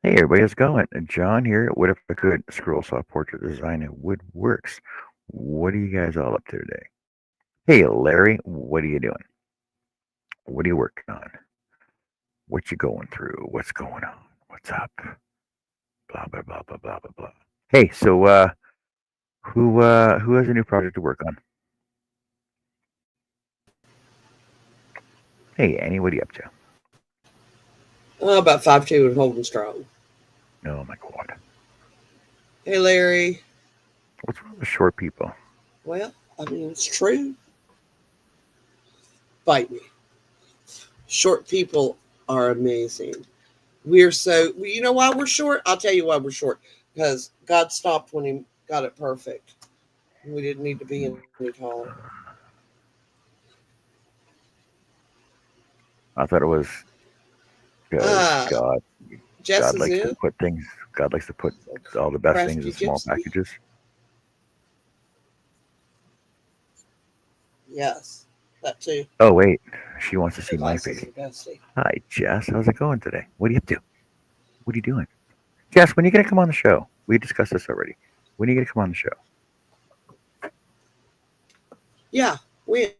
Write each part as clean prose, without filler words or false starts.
Hey everybody, how's it going? John here. What if I could scroll saw portrait design at Woodworks? What are you guys all up to today? Hey Larry, what are you doing? What are you working on? What you going through? What's going on? What's up? Blah blah blah blah blah blah blah. Hey, so who has a new project to work on? Hey Annie, what are you up to? About 5'2" and holding strong. Oh my god. Hey, Larry. What's wrong with short people? Well, I mean, it's true. Bite me. Short people are amazing. We're so, you know why we're short? I'll tell you why we're short. Because God stopped when He got it perfect. We didn't need to be any taller. I thought it was because Ah, Jess God is likes to in. put things God likes to put all the best things Crafty in small Gypsy. packages. Yes, that too. Oh wait, she wants to The see my glasses face. are bestie. Hi, Jess. How's it going today? What are you up to? What are you doing? Jess, when are you gonna come on the show? We discussed this already. When are you gonna come on the show? Yeah, win.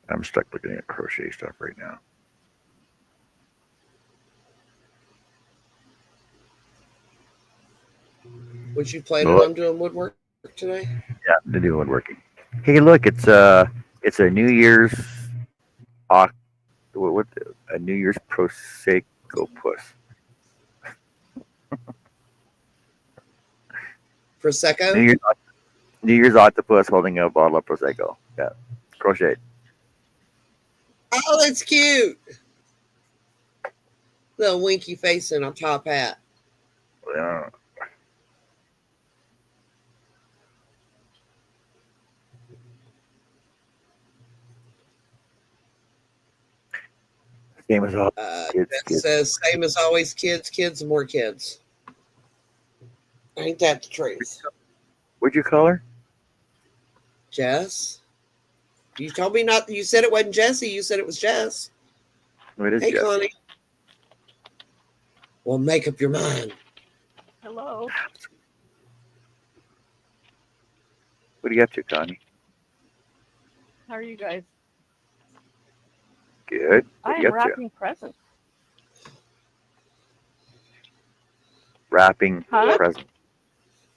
I'm stuck looking at crochet stuff right now. Was you planning Look, on doing woodwork today? yeah, the new one working. Hey, look, it's a New Year's oc- what a New Year's prosecco puss. New Prosecco? Year's New Year's octopus holding a bottle of prosecco. Yeah, crochet. Oh, that's cute. Little winky face and a top hat. Yeah. Same as all kids, That kids. says, same as always, kids, kids, and more kids. Ain't that the truth? What'd you call her? Jess? You told me not, you said it wasn't Jesse, you said it was Jess. Oh, it is Hey, Jess. Connie. Well, make up your mind. Hello. What are you up to, Connie? How are you guys? Good. What I are you am up to? wrapping presents. Wrapping Huh? presents.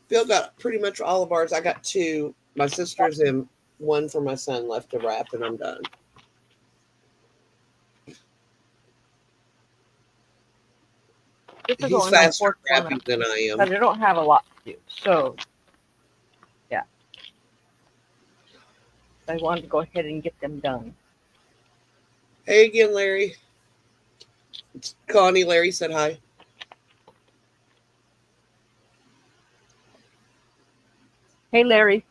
Bill got pretty much all of ours. I got two. My sister's and one for my son left to wrap, and I'm done. This is He's only my faster fourth at one wrapping than I am. because I don't have a lot to do. So, yeah, I wanted to go ahead and get them done. Hey again, Larry. Connie, Larry said hi. Hey, Larry.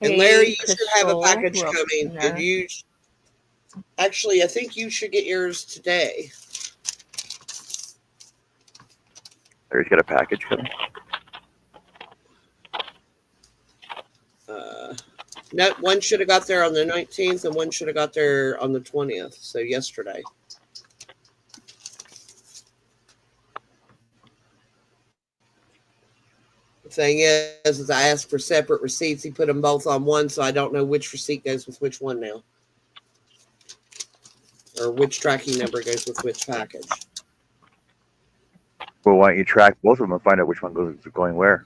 And Larry, Hey, you should have a Crystal. package Who else is coming. in And there? you actually, I think you should get yours today. Larry's got a package coming. Uh, no, one should have got there on the 19th, and one should have got there on the 20th. So yesterday. The thing is I asked for separate receipts. He put them both on one, so I don't know which receipt goes with which one now, or which tracking number goes with which package. Well, why don't you track both of them and find out which one goes going where?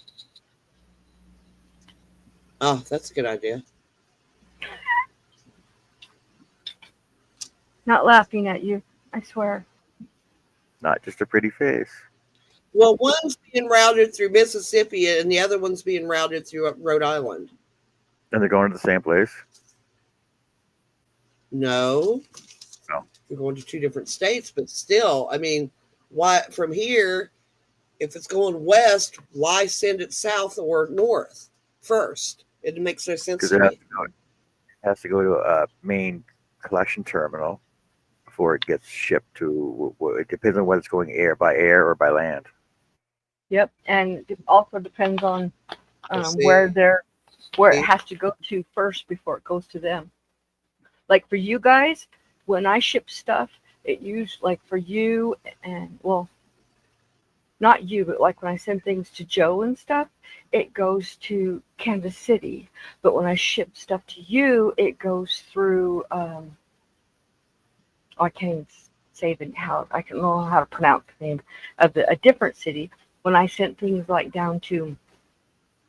Oh, that's a good idea. Not laughing at you. I swear. Not just a pretty face. Well, one's being routed through Mississippi, and the other one's being routed through Rhode Island. And they're going to the same place. No, No. we're going to two different states, but still, I mean, why from here? If it's going west, why send it south or north first? It makes no sense Because to me. it has to go to a main collection terminal before it gets shipped to. It depends on whether it's going by air or by land. Yep, and it also depends on Let's where see. it has to go to first before it goes to them. Like for you guys, when I ship stuff, it used like for you and well, not you, but like when I send things to Joe and stuff, it goes to Kansas City. But when I ship stuff to you, it goes through. I can't even say how I can know how to pronounce the name of a different city. When I sent things like down to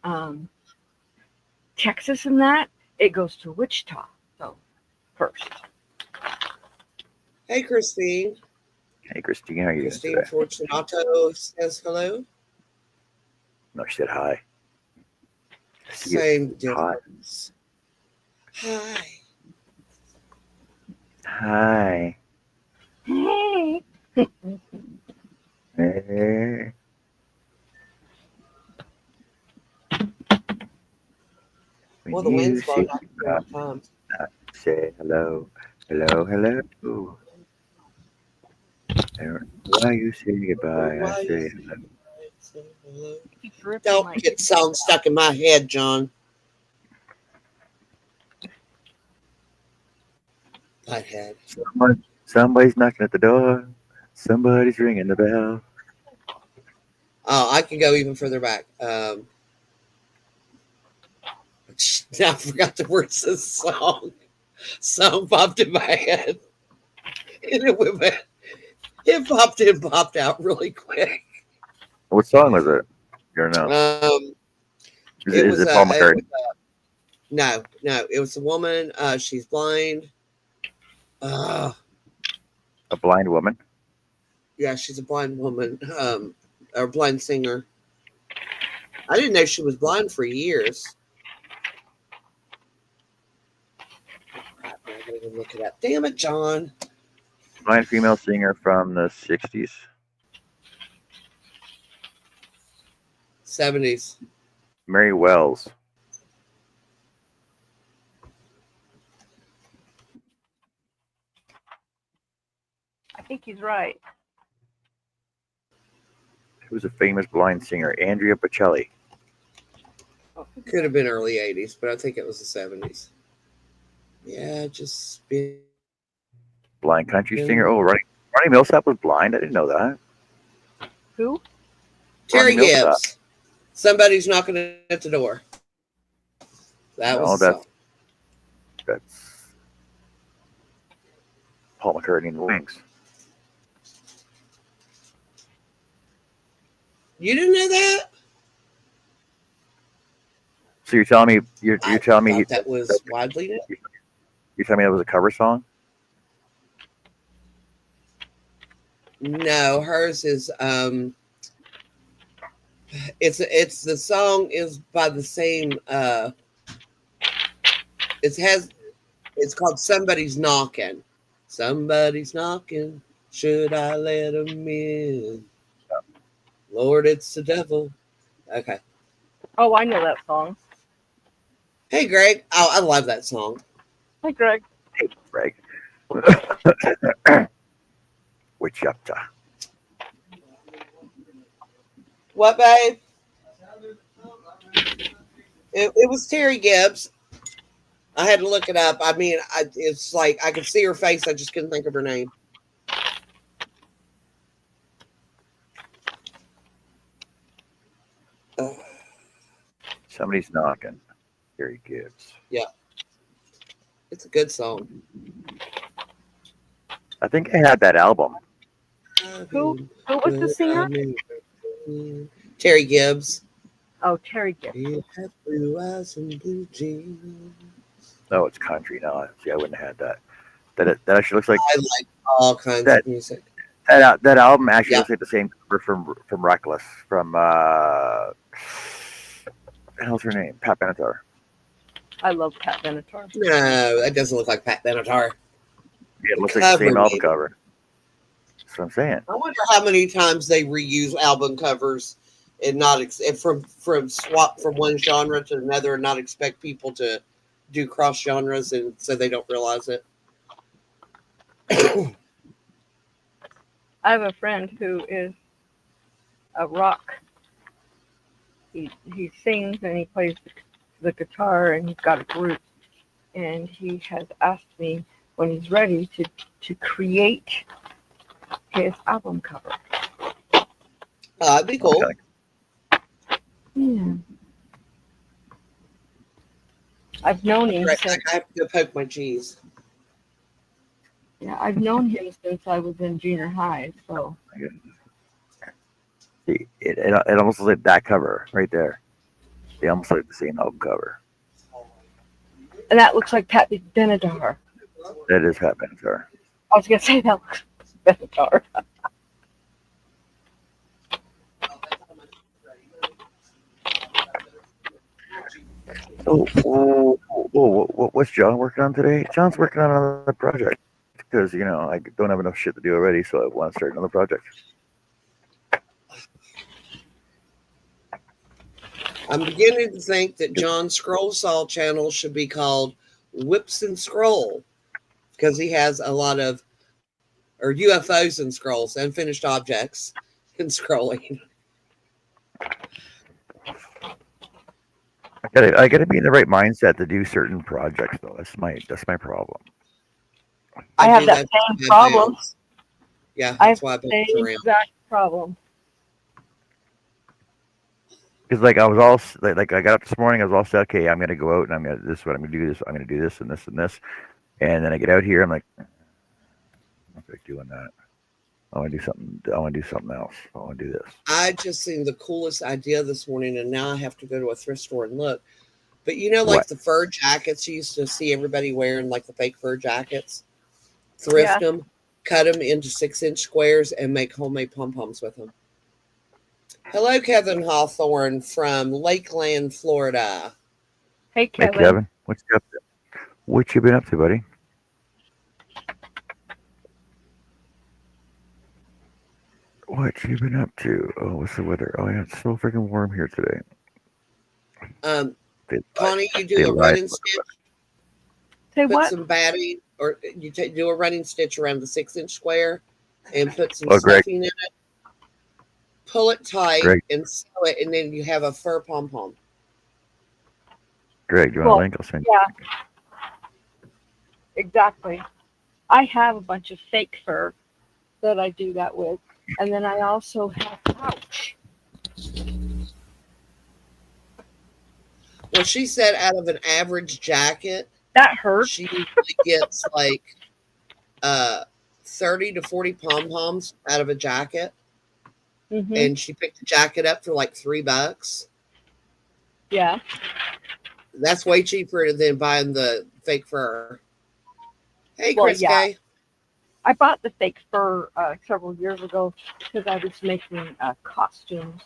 um, Texas and that, it goes to Wichita. So first. Hey, Christine. Hey, Christine, how are you doing Christine today? Fortunato says hello. No, she said hi. Same Hi. difference. Hi. Hi. Hey. Hey. Well, When the you wind's see blowing out here God, all the time. say hello, hello, hello. And while you say goodbye, I Why you say hello. say hello? Keep ripping Don't my get songs stuck in my head, John. I had. Somebody's knocking at the door. Somebody's ringing the bell. Oh, I can go even further back. Now I forgot the words of the song. Song popped in my head, and it popped in, popped out really quick. What song was it? You don't know. Um, Is it it, is was it Paul it McCartney? was no, it was a woman. She's blind. Uh, A blind woman? yeah, she's a blind woman. Or blind singer. I didn't know she was blind for years. Crap, I gotta go look it up. Damn it, John. Blind female singer from the 60s. 70s. Mary Wells. I think he's right. Who was a famous blind singer? Andrea Bocelli. Could have been early 80s, but I think it was the 70s. Yeah, just been. Blind country singer. Oh, Ronnie Millsap was blind. I didn't know that. Who? Ronnie Terry Millsap. Gibbs. Somebody's knocking at the door. That was No, the song. that's Paul McCartney and the Wings. You didn't know that? So you're telling me you're I telling me thought that was widely known. you're telling me that was a cover song? No, hers is it's the song is by the same it's called Somebody's Knocking. Somebody's knocking. Should I let him in? Lord, it's the devil. Okay. Oh, I know that song. Hey, Greg. Oh, I love that song. Hi, Greg. Hey, Greg. Witch Yapta. What, babe? It was Terry Gibbs. I had to look it up. I mean, it's like I could see her face. I just couldn't think of her name. Somebody's knocking. Gary Gibbs. Yeah, it's a good song. I think I had that album. Who was the singer? Terry Gibbs. Oh, Terry Gibbs. You have blue eyes and blue jeans. No, it's country. No, see, I wouldn't have had that. That actually looks like I like all kinds that. of music. That album actually Yeah. looks like the same cover from Reckless from what the hell's her name? Pat Benatar. I love Pat Benatar. No, that doesn't look like Pat Benatar. Yeah, it looks like the same Cover album me. cover. That's what I'm saying. I wonder how many times they reuse album covers and not from swap from one genre to another and not expect people to do cross genres and so they don't realize it. I have a friend who is a rock. He sings and he plays the guitar and he's got a group. And he has asked me when he's ready to create his album cover. That'd be cool. Yeah. I've known him Right, since. I have to go poke my cheese. Yeah, I've known him since I was in junior high. So See, it almost looks like that cover right there. They almost look like the same album cover. and that looks like Pat Benatar. That is Pat Benatar. I was gonna say that looks like Benatar. So, what's John working on today? John's working on another project because I don't have enough shit to do already, so I want to start another project. I'm beginning to think that John's Scroll Saw channel should be called Whips and Scroll because he has a lot of UFOs and scrolls, unfinished objects and scrolling. I gotta be in the right mindset to do certain projects, though. That's my problem. I have do that same problem. Yeah, I have that's why I the bounce same around. exact problem. Because I was all like I got up this morning, I was all set. Okay, I'm gonna go out and I'm gonna do this. I'm gonna do this and this and this, and then I get out here. I'm like, I'm not like doing that. I want to do something. I want to do something else. I want to do this. I just seen the coolest idea this morning, and now I have to go to a thrift store and look. But like What? the fur jackets you used to see everybody wearing, like the fake fur jackets, thrift them, cut them into 6-inch squares, and make homemade pom-poms with them. Hello, Kevin Hawthorne from Lakeland, Florida. Hey, Kevin. Hey, Kevin, what you up to? What you been up to, buddy? What you been up to? Oh, what's the weather? Oh yeah, it's so freaking warm here today. Connie, you do a running stitch. Say Put what? some batting, or you do a running stitch around the 6-inch square, and put some Oh, Greg. stuffing in it. Pull it tight Greg. and sew it, and then you have a fur pom pom. Greg, do you want a link? I'll send you. Yeah, exactly. I have a bunch of fake fur that I do that with, and then I also have pouch. Well, she said out of an average jacket, That hurts. she usually gets like 30 to 40 pom poms out of a jacket. Mm-hmm. And she picked the jacket up for like $3. Yeah. That's way cheaper than buying the fake fur. Hey, Well, Chris yeah. Gay. I bought the fake fur several years ago because I was making costumes.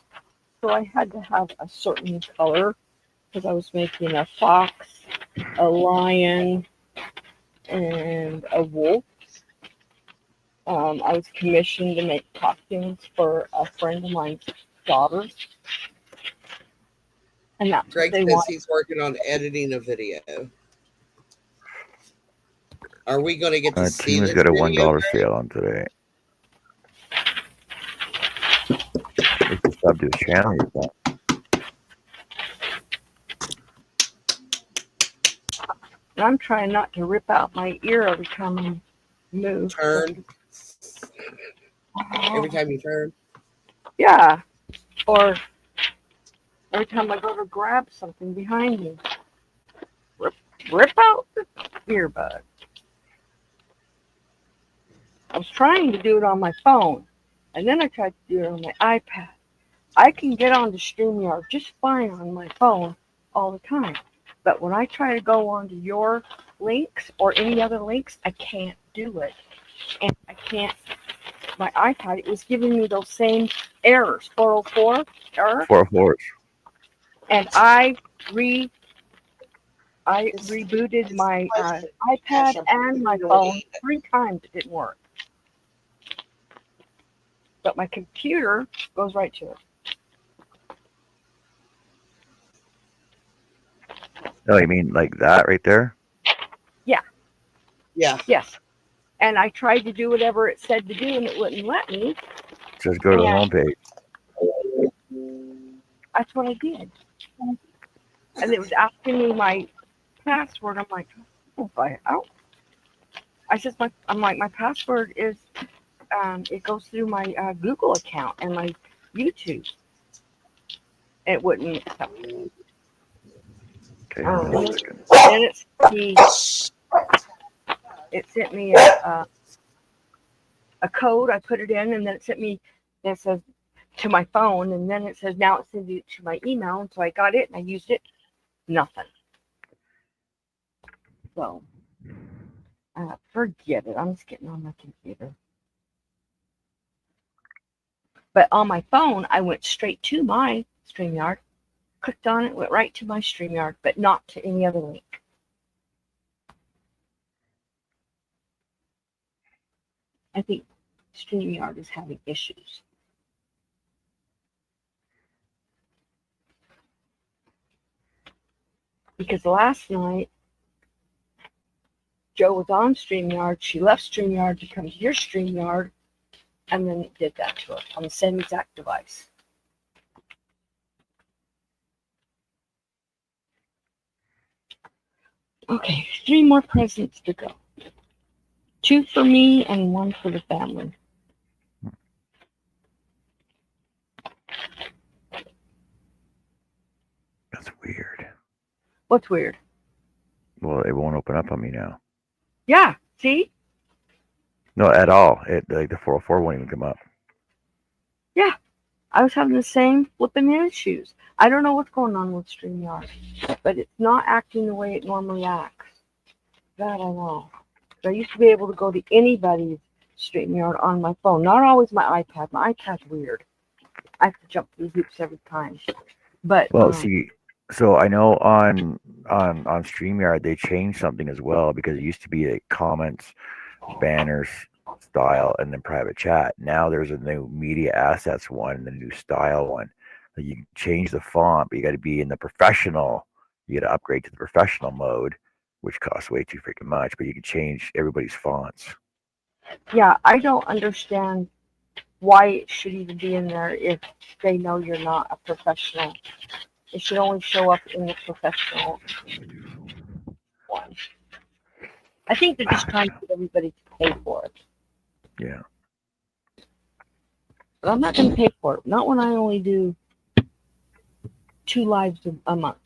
So I had to have a certain color because I was making a fox, a lion, and a wolf. I was commissioned to make costumes for a friend of mine's daughter. And that's Greg what they says want. he's working on editing a video. Are we going to get to see Tima's this got a video, $1 Greg? sale on today. If you sub to his channel, you can. And I'm trying not to rip out my ear every time I move. Turn. Every time you turn. Yeah. Or every time I go to grab something behind me. Rip out the earbud. I was trying to do it on my phone, and then I tried to do it on my iPad. I can get on to StreamYard just fine on my phone all the time. But when I try to go onto your links or any other links, I can't do it. And I can't, my iPad, it was giving me those same errors, 404 error. 404s. And I rebooted my iPad and my phone 3 times. It didn't work. But my computer goes right to it. Oh, you mean like that right there? Yeah. Yes. and I tried to do whatever it said to do, and it wouldn't let me. Just go to the And homepage. that's what I did. And it was asking me my password. I'm like, oh, I said my password is it goes through my Google account and my YouTube. It wouldn't accept it. Okay, hold on And a then second. it sent me a code. I put it in, and then it sent me. It says to my phone, and then it says now it sends it to my email. And so I got it and I used it. Nothing. So forget it. I'm just getting on my computer. But on my phone, I went straight to my StreamYard, clicked on it, went right to my StreamYard, but not to any other link. I think StreamYard is having issues. Because last night, Joe was on StreamYard. She left StreamYard to come to your StreamYard, and then it did that to her on the same exact device. Okay, 3 more presents to go. 2 for me and 1 for the family. That's weird. What's weird? Well, it won't open up on me now. Yeah, see? No, at all. It like the 404 won't even come up. Yeah, I was having the same flipping issues. I don't know what's going on with StreamYard, but it's not acting the way it normally acts. That I know. I used to be able to go to anybody's StreamYard on my phone. Not always my iPad. My iPad's weird. I have to jump through hoops every time. But Well, see, so I know on StreamYard they changed something as well because it used to be like comments, banners, style, and then private chat. Now there's a new media assets one and the new style one. So you can change the font, but you got to be in the professional. You got to upgrade to the professional mode, which costs way too freaking much. But you can change everybody's fonts. yeah, I don't understand why it should even be in there if they know you're not a professional. It should only show up in the professional one. I think they're just trying to get everybody to pay for it. Yeah. But I'm not going to pay for it. Not when I only do 2 lives a month.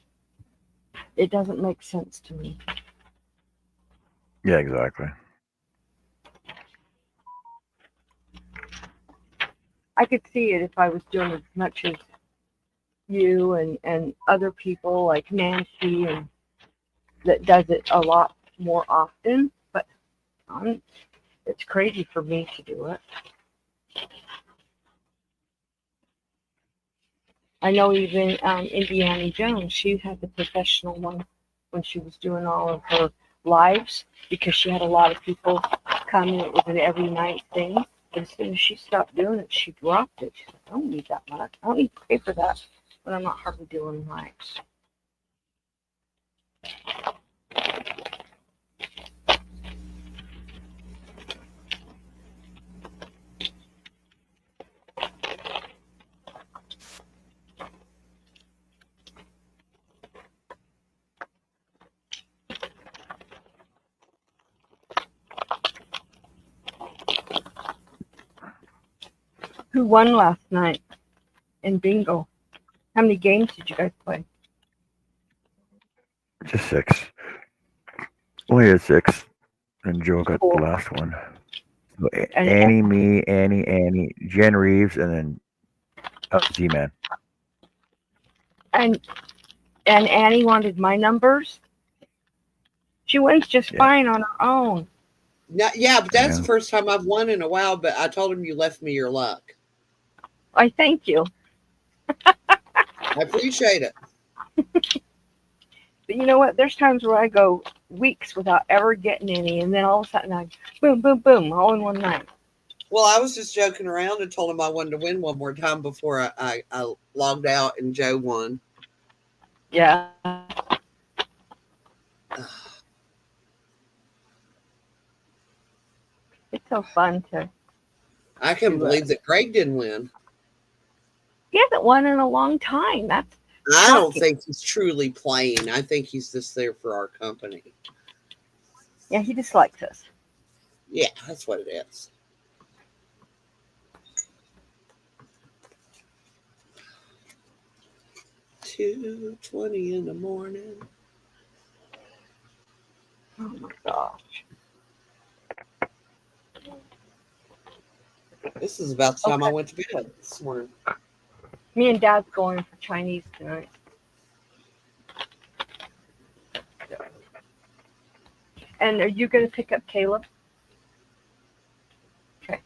It doesn't make sense to me. Yeah, exactly. I could see it if I was doing as much as you and other people like Nancy and that does it a lot more often. But it's crazy for me to do it. I know even Indiana Jones, she had the professional one when she was doing all of her lives because she had a lot of people come and it was an every night thing. But as soon as she stopped doing it, she dropped it. She said, I don't need that much. I don't need to pay for that when I'm not hardly doing lives. Who won last night in bingo? How many games did you guys play? Just 6. We had 6, and Joe got the Cool. last one. So And Annie, me, Annie, Jen Reeves, and then Z-Man. and Annie wanted my numbers. She wins just Yeah. fine on her own. Yeah, but that's Yeah. the first time I've won in a while. But I told him you left me your luck. I thank you. I appreciate it. But you know what? There's times where I go weeks without ever getting any, and then all of a sudden I boom, boom, boom, all in one night. Well, I was just joking around and told him I wanted to win one more time before I logged out and Joe won. Yeah. so fun to. I can't to, believe that Greg didn't win. He hasn't won in a long time. That's I don't shocking. think he's truly playing. I think he's just there for our company. Yeah, he dislikes us. Yeah, that's what it is. $2:20 in the morning. Oh my gosh. This is about the time I Okay. went to bed this morning. Me and Dad's going for Chinese tonight. And are you going to pick up Caleb? Okay.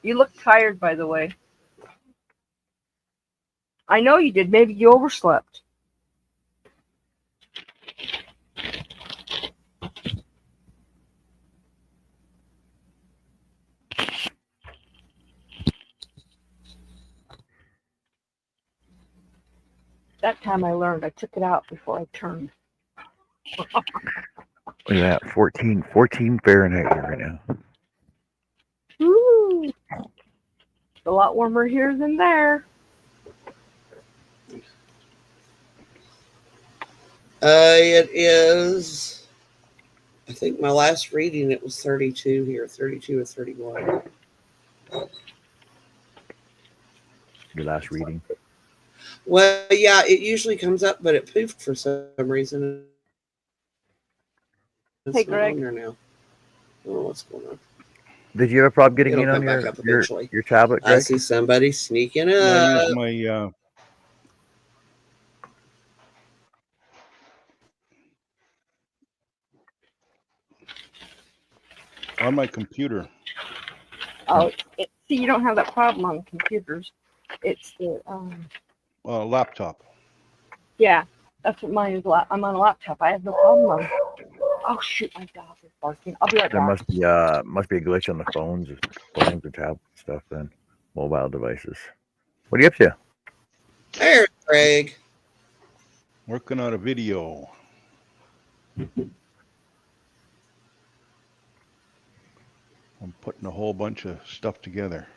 You look tired, by the way. I know you did. Maybe you overslept. That time I learned. I took it out before I turned. Look at that, 14 Fahrenheit here right now. Woo! It's a lot warmer here than there. It is, I think my last reading, it was 32 here, 32 or 31. Your last reading. Well, yeah, it usually comes up, but it poofed for some reason. It's Hey, not Greg. on there now. Oh, what's going on? Did you have a problem getting It'll in on come back up your eventually. tablet, I Greg? see somebody sneaking I up. use my on my computer. Oh, see, you don't have that problem on computers. It's the Laptop. yeah. That's what mine is. I'm on a laptop. I have no problem on. Oh shoot, my dog is barking. I'll be right There back. must be a glitch on the phones or tablet stuff then. Mobile devices. What are you up to? There's Greg. Working on a video. I'm putting a whole bunch of stuff together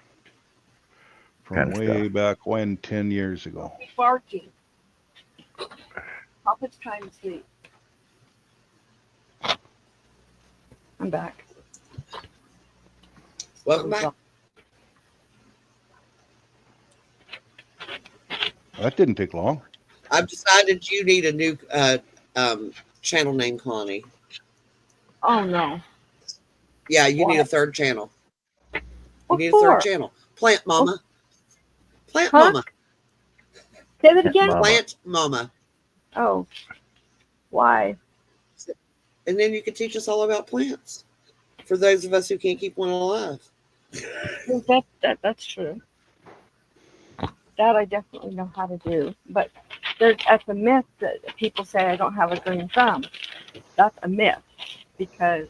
from Kind of way stuff. back when, 10 years ago. Barking. Papa's trying to sleep. I'm back. Welcome back. That didn't take long. I've decided you need a new channel name, Connie. Oh no. Yeah, you need a What? third channel. You What need a for? third channel. Plant Mama. Plant Huh? Mama. Say that again. Mama. Plant Mama. Oh. Why? And then you can teach us all about plants. For those of us who can't keep one alive. That's true. That I definitely know how to do. But that's a myth that people say I don't have a green thumb. That's a myth because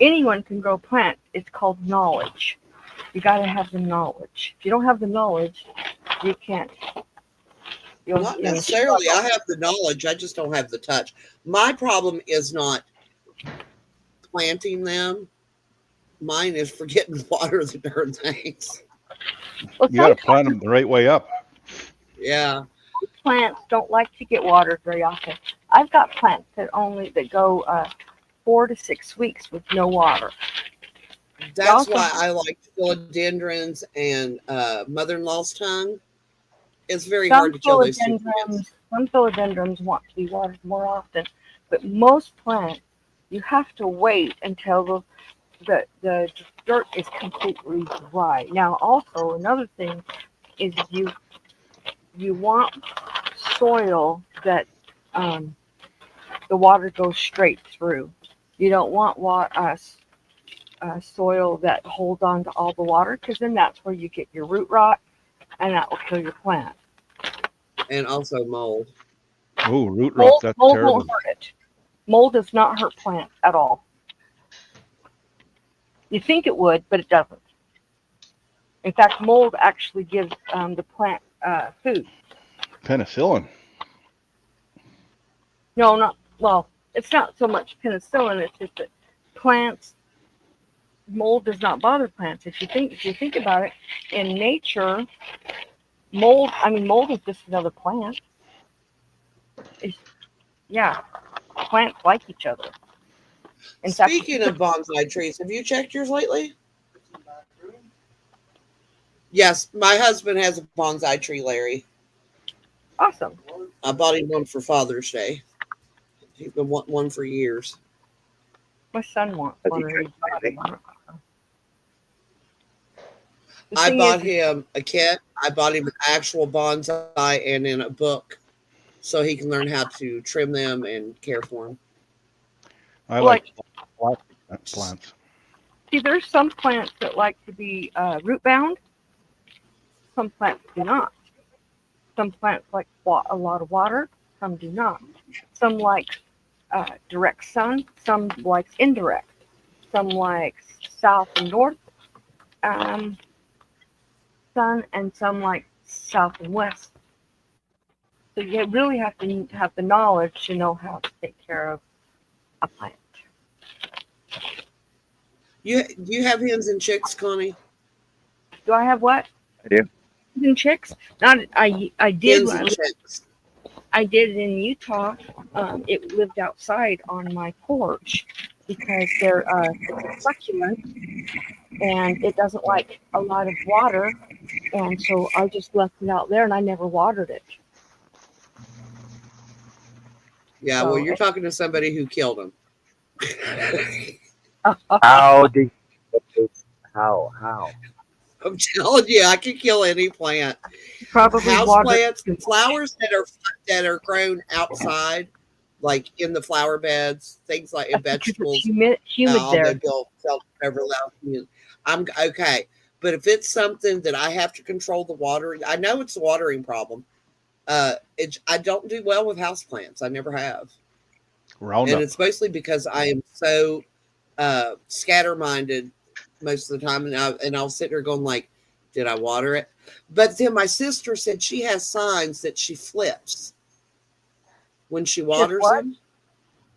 anyone can grow plants. It's called knowledge. You got to have the knowledge. If you don't have the knowledge, you can't. Not necessarily. I have the knowledge. I just don't have the touch. My problem is not planting them. Mine is forgetting to water the darn things. Well, You got to plant them the right way up. Yeah. plants don't like to get watered very often. I've got plants that go 4 to 6 weeks with no water. That's why I like philodendrons and mother-in-law's tongue. It's very hard to kill those two plants. Some philodendrons want to be watered more often, but most plants you have to wait until the dirt is completely dry. Now, also another thing is you want soil that the water goes straight through. You don't want soil that holds on to all the water, because then that's where you get your root rot, and that will kill your plant. And also mold. Oh, root rot, that's terrible. Won't hurt it. Mold does not hurt plants at all. You think it would, but it doesn't. In fact, mold actually gives the plant food. Penicillin. No, it's not so much penicillin. It's just that plants mold does not bother plants. If you think about it, in nature, mold is just another plant. It's, yeah, plants like each other. In fact, Speaking of bonsai trees, have you checked yours lately? Yes, my husband has a bonsai tree, Larry. awesome. I bought him one for Father's Day. He's been wanting one for years. My son wants Has one, he or tried he's got anything? one. The I thing bought is, him a kit. I bought him an actual bonsai and in a book so he can learn how to trim them and care for them. I like, like plants. see, there's some plants that like to be root bound. Some plants do not. Some plants like a lot of water. Some do not. Some like direct sun. Some likes indirect. Some likes south and north sun, and some like south and west. So you really have to have the knowledge to know how to take care of a plant. Do you have hens and chicks, Connie? Do I have what? I do. And chicks? Not I did Hens when and chicks. I did it in Utah. It lived outside on my porch because they're it's a succulent and it doesn't like a lot of water, and so I just left it out there and I never watered it. Yeah, So well, you're talking to somebody who killed them. How did how? I'm telling you, I can kill any plant. probably House watered plants, flowers that are grown outside, like in the flower beds, things like in because it's vegetables. humid Although there. Bill felt never allowed me. I'm okay, but if it's something that I have to control the watering, I know it's a watering problem. I don't do well with houseplants. I never have, and Roundup. it's mostly because I am so scatter-minded most of the time, and I'll sit there going like, "Did I water it?" But then my sister said she has signs that she flips when she Just waters what? them.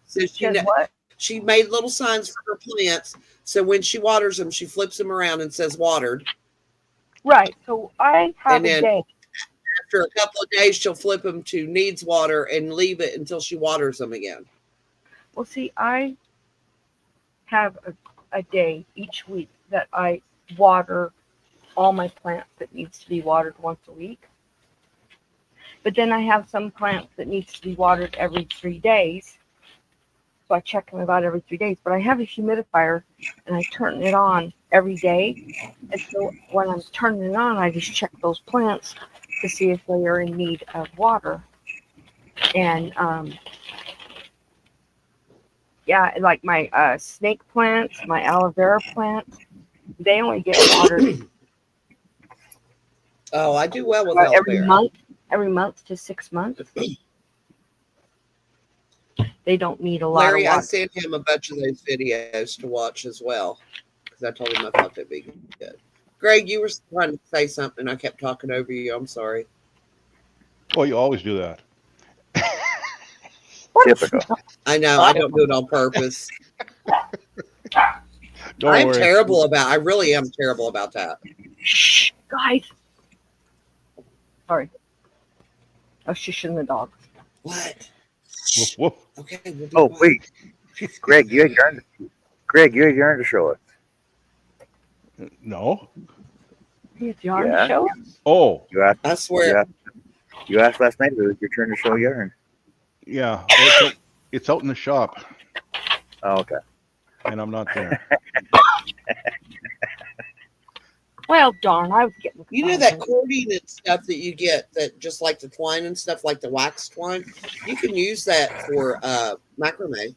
So Just what? she made little signs for her plants. So when she waters them, she flips them around and says "watered." Right. So I have And a then day. after a couple of days, she'll flip them to needs water and leave it until she waters them again. Well, see, I have a day each week that I water all my plants that needs to be watered once a week. But then I have some plants that needs to be watered every 3 days. So I check them about every 3 days. But I have a humidifier and I turn it on every day. And so when I'm turning it on, I just check those plants to see if they are in need of water. And yeah, like my snake plants, my aloe vera plants, they only get watered Oh, I do well with aloe vera. every month to 6 months. They don't need a lot Larry, of I water. sent him a bunch of those videos to watch as well because I told him I thought they'd be good. Greg, you were trying to say something. I kept talking over you. I'm sorry. Well, you always do that. Typical. I know. I don't do it on purpose. Don't I'm worry. terrible about. I really am terrible about that. Shh, guys. Sorry. I was shushing the dogs. What? Woof, woof. Okay. We'll be Oh quiet. wait, Greg, you had yarn. Greg, you had yarn to show us. No. It's yarn Yeah. show. Oh, You asked. I swear. You asked last night if it was your turn to show yarn. yeah. Oh, it's out in the shop, Oh, okay. and I'm not there. Well, darn, I was getting. You know that cording and stuff that you get that just like the twine and stuff, like the wax twine. You can use that for macrame.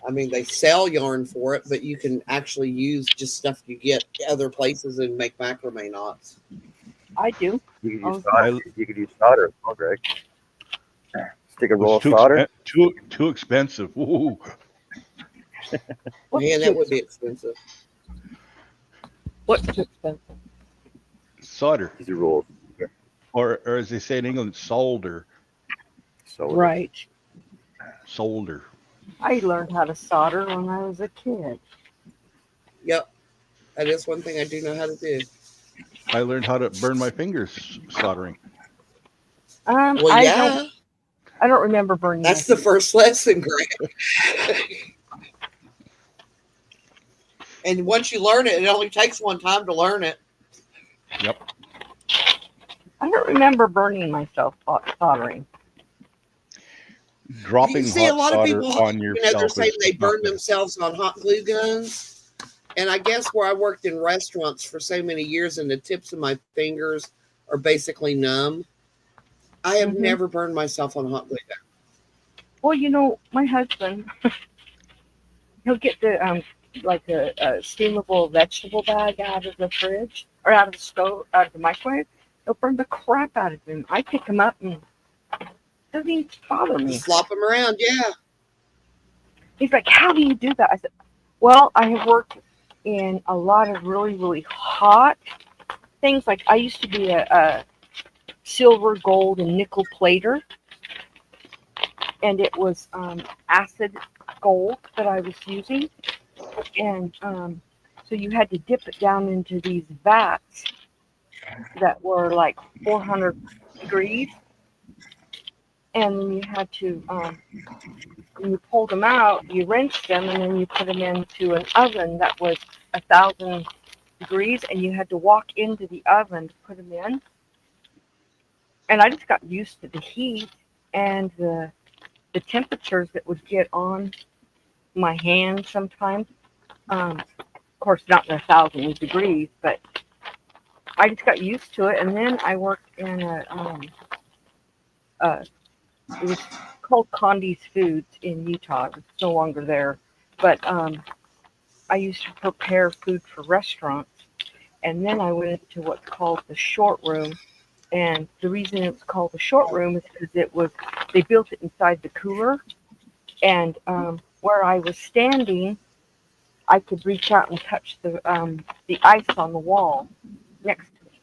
I mean, they sell yarn for it, but you can actually use just stuff you get other places and make macrame knots. I do. You could Oh, use solder. You could use solder as well, Greg. Stick a roll of It's solder. too expensive. Ooh. What's Man, too that would be expensive. What's too expensive? Solder, Use a roll. or as they say in England, solder. Solder. Right. Solder. I learned how to solder when I was a kid. Yep, that is one thing I do know how to do. I learned how to burn my fingers soldering. Well, yeah, I don't remember burning my that's the fingers. first lesson, Grant. And once you learn it, it only takes one time to learn it. Yep. I don't remember burning myself soldering. You Dropping see a hot lot of solder people, on they're yourself saying is they not burn good. themselves on hot glue guns. And I guess where I worked in restaurants for so many years and the tips of my fingers are basically numb, I have Hmm. never burned myself on hot glue gun. Well, my husband, he'll get the like a steamable vegetable bag out of the fridge or out of the stove, out of the microwave. He'll burn the crap out of him. I pick him up and it doesn't even bother me. Just flop them around, yeah. He's like, "How do you do that?" I said, "Well, I have worked in a lot of really, really hot things. Like I used to be a silver, gold, and nickel plater, and it was acid gold that I was using, and so you had to dip it down into these vats that were like 400 degrees, and then you had to when you pulled them out, you rinsed them, and then you put them into an oven that was 1,000 degrees, and you had to walk into the oven to put them in. And I just got used to the heat and the temperatures that would get on my hands sometimes. Of course, not in 1,000 degrees, but I just got used to it. And then I worked in a it was called Condi's Foods in Utah. It's no longer there, but I used to prepare food for restaurants. And then I went to what's called the short room. And the reason it was called the short room is because they built it inside the cooler. And where I was standing, I could reach out and touch the ice on the wall next to me.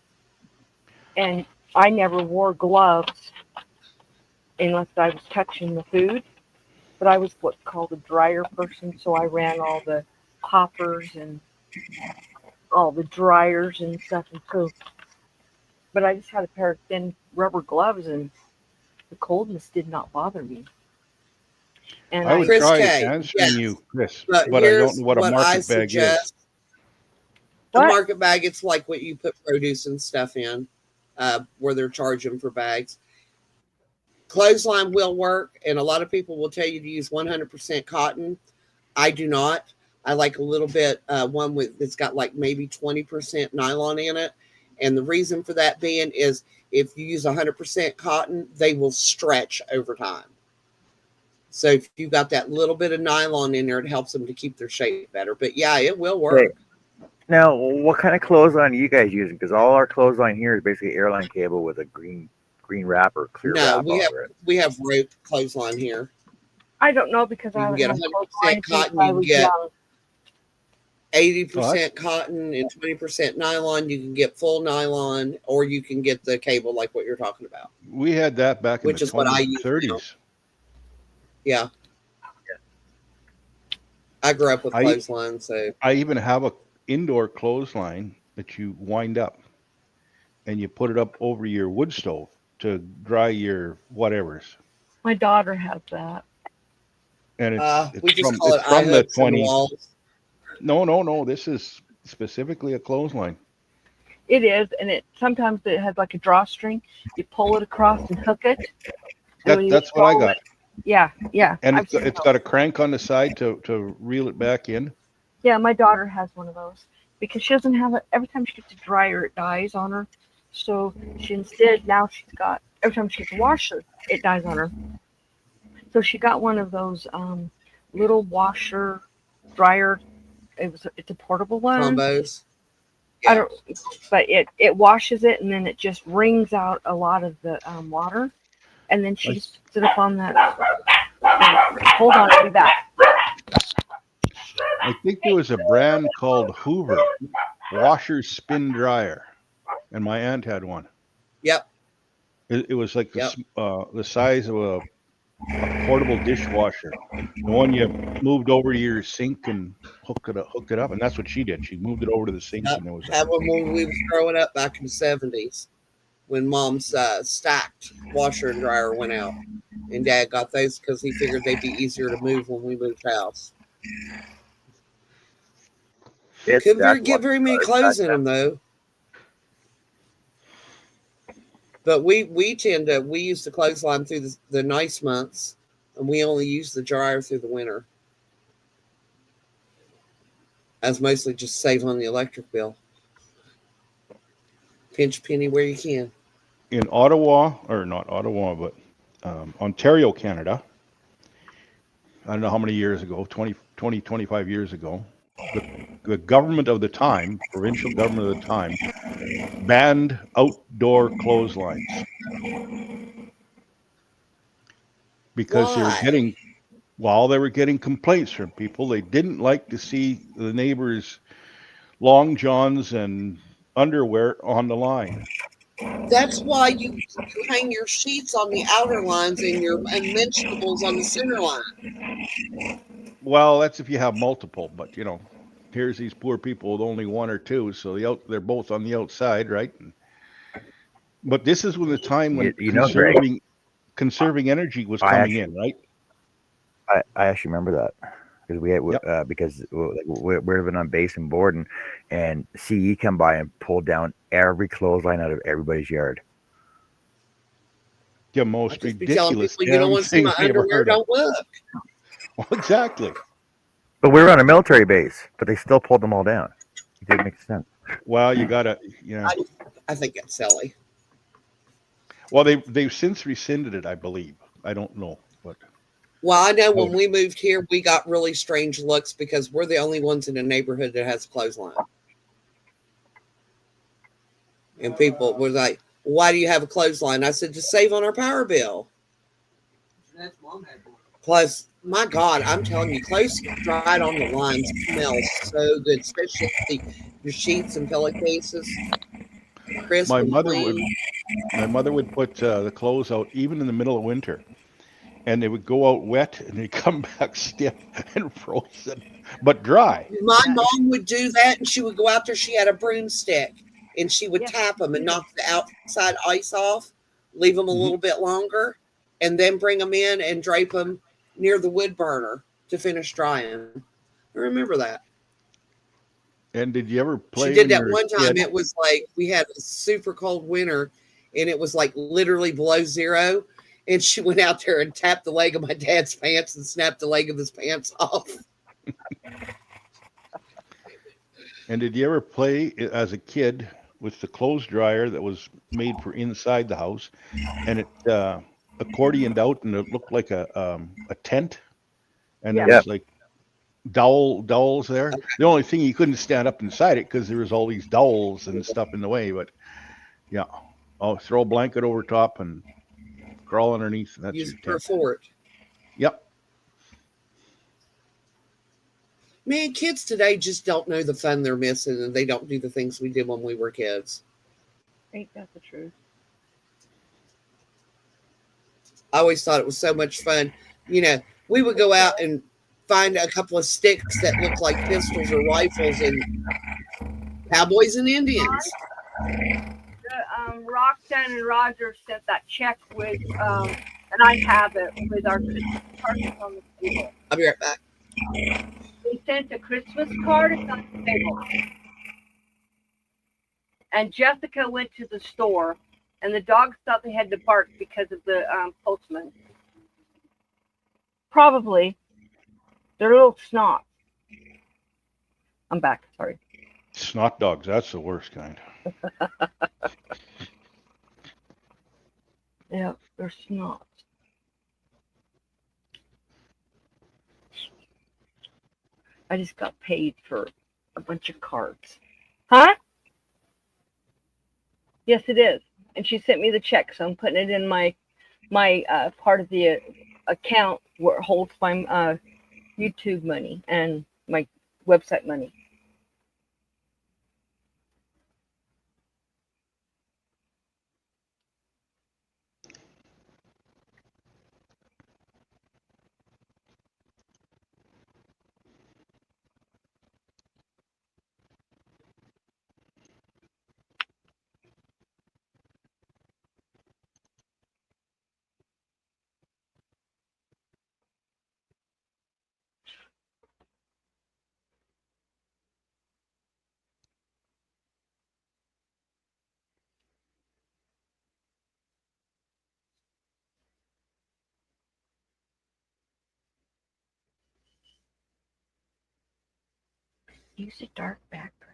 And I never wore gloves unless I was touching the food. But I was what's called a dryer person, so I ran all the poppers and all the dryers and stuff. And so, but I just had a pair of thin rubber gloves, and the coldness did not bother me. And I would I, Chris try K, answering yes. you, Chris, But but I don't here's know what a what I market bag is. suggest. A what? market bag, it's like what you put produce and stuff in, where they're charging for bags. Clothesline will work, and a lot of people will tell you to use 100% cotton. I do not. I like a little bit one with it's got like maybe 20% nylon in it, and the reason for that being is if you use 100% cotton, they will stretch over time. So if you've got that little bit of nylon in there, it helps them to keep their shape better. But yeah, it will Okay. work. Now, what kind of clothesline are you guys using? Because all our clothesline here is basically airline cable with a green wrap or clear No, wrap over it. we have rope clothesline here. I don't know because I You can haven't get had 100% clothesline since cotton. I You can was get young. 80% cotton and 20% nylon. You can get full nylon, or you can get the cable like what you're talking about, We had that back in the which is what I 20s and use now. 30s. Yeah, I grew up with I clothesline, so I even have a indoor clothesline that you wind up and you put it up over your wood stove to dry your whatevers. My daughter has that. And it's we it's just from call it it's eye from the hooks in the 20s. walls. No. This is specifically a clothesline. It is, and it sometimes it has like a drawstring. You pull it across and hook it, and when you That's what I roll got. it, yeah, yeah, And I've seen it's those. got a crank on the side to reel it back in. Yeah, my daughter has one of those because she doesn't have it. Every time she gets a dryer, it dies on her. So she instead now she's got every time she gets a washer, it dies on her. So she got one of those little washer dryer. It's a portable one. Combos. I Yeah. don't, but it washes it and then it just wrings out a lot of the water, and then she I, just puts it up on that. Hold on, I'll be back. I think there was a brand called Hoover washer spin dryer, and my aunt had one. Yep. It was like Yep. the size of a a portable dishwasher, the one you moved over to your sink and hook it up, and that's what she did. She moved it over to the sink, Yep. and there was a Had one when we was growing up back in the 70s when Mom's stacked washer and dryer went out. And Dad got those because he figured they'd be easier to move when we moved house. It's Couldn't stacked get water very many cars clothes back in then. them though. But we tend to we use the clothesline through the nice months, and we only use the dryer through the winter. As mostly just save on the electric bill. Pinch a penny where you can. in Ottawa, or not Ottawa, but Ontario, Canada. I don't know how many years ago, 25 years ago, the government of the time, provincial government of the time, banned outdoor clotheslines because Why? they were getting complaints from people. They didn't like to see the neighbors' long johns and underwear on the line. That's why you hang your sheets on the outer lines and vegetables on the center line. Well, that's if you have multiple, but here's these poor people with only one or two, so they're both on the outside, right? But this is when the time when Greg, conserving energy was I coming actually in, right? I actually remember that because we had Yep. because we're living on base and board, and CE come by and pulled down every clothesline out of everybody's yard. The I most just be telling ridiculous people you don't damn want to see thing my I ever underwear, heard of. don't look. Well, exactly. But we were on a military base, but they still pulled them all down. It didn't make sense. Well, you gotta, I think it's silly. well, they've since rescinded it, I believe. I don't know, but Well, I know I when would, we moved here, we got really strange looks because we're the only ones in the neighborhood that has a clothesline. And people were like, "Why do you have a clothesline?" I said, "To save on our power bill." Plus, my God, I'm telling you, clothes dried on the line smells so good, especially your sheets and pillowcases, crisp my and mother would clean. my mother would put the clothes out even in the middle of winter, and they would go out wet and they come back stiff and frozen, but dry. My Yeah. mom would do that, and she would go out there. She had a broomstick, and she would Yeah. tap them and knock the outside ice off, leave them a Hmm. little bit longer, and then bring them in and drape them near the wood burner to finish drying. I remember that. And did you ever She play did when you that were a one time. kid? It was like we had a super cold winter, and it was like literally below zero. And she went out there and tapped the leg of my dad's pants and snapped the leg of his pants off. And did you ever play as a kid with the clothes dryer that was made for inside the house, and it accordioned out and it looked like a tent, and there Yeah. Yep. was like dowels there. The only thing you couldn't stand up inside it because there was all these dowels and stuff in the way. But yeah, oh, throw a blanket over top and crawl underneath. And that's Use your it for a tent. fort. Yep. Man, kids today just don't know the fun they're missing, and they don't do the things we did when we were kids. Ain't that the truth? I always thought it was so much fun. We would go out and find a couple of sticks that looked like pistols or rifles and cowboys and Indians. Roxanne and Roger sent that check with, and I have it with our Christmas card on the table. I'll be right back. They sent a Christmas card. It's on the table. And Jessica went to the store, and the dogs thought they had to bark because of the postman. Probably. They're little snot. I'm back. Sorry. Snot dogs. That's the worst kind. Yeah, they're snot. I just got paid for a bunch of cards. Huh? Yes, it is. And she sent me the check, so I'm putting it in my part of the account where it holds my YouTube money and my website money. Use a dark background.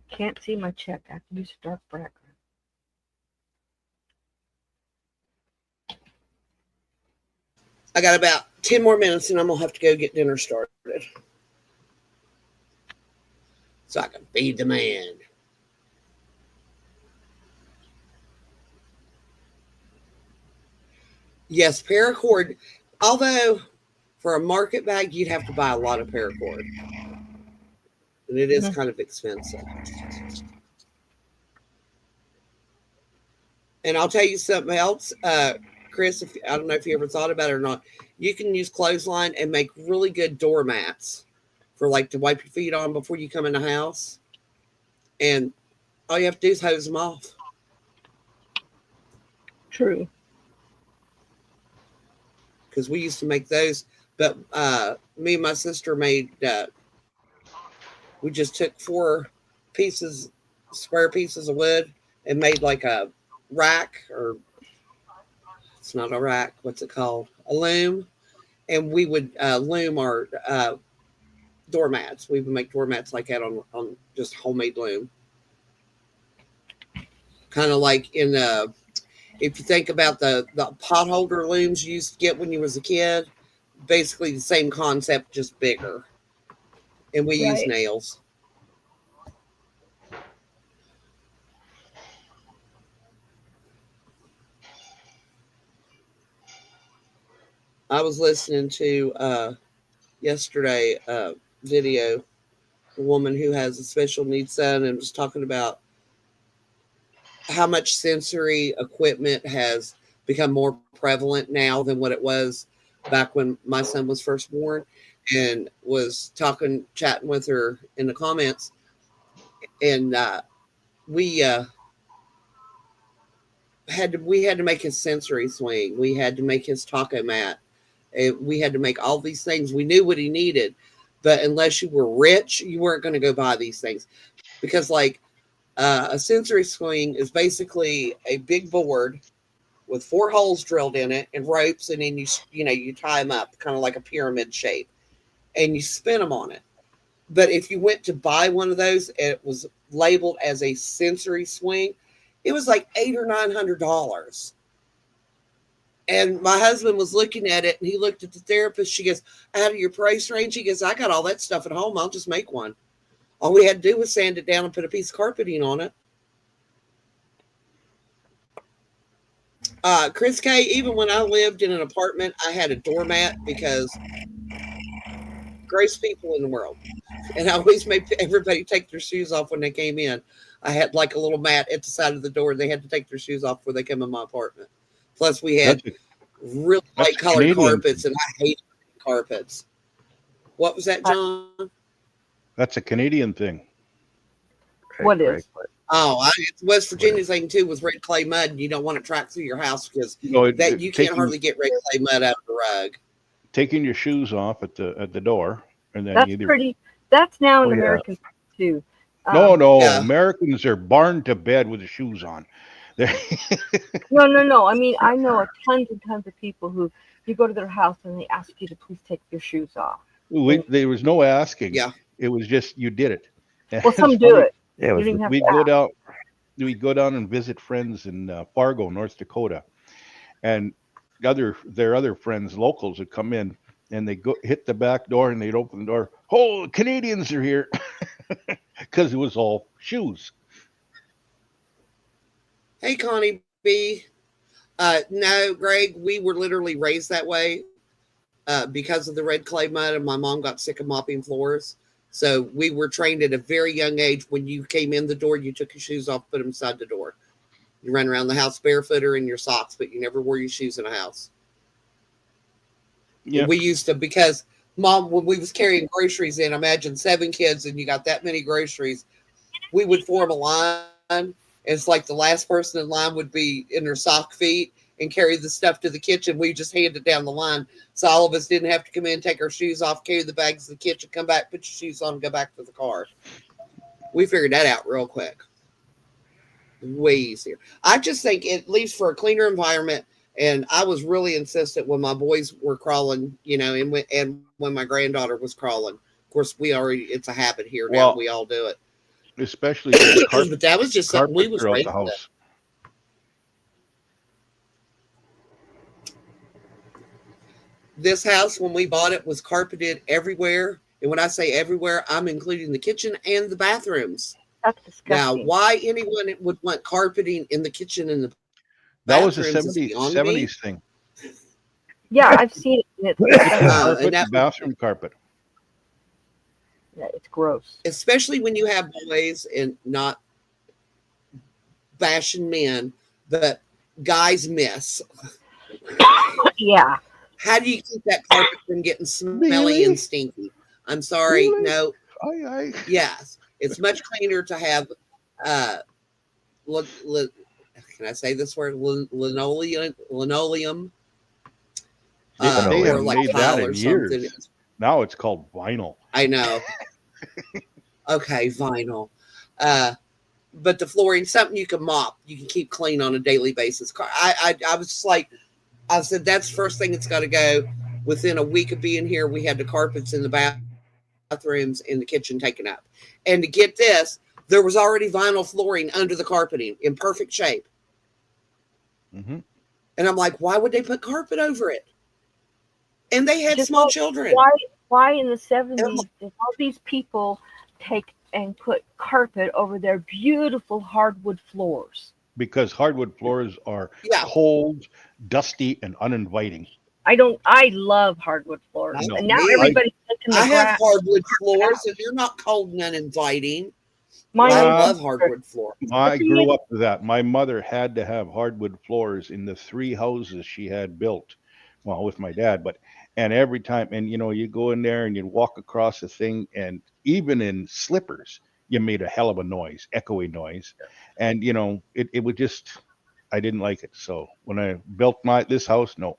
Can't see my check. I have to use a dark background. I got about 10 more minutes and I'm going to have to go get dinner started. So I can feed the man. Yes, paracord. Although for a market bag, you'd have to buy a lot of paracord. And it is kind of expensive. And I'll tell you something else, Chris, I don't know if you ever thought about it or not. You can use clothesline and make really good doormats for like to wipe your feet on before you come in the house. And all you have to do is hose them off. True. Because we used to make those, but me and my sister made, we just took 4 square pieces of wood and made like a rack, or it's not a rack, what's it called? A loom. And we would loom our doormats. We would make doormats like that on just homemade loom. Kind of like in if you think about the potholder looms you used to get when you was a kid, basically the same concept, just bigger. And we use nails. I was listening to yesterday video, a woman who has a special needs son, and was talking about how much sensory equipment has become more prevalent now than what it was back when my son was first born, and was chatting with her in the comments. And we had to make his sensory swing. We had to make his taco mat. We had to make all these things. We knew what he needed, but unless you were rich, you weren't going to go buy these things, because like a sensory swing is basically a big board with 4 holes drilled in it and ropes, and then you tie them up kind of like a pyramid shape, and you spin them on it. But if you went to buy one of those, it was labeled as a sensory swing, it was like $800 or $900. And my husband was looking at it, and he looked at the therapist. She goes, out of your price range? He goes, I got all that stuff at home. I'll just make one. All we had to do was sand it down and put a piece of carpeting on it. Chris K., even when I lived in an apartment, I had a doormat because greatest people in the world. And I always made everybody take their shoes off when they came in. I had like a little mat at the side of the door. They had to take their shoes off before they come in my apartment. Plus, we had really light colored carpets, and I hated carpets. What was that, John? That's a Canadian thing. What is? Oh, it's West Virginia thing too, with red clay mud, and you don't want to track through your house because you can't hardly get red clay mud out of the rug. Taking your shoes off at the door, and then that's now an American too. No, Americans are barn to bed with the shoes on. No. I mean, I know tons and tons of people who you go to their house and they ask you to please take your shoes off. There was no asking. Yeah, it was just you did it. Well, some do it. Yeah, we'd go down and visit friends in Fargo, North Dakota, and their other friends, locals, would come in and they hit the back door and they'd open the door. Oh, Canadians are here, because it was all shoes. Hey, Connie B. No, Greg, we were literally raised that way because of the red clay mud, and my mom got sick of mopping floors. So we were trained at a very young age. When you came in the door, you took your shoes off, put them inside the door. You ran around the house barefoot or in your socks, but you never wore your shoes in a house. Yeah. We used to, because Mom, when we was carrying groceries in, imagine 7 kids and you got that many groceries, we would form a line. It's like the last person in line would be in their sock feet and carry the stuff to the kitchen. We just handed down the line. So all of us didn't have to come in, take our shoes off, carry the bags to the kitchen, come back, put your shoes on, and go back to the car. We figured that out real quick. Way easier. I just think it leaves for a cleaner environment. And I was really insistent when my boys were crawling, and when my granddaughter was crawling. Of course, it's a habit here now. Well, We all do it. especially if there's But that was just something we carpet was throughout raised the with. house. This house, when we bought it, was carpeted everywhere. And when I say everywhere, I'm including the kitchen and the bathrooms. That's Now, disgusting. why anyone would want carpeting in the kitchen and the That was a bathrooms is 70s, beyond me. 70s thing. Yeah, I've seen it. And it's Kitchen disgusting. carpet, And that, bathroom carpet. Yeah, it's gross. especially when you have boys, and not bashing men, but guys miss. Yeah. How do you keep that carpet from getting smelly Really? and stinky? I'm sorry. Really? No. I Yes. It's much cleaner to have, uh, can I say this word? Linoleum, they Linoleum. or haven't like made that tile or in something. years. Now it's called vinyl. I know. Okay, vinyl. But the flooring, something you can mop, you can keep clean on a daily basis. I was just like, I said, that's the first thing that's got to go. Within a week of being here, we had the carpets in the bathrooms and the kitchen taken up. And to get this, there was already vinyl flooring under the carpeting in perfect shape. Mm-hmm. And I'm like, why would they put carpet over it? And they had Just small like, children. why in the And I'm 70s did all these people take and put carpet over their beautiful hardwood floors? Because hardwood floors are Yeah. cold, dusty, and uninviting. I love hardwood floors. No, And now me- everybody's taking the I have grass. hardwood floors, and they're not cold and uninviting. Mine I is- love hardwood floor. I grew up with that. My mother had to have hardwood floors in the 3 houses she had built. Well, with my dad, and every time, and you go in there and you walk across the thing, and even in slippers, you made a hell of a noise, echoey noise. And it would just, I didn't like it. So when I built this house, no.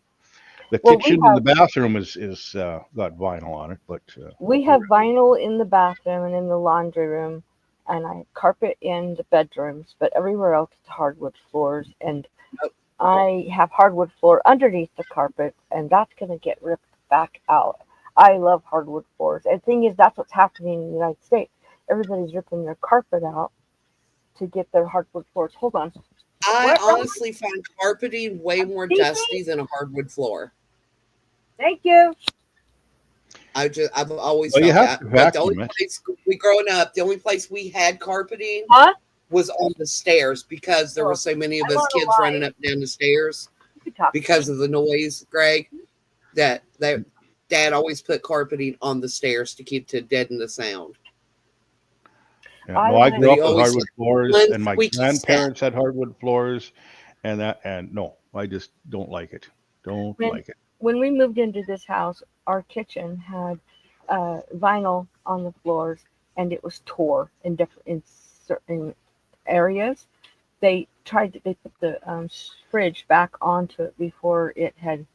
The Well, we kitchen and the bathroom is got vinyl on it, but We have vinyl in the bathroom and in the laundry room, and I carpet in the bedrooms, but everywhere else it's hardwood floors. And I have hardwood floor underneath the carpet, and that's going to get ripped back out. I love hardwood floors. And the thing is, that's what's happening in the United States. Everybody's ripping their carpet out to get their hardwood floors. Hold on. I What? honestly find carpeting way more dusty than a hardwood floor. Thank you. I've always Well, you felt have that. to But the only vacuum it. place we growing up, the only place we had carpeting Huh? was on the stairs, because there were so many of I us wanna kids lie. running up and down the stairs You can talk. because of the noise, Greg. That Dad always put carpeting on the stairs to deaden the sound. yeah, I no, I like- grew up But with he always hardwood floors, one and my squeaky grandparents had hardwood floors, and no, I just don't like it. Don't Man. like it. When we moved into this house, our kitchen had vinyl on the floors, and it was tore in certain areas. They put the fridge back onto it before it had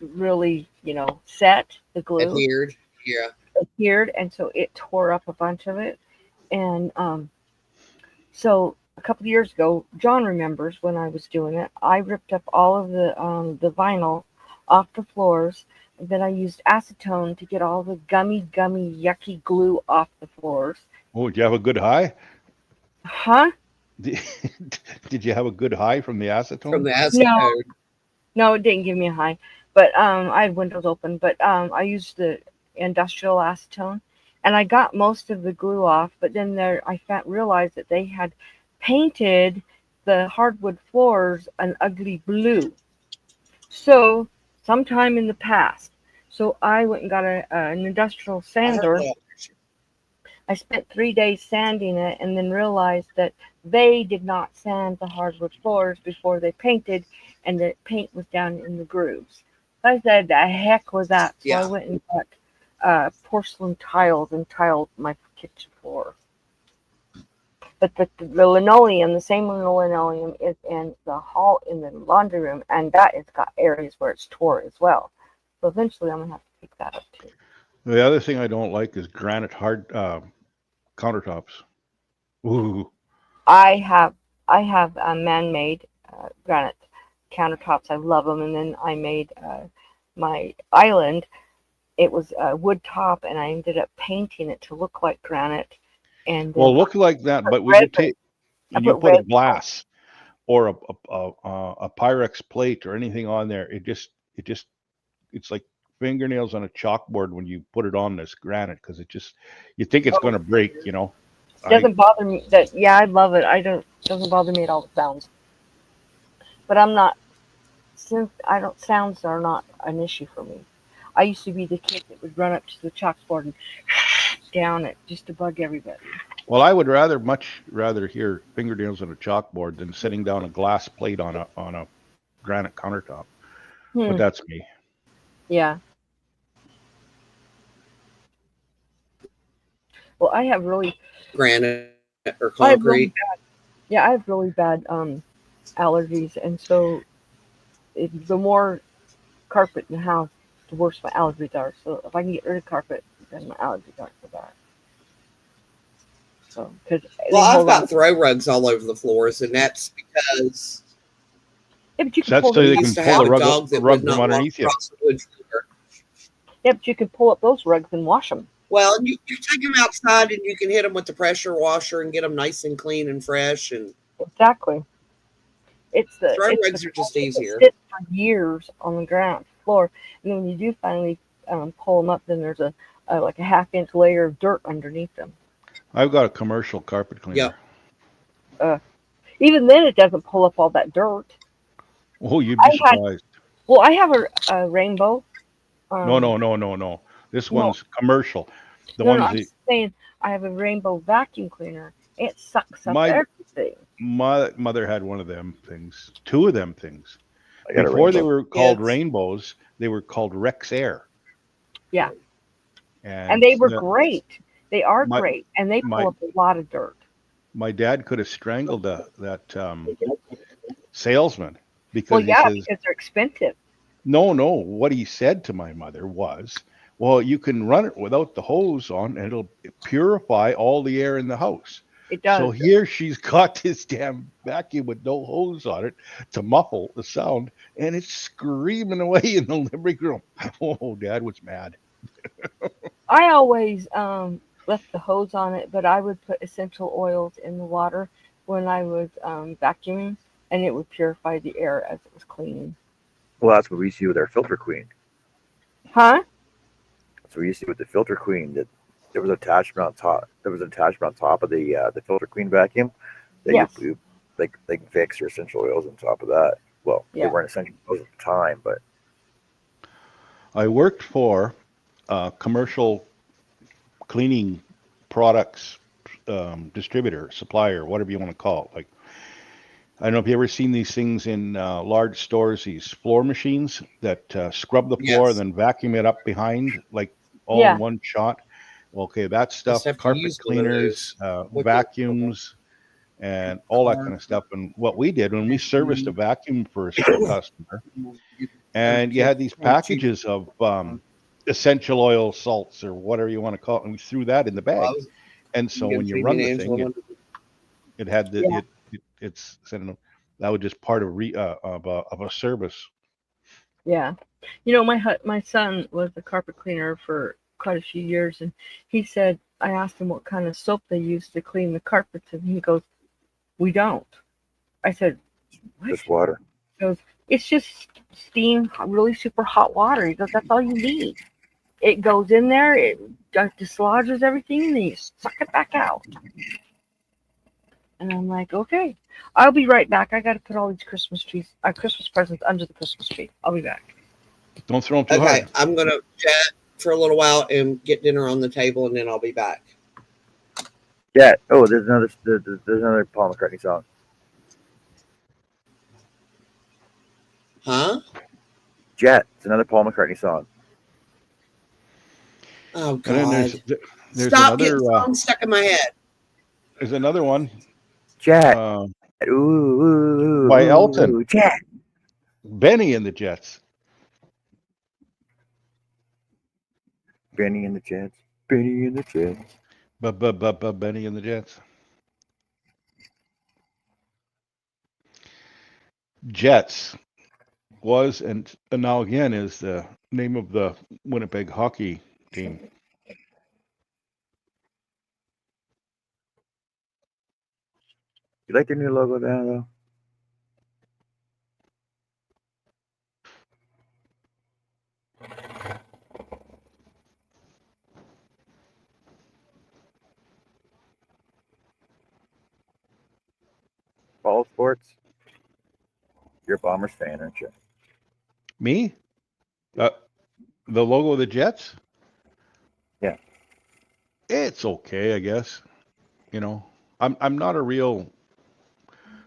really, set the glue adhered. Yeah. adhered, and so it tore up a bunch of it. And so a couple of years ago, John remembers when I was doing it, I ripped up all of the vinyl off the floors. And then I used acetone to get all the gummy, yucky glue off the floors. Oh, did you have a good high? Huh? Did you have a good high from the acetone? From the acetone. No, it didn't give me a high. But I had windows open. But I used the industrial acetone, and I got most of the glue off. But then I realized that they had painted the hardwood floors an ugly blue. So sometime in the past, so I went and got an industrial I heard sander. that. I spent 3 days sanding it, and then realized that they did not sand the hardwood floors before they painted, and the paint was down in the grooves. I said, the heck was that? So I Yeah. went and got porcelain tiles and tiled my kitchen floor. But the linoleum, the same linoleum, is in the hall in the laundry room, and that has got areas where it's tore as well. So eventually, I'm gonna have to pick that up too. The other thing I don't like is granite hard countertops. Ooh, I have man-made granite countertops. I love them, and then I made my island it was a wood top, and I ended up painting it to look like granite. And Well, then look like that, but when you red, take I and you put put a red. glass or a Pyrex plate or anything on there, it just it's like fingernails on a chalkboard when you put it on this granite because you think it's going Oh, to break, you know. I doesn't bother me. That yeah, I love it. I don't doesn't bother me at all. The sounds, but I'm not since I don't sounds are not an issue for me. I used to be the kid that would run up to the chalkboard and down it just to bug everybody. Well, I would much rather hear fingernails on a chalkboard than sitting down a glass plate on a granite countertop. But Hmm. that's me. Yeah. Well, Granite or I have really concrete. yeah, I have really bad allergies, and so the more carpet in the house, the worse my allergies are. So if I can get rid of carpet, then my allergies aren't so bad. So because Well, they I've hold on. got throw rugs all over the floors, and that's because Yeah, but you So can that's pull so them. we you used can to pull have the a dog that would rug from not walk underneath you. across the wood floor. Yeah, but you can pull up those rugs and wash them. Well, you take them outside and you can hit them with the pressure washer and get them nice and clean and fresh. And Exactly. throw It's the rugs are just carpet that easier. sits for years on the ground floor, and then when you do finally pull them up, then there's a like a half-inch layer of dirt underneath them. I've got a commercial carpet cleaner. Yep. Uh, Even then, it doesn't pull up all that dirt. Oh, you'd I be had surprised. well, I have a rainbow. No, Um, no, no, no, no. This no, one's commercial. The no, ones I'm that saying I have a rainbow vacuum cleaner. It sucks up my everything. my mother had one of them things, two of them things. I got a Before they rainbow. were called Kids. rainbows, they were called Rex Air. Yeah, and And they were great. They are my great, and they pull my up a lot of dirt. my dad could have strangled that salesman Well, because he yeah, says, because they're expensive. no, no. What he said to my mother was, well, you can run it without the hose on and it'll purify all the air in the house. It So does. here she's got this damn vacuum with no hose on it to muffle the sound, and it's screaming away in the living room. Oh, Dad was mad. I always left the hose on it, but I would put essential oils in the water when I was vacuuming, and it would purify the air as it was cleaning. Well, that's what we used to do with our filter queen. Huh? So we used to do with the filter queen that there was an attachment on top. There was an attachment on top of the filter queen vacuum that Yes. you like Vicks or essential oils on top of that. Well, they Yeah. weren't essential oils at the time, but I worked for a commercial cleaning products distributor, supplier, whatever you want to call it. Like, I don't know if you ever seen these things in large stores, these floor machines that scrub the floor and Yes. then vacuum it up behind, like all in Yeah. one shot. Okay, that Just stuff, have to carpet use one of cleaners, those. With your vacuums, and all that kind of stuff. And what we did when we serviced a vacuum for a customer, and you had these packages of essential oil salts or whatever you want to call it, and we threw that in the Well, I bag. was And so gonna when you feed me run and the thing, Angela. it had the Yeah. it's sending them. That was just part of of a service. Yeah. My son was a carpet cleaner for quite a few years, and he said I asked him what kind of soap they used to clean the carpets, and he goes, "We don't." I said, "What?" just water. He goes, "It's just steam, really super hot water." He goes, "That's all you need. It goes in there, it dislodges everything, and then you suck it back out." And I'm like, "Okay, I'll be right back. I got to put all these Christmas presents under the Christmas tree. I'll be back." Don't throw them too Okay, hard. I'm gonna chat for a little while and get dinner on the table, and then I'll be back. Yeah. Oh, there's another Paul McCartney song. Huh? Jet. It's another Paul McCartney song. Oh And then God! there's Stop another getting songs stuck in my head. there's another one Jet. uh, by Elton, Ooh, Jet. Benny and the Jets. Benny and the Jets. Benny and the Jets. Benny and the Jets. Jets. was, and now again is the name of the Winnipeg hockey team. You like the new logo now, though? Fall sports. You're a Bombers fan, aren't you? Me? Uh, the logo of the Jets? Yeah. It's okay, I guess. You know, I'm not a real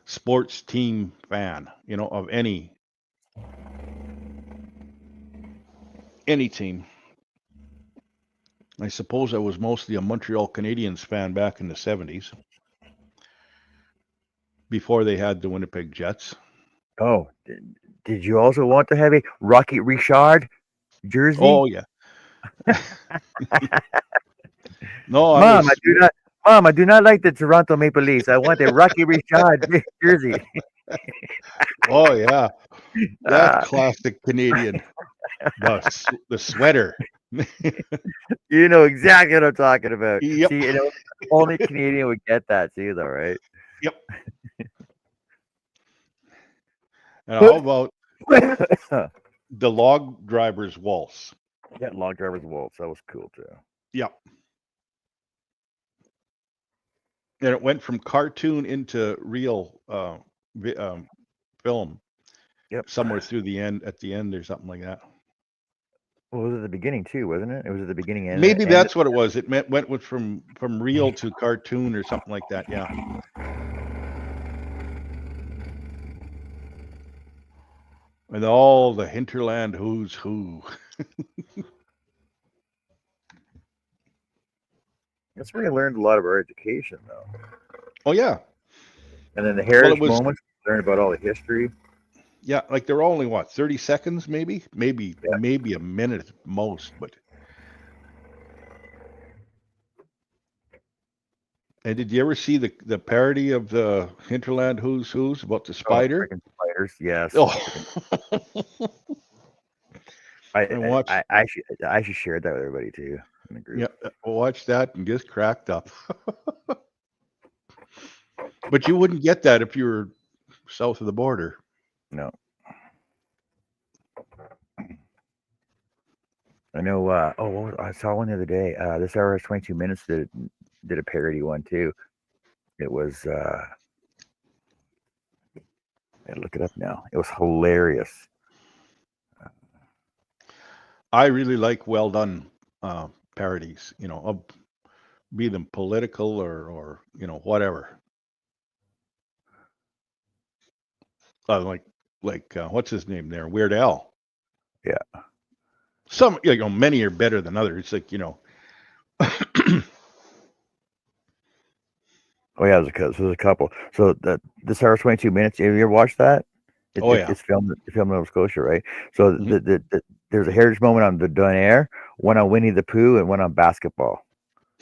sports team fan, of any team. I suppose I was mostly a Montreal Canadiens fan back in the 70s before they had the Winnipeg Jets. Oh, did you also want to have a Rocky Richard jersey? Oh yeah. No, I Mom, I was do not. Mom, I do not like the Toronto Maple Leafs. I want a Rocky Richard jersey. oh yeah. That Ah, classic Canadian. The sweater. you know exactly what I'm talking about. Yep. See, only Canadian would get that too, though, right? Yep. And how about the log driver's waltz? Yeah, Long Driver's Waltz. That was cool too. Yep. And it went from cartoon into real film Yep. somewhere through the end, at the end or something like that. Well, it was at the beginning too, wasn't it? It was at the beginning Maybe and that's what it was. It went from real to cartoon or something like that. Yeah. And all the hinterland who's who. that's where you learned a lot of our education, though. Oh yeah. And then the Well, it heritage was moments, learn about all the history. yeah, like they're only what, 30 seconds maybe? Maybe Yeah. maybe a minute at most, but and did you ever see the parody of the hinterland who's about the Oh, spider? freaking spiders! Yes. Oh. I watched I actually shared that with everybody too in the group. yeah, watch that and just cracked up. But you wouldn't get that if you were south of the border. No, I know. I saw one the other day. This hour is 22 minutes. Did a parody one too. It was. I look it up now. It was hilarious. I really like well done parodies, of be them political or whatever. Like what's his name there? Weird Al. Yeah. Some many are better than others. It's like Oh yeah, there's a couple. So this hour is 22 minutes. Have you ever watched that? oh yeah. It's filmed in Nova Scotia, right? So Mhm. there's a heritage moment on the Donair, one on Winnie the Pooh, and one on basketball.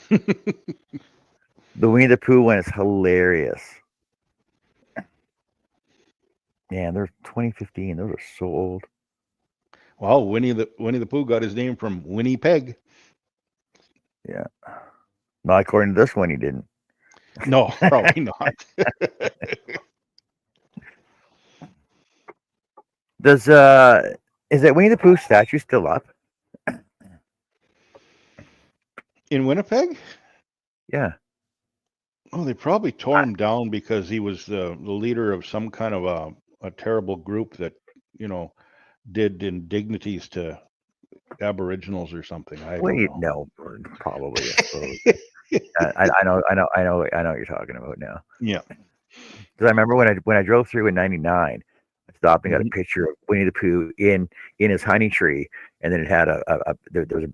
The Winnie the Pooh one is hilarious. Man, they're 2015. Those are so old. Well, Winnie the Pooh got his name from Winnie Peg. Yeah. Not according to this one, he didn't. No, probably not. Does is that Winnie the Pooh statue still up? In Winnipeg? Yeah. Oh, they probably tore him down because he was the leader of some kind of a terrible group that, you know, did indignities to Aboriginals or something. I don't Wait, know. no, probably. I suppose. I know what you're talking about now. Yeah. Because I remember when I drove through in '99, I stopped and got a Mhm. picture of Winnie the Pooh in his honey tree, and then it had there was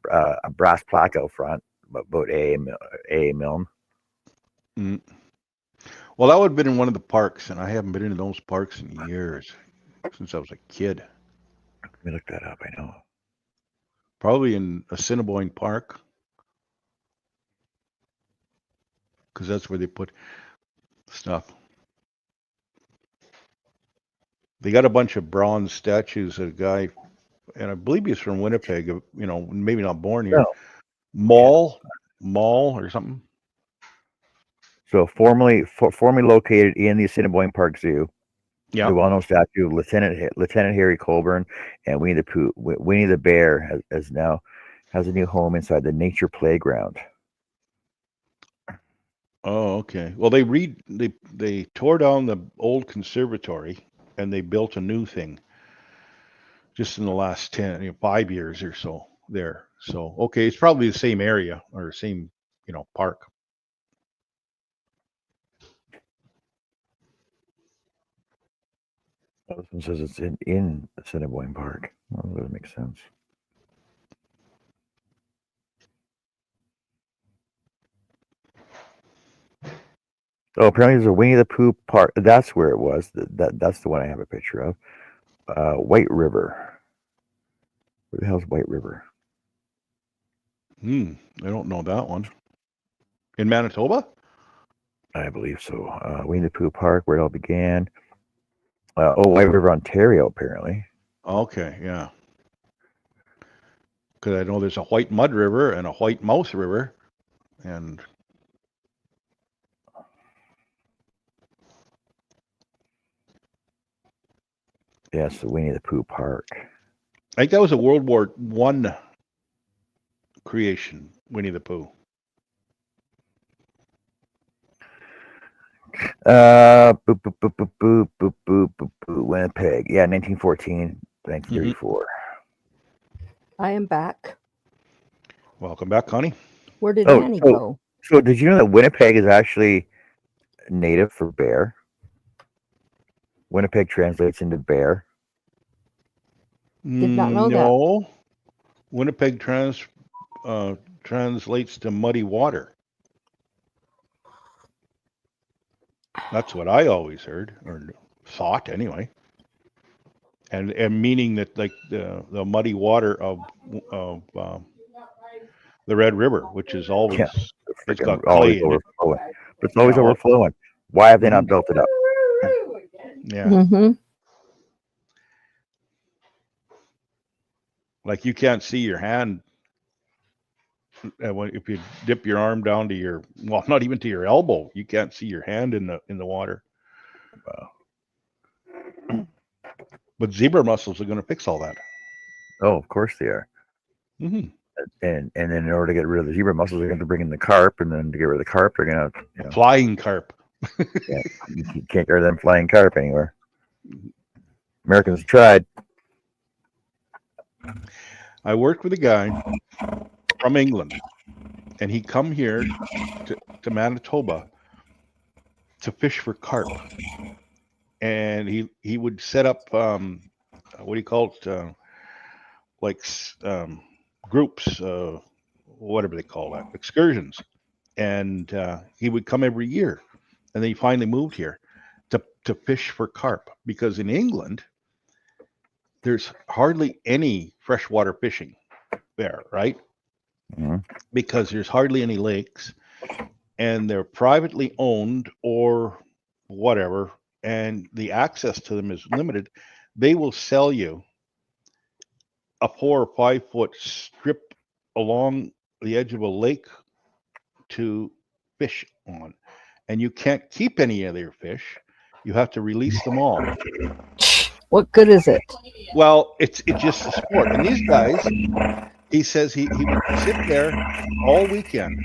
a brass plaque out front about A. Milne. Mm. Well, that would have been in one of the parks, and I haven't been into those parks in years, since I was a kid. Let me look that up. I know. Probably in Assiniboine Park, because that's where they put stuff. They got a bunch of bronze statues of a guy, and I believe he's from Winnipeg. Maybe not born here. No. Mall or something. So formerly located in the Assiniboine Park Zoo, Yeah. the well-known statue of Lieutenant Harry Colburn and Winnie the Pooh. Winnie the Bear has a new home inside the nature playground. Oh, okay. Well, they tore down the old conservatory and they built a new thing just in the last 5 years or so there. So, okay, it's probably the same area or same, park. This one says it's in Assiniboine Park. Well, that makes sense. Oh, apparently there's a Winnie the Pooh park. That's where it was. That's the one I have a picture of. White River. Where the hell's White River? I don't know that one. In Manitoba? I believe so. Winnie the Pooh Park, where it all began. White River, Ontario, apparently. Okay, yeah. Because I know there's a White Mud River and a White Mouse River, and yes, the Winnie the Pooh Park. I think that was a World War I creation, Winnie the Pooh. Winnipeg. Yeah, 1914, 1934. I am back. Welcome back, Connie. Where did Annie go? So did you know that Winnipeg is actually native for bear? Winnipeg translates into bear. Did not know that. No. Winnipeg translates to muddy water. That's what I always heard, or thought anyway. And meaning that like the muddy water of the Red River, which is always it's got always clay in it. overflowing. But it's always overflowing. Why have they not built it up? Yeah. Mm-hmm. Like you can't see your hand if you dip your arm down to not even to your elbow, you can't see your hand in the water. Wow. But zebra mussels are going to fix all that. Oh, of course they are. Mm-hmm. And then in order to get rid of the zebra mussels, they're going to bring in the carp, and then to get rid of the carp, they're going to flying carp. You can't get rid of them flying carp anywhere. Americans tried. I worked with a guy from England, and he come here to Manitoba to fish for carp. And he would set up what do you call it, groups, whatever they call that, excursions. And he would come every year, and then he finally moved here to fish for carp, because in England there's hardly any freshwater fishing there, right? Mm-hmm. Because there's hardly any lakes, and they're privately owned or whatever, and the access to them is limited. They will sell you a 4 or 5 foot strip along the edge of a lake to fish on, and you can't keep any of your fish. You have to release them all. What good is it? Well, it's just a sport. And these guys, he says he would sit there all weekend,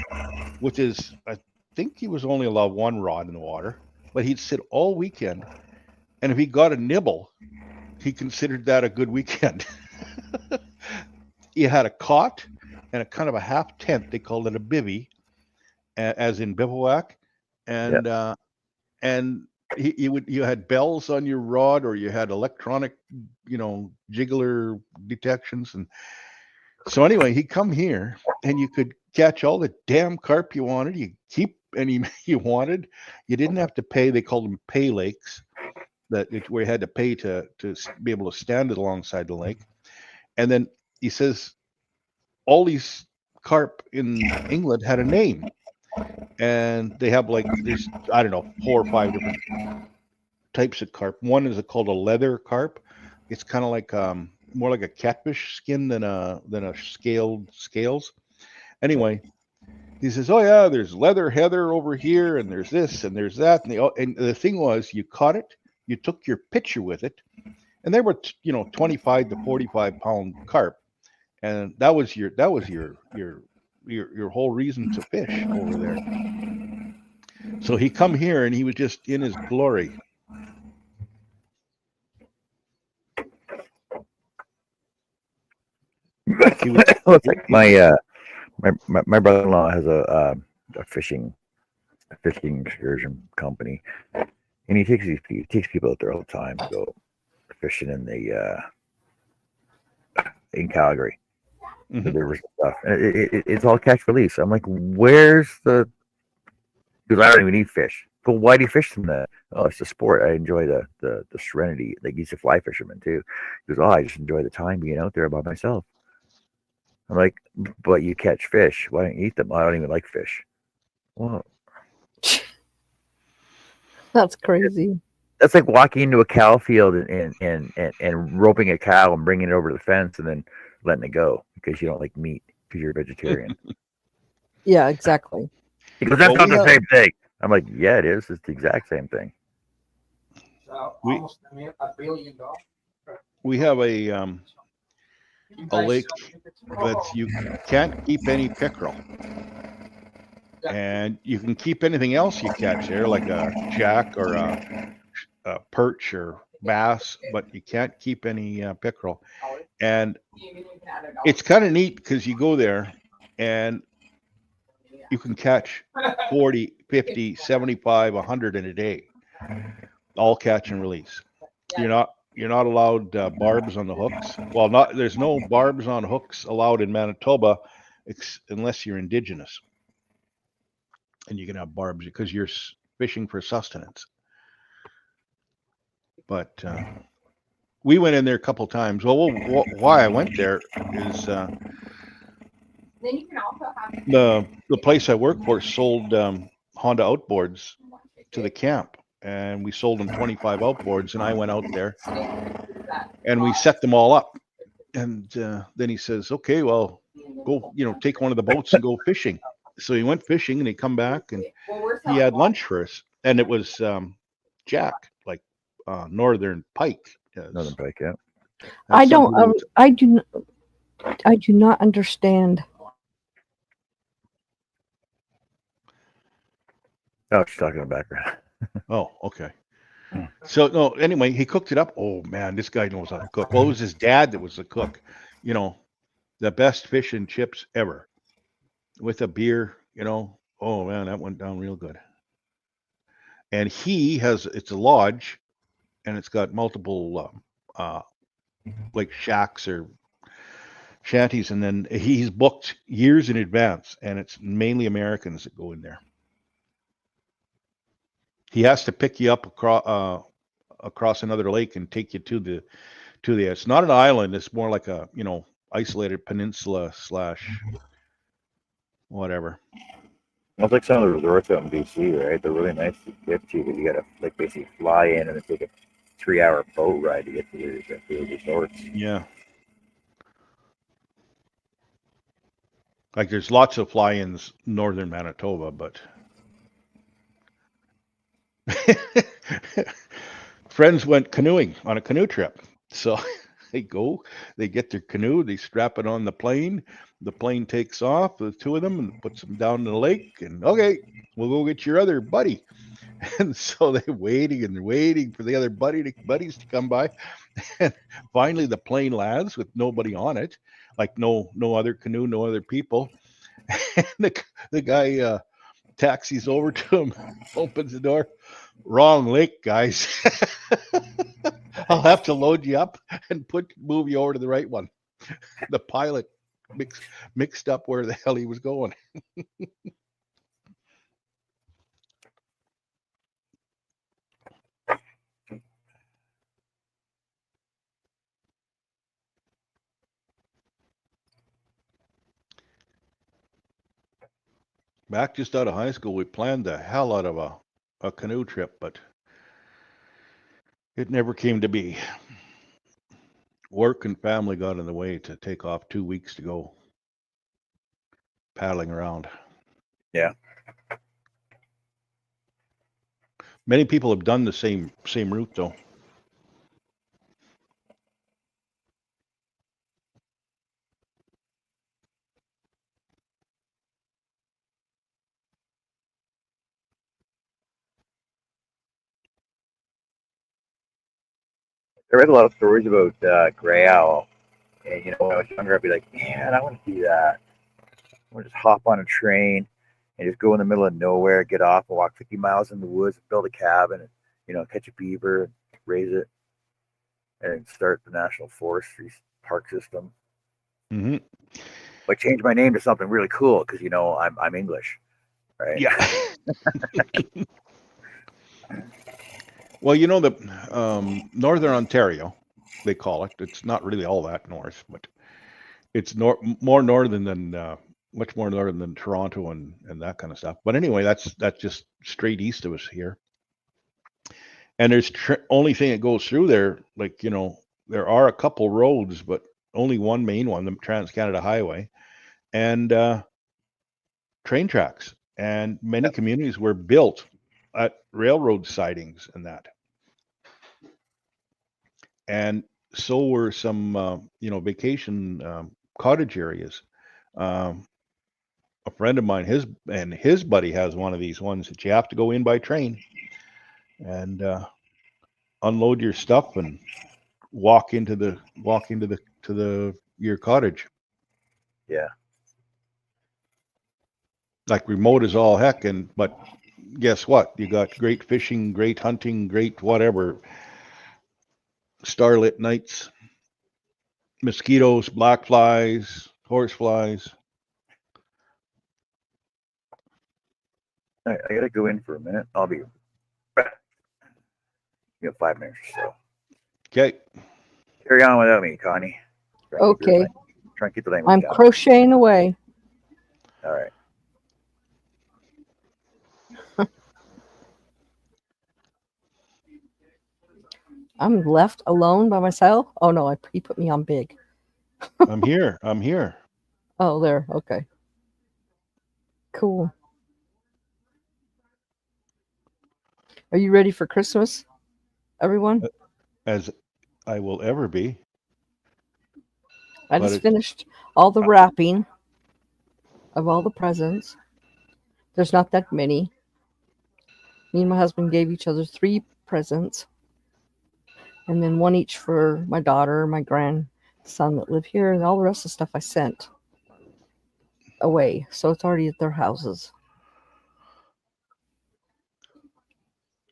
which is, I think he was only allowed one rod in the water, but he'd sit all weekend. And if he got a nibble, he considered that a good weekend. He had a cot and a kind of a half tent. They called it a bivvy, as in bivouac. And you had bells on your rod, or you had electronic, jiggler detections. And so anyway, he'd come here and you could catch all the damn carp you wanted. You keep any you wanted. You didn't have to pay. They called them pay lakes, where you had to pay to be able to stand alongside the lake. And then he says all these carp in England had a name. And they have there's, I don't know, 4 or 5 different types of carp. One is called a leather carp. It's kind of like more like a catfish skin than a scales. Anyway, he says, "Oh yeah, there's leather heather over here, and there's this and there's that." And the thing was, you caught it, you took your picture with it, and they were 25 to 45 pound carp, and that was your whole reason to fish over there. So he come here and he was just in his glory. He was Well, it's like my brother-in-law has a fishing excursion company, and he takes people out there all the time to go fishing in Calgary, the Mhm. rivers and stuff. And it's all catch release. I'm like, where's the? Because I don't even eat fish. But why do you fish them then? Oh, it's a sport. I enjoy the serenity. Like he's a fly fisherman too. He goes, oh, I just enjoy the time being out there by myself. I'm like, but you catch fish. Why don't you eat them? I don't even like fish. Well, That's crazy. that's like walking into a cow field and roping a cow and bringing it over to the fence and then letting it go because you don't like meat because you're a vegetarian. Yeah, exactly. He goes, that's Well, not the same thing. I'm like, yeah, it is. It's the exact same thing. we Almost $1 billion. we have a lake that you can't keep any pickerel, and you can keep anything else you catch there, like a jack or a perch or bass, but you can't keep any pickerel. And it's kind of neat because you go there and you can catch 40, 50, 75, 100 in a day, all catch and release. You're not allowed barbs on the hooks. Well, not there's no barbs on hooks allowed in Manitoba, unless you're indigenous, and you can have barbs because you're fishing for sustenance. But we went in there a couple times. Well, why I went there is the place I work for sold Honda outboards to the camp, and we sold them 25 outboards. And I went out there and we set them all up. And then he says, "Okay, well, go, take one of the boats and go fishing." So he went fishing and he come back and he had lunch for us, and it was jack, like northern pike. Northern pike, yeah. I That's don't. something that's- I do not understand. Oh, she's talking in the background. Oh, okay. Hmm. So no, anyway, he cooked it up. Oh man, this guy knows how to cook. Well, it was his dad that was the cook. The best fish and chips ever with a beer. Oh man, that went down real good. And it's a lodge, and it's got multiple like shacks or shanties, and then he's booked years in advance, and it's mainly Americans that go in there. He has to pick you up across another lake and take you to the it's not an island, it's more like a isolated peninsula / whatever. It's like some of the resorts out in BC, right? They're really nice to get to, but you gotta like basically fly in and then take a 3-hour boat ride to get to those resorts. Yeah, like there's lots of fly-ins northern Manitoba, but friends went canoeing on a canoe trip. So they get their canoe, they strap it on the plane takes off, the two of them, and puts them down in the lake, and okay, we'll go get your other buddy. And so they're waiting for the other buddies to come by, and finally the plane lands with nobody on it, like no other canoe, no other people. And the guy taxis over to him, opens the door. Wrong lake, guys. I'll have to load you up and move you over to the right one. The pilot mixed up where the hell he was going. Back just out of high school, we planned the hell out of a canoe trip, but It never came to be. Work and family got in the way to take off 2 weeks to go paddling around. Yeah. Many people have done the same route though. I read a lot of stories about gray owl, and when I was younger, I'd be like, man, I want to do that. I want to just hop on a train and just go in the middle of nowhere, get off, and walk 50 miles in the woods, build a cabin, and catch a beaver, raise it, and start the national forestry park system. Mm-hmm. But change my name to something really cool because I'm English, right? Yeah. Well, the Northern Ontario, they call it. It's not really all that north, but it's more northern than much more northern than Toronto and that kind of stuff. But anyway, that's just straight east of us here. And there's only thing that goes through there, like there are a couple roads, but only one main one, the Trans-Canada Highway, and train tracks. And many communities were built at railroad sidings and that. And so were some, vacation cottage areas. Um, a friend of mine, his buddy has one of these ones that you have to go in by train and unload your stuff and walk into your cottage. Yeah. Like remote as all heck, but guess what? You got great fishing, great hunting, great whatever. Starlit nights, mosquitoes, black flies, horse flies. All right, I gotta go in for a minute. I'll be back. 5 minutes or so. Okay. Carry on without me, Connie. Okay. Try and keep the language I'm down. crocheting away. All right. I'm left alone by myself. Oh no, he put me on big. I'm here. Oh, there. Okay. Cool. Are you ready for Christmas, everyone? As I will ever be. I just finished all the wrapping of all the presents. There's not that many. Me and my husband gave each other 3 presents, and then 1 each for my daughter, my grandson that live here, and all the rest of the stuff I sent away. So it's already at their houses.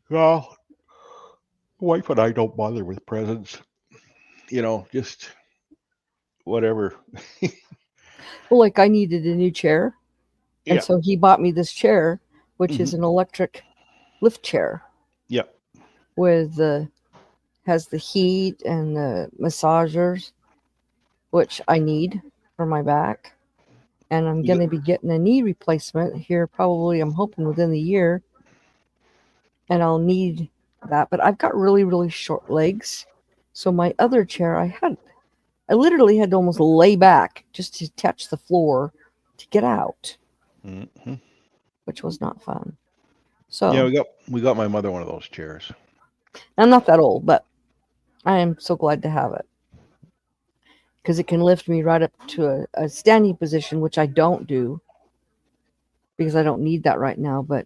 Well, wife and I don't bother with presents. Just whatever. Well, like I needed a new chair, and Yeah. so he bought me this chair, which is an electric lift chair. Yeah. With has the heat and the massagers, which I need for my back. And I'm going to be getting a knee replacement here probably, I'm hoping, within the year. And I'll need that. But I've got really, really short legs. So my other chair, I literally had to almost lay back just to touch the floor to get out, which was not fun. So yeah, we got my mother one of those chairs. I'm not that old, but I am so glad to have it because it can lift me right up to a standing position, which I don't do because I don't need that right now, but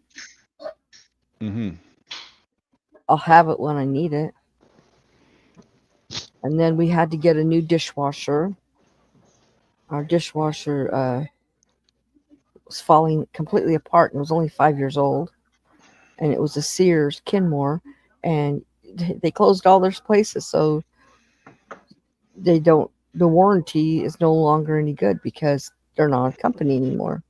I'll have it when I need it. And then we had to get a new dishwasher. Our dishwasher was falling completely apart and it was only 5 years old. And it was a Sears Kenmore, and they closed all their places, so the warranty is no longer any good because they're not a company anymore.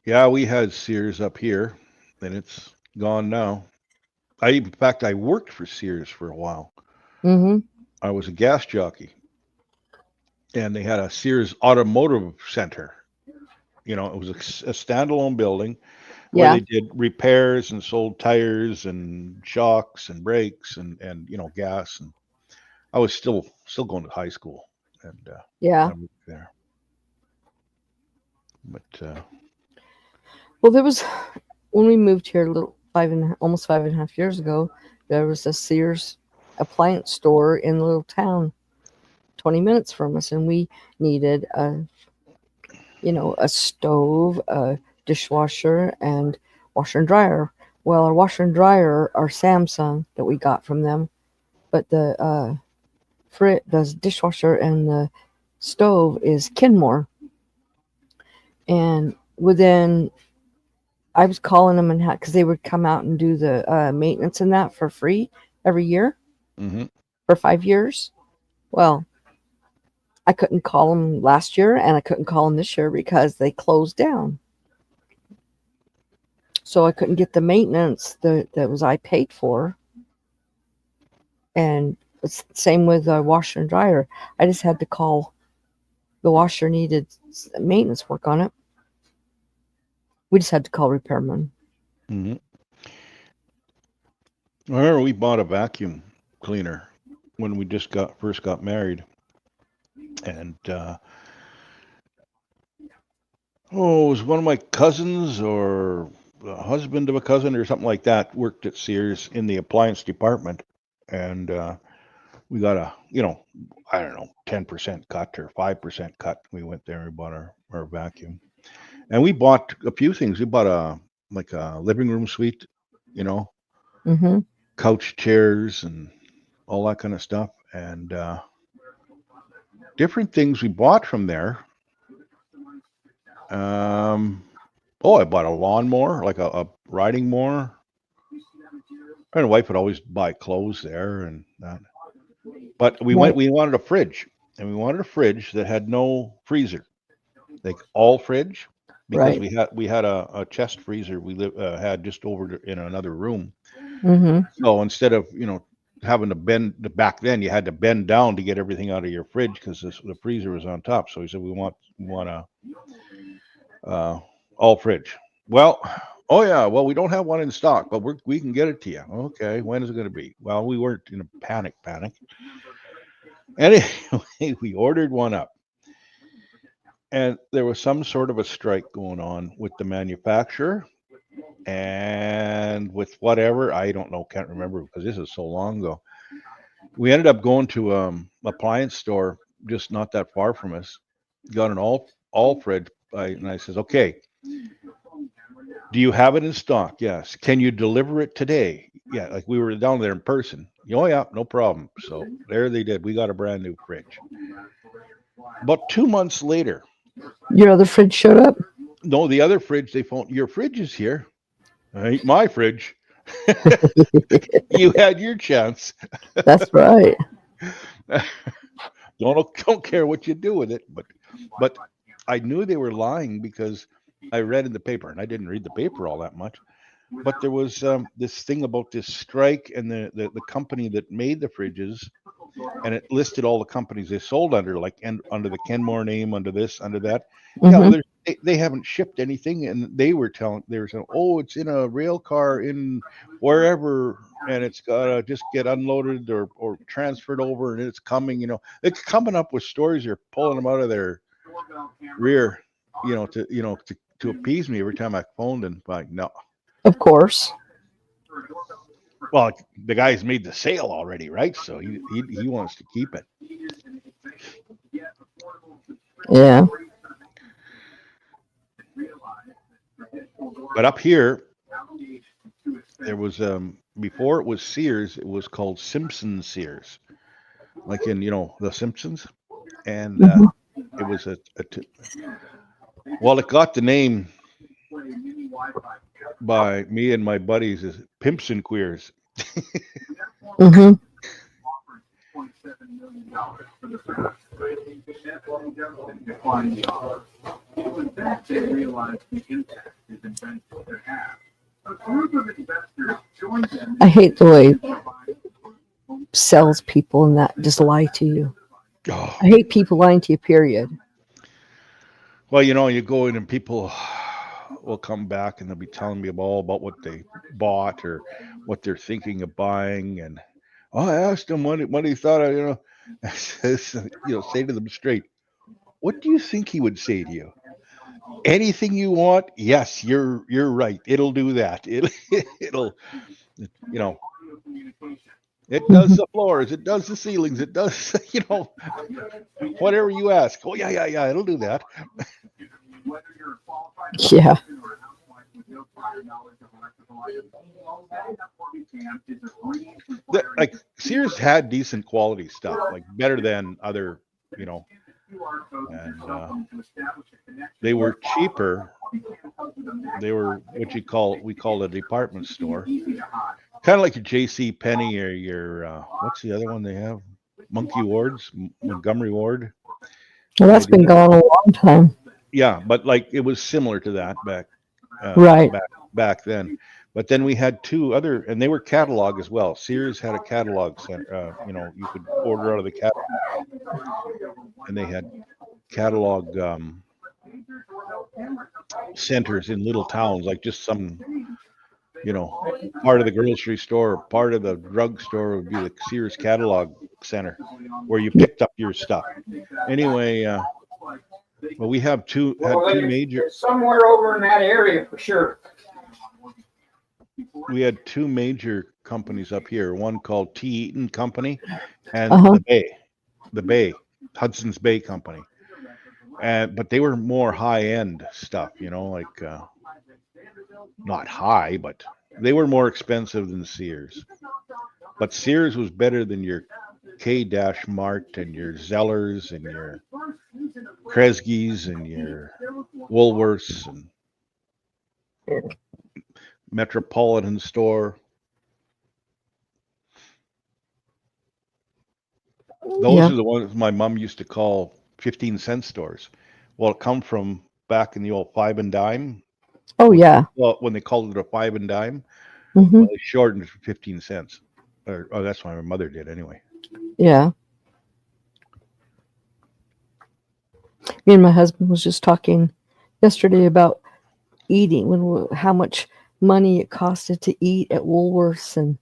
Yeah, we had Sears up here, and it's gone now. In fact, I worked for Sears for a while. I was a gas jockey, and they had a Sears Automotive Center. It was a standalone building. where Yeah. they did repairs and sold tires and shocks and brakes and gas. And I was still going to high school, and Yeah. I moved there. But Well, there was when we moved here a little almost 5.5 years ago. There was a Sears appliance store in the little town, 20 minutes from us, and we needed a stove, a dishwasher, and washer and dryer. Well, our washer and dryer are Samsung that we got from them, but the dishwasher and the stove is Kenmore. And within, I was calling them and because they would come out and do the maintenance and that for free every year mhm. for 5 years. Well, I couldn't call them last year and I couldn't call them this year because they closed down. So I couldn't get the maintenance that was I paid for. And it's the same with the washer and dryer. I just had to call the washer needed maintenance work on it. We just had to call repairman. Mhm. I remember we bought a vacuum cleaner when we just first got married, and it was one of my cousins or a husband of a cousin or something like that worked at Sears in the appliance department, and we got I don't know, 10% cut or 5% cut. We went there and we bought our vacuum, and we bought a few things. We bought a living room suite, you know, Mm-hmm. couch chairs and all that kind of stuff, and different things we bought from there. Um, oh, I bought a lawnmower, like a riding mower. My wife would always buy clothes there and that. But Right. we wanted a fridge, and we wanted a fridge that had no freezer, like all fridge, because Right. we had a chest freezer had just in another room. Mm-hmm. So instead of having to bend back then, you had to bend down to get everything out of your fridge because the freezer was on top. So he said we want a all fridge. Well, oh yeah, well we don't have one in stock, but we can get it to you. Okay, when is it going to be? Well, we weren't in a panic. Anyway, we ordered one up, and there was some sort of a strike going on with the manufacturer and with whatever, I don't know, can't remember because this is so long ago. We ended up going to appliance store just not that far from us. Got an all fridge, and I says, okay, do you have it in stock? Yes. Can you deliver it today? Yeah, like we were down there in person. Oh yeah, no problem. So there they did. We got a brand new fridge. About 2 months later, Your other fridge showed up. no, the other fridge, they phoned, your fridge is here. Ain't my fridge. You had your chance. That's right. Don't care what you do with it, but I knew they were lying because I read in the paper, and I didn't read the paper all that much. But there was this thing about this strike, and the company that made the fridges, and it listed all the companies they sold under, like under the Kenmore name, under this, under that. Yeah, Mm-hmm. well, they haven't shipped anything, and they were saying, oh, it's in a rail car in wherever, and it's gotta just get unloaded or transferred over, and it's coming. It's coming up with stories. You're pulling them out of their rear, to appease me every time I phoned, and like, no. Of course. Well, the guy's made the sale already, right? So he wants to keep it. Yeah. But up here, there was before it was Sears, it was called Simpson Sears, like in the Simpsons, and Mm-hmm. it was well, it got the name by me and my buddies as Pimps and Queers. Mm-hmm. I hate the way salespeople and that just lie to you. Oh, I hate people lying to you, period. well, you go in and people, will come back and they'll be telling me all about what they bought or what they're thinking of buying. And I asked him what he thought. I says, say to them straight. What do you think he would say to you? Anything you want? Yes, you're right. It'll do that. It'll you know it does the floors. It does the ceilings. It does whatever you ask. Oh yeah. It'll do that. Yeah. Like Sears had decent quality stuff, like better than other, and they were cheaper. They were what we call a department store, kind of like your J.C. Penney or your what's the other one they have? Monkey Ward's, Montgomery Ward. Well, that's been gone a long time. Yeah, but like it was similar to that Right. back then. But then we had two other, and they were catalog as well. Sears had a catalog center. You could order out of the catalog, and they had catalog centers in little towns, like just some, part of the grocery store, part of the drugstore would be the Sears catalog center, where you picked up your stuff. Anyway, well, we had two major. Somewhere over in that area for sure. We had two major companies up here. One called T. Eaton Company, and the Bay, Hudson's Bay Company. But they were more high end stuff, like not high, but they were more expensive than Sears. But Sears was better than your K-Mart and your Zellers and your Kresge's and your Woolworths and Metropolitan Store. Those are the ones my mom used to call 15-cent stores. Well, it come from back in the old 5 and dime. Oh, yeah. Well, when they called it a 5 and dime, Mm-hmm. well, they shortened it to 15 cents. That's what my mother did anyway. Yeah. Me and my husband was just talking yesterday about eating, how much money it costed to eat at Woolworths and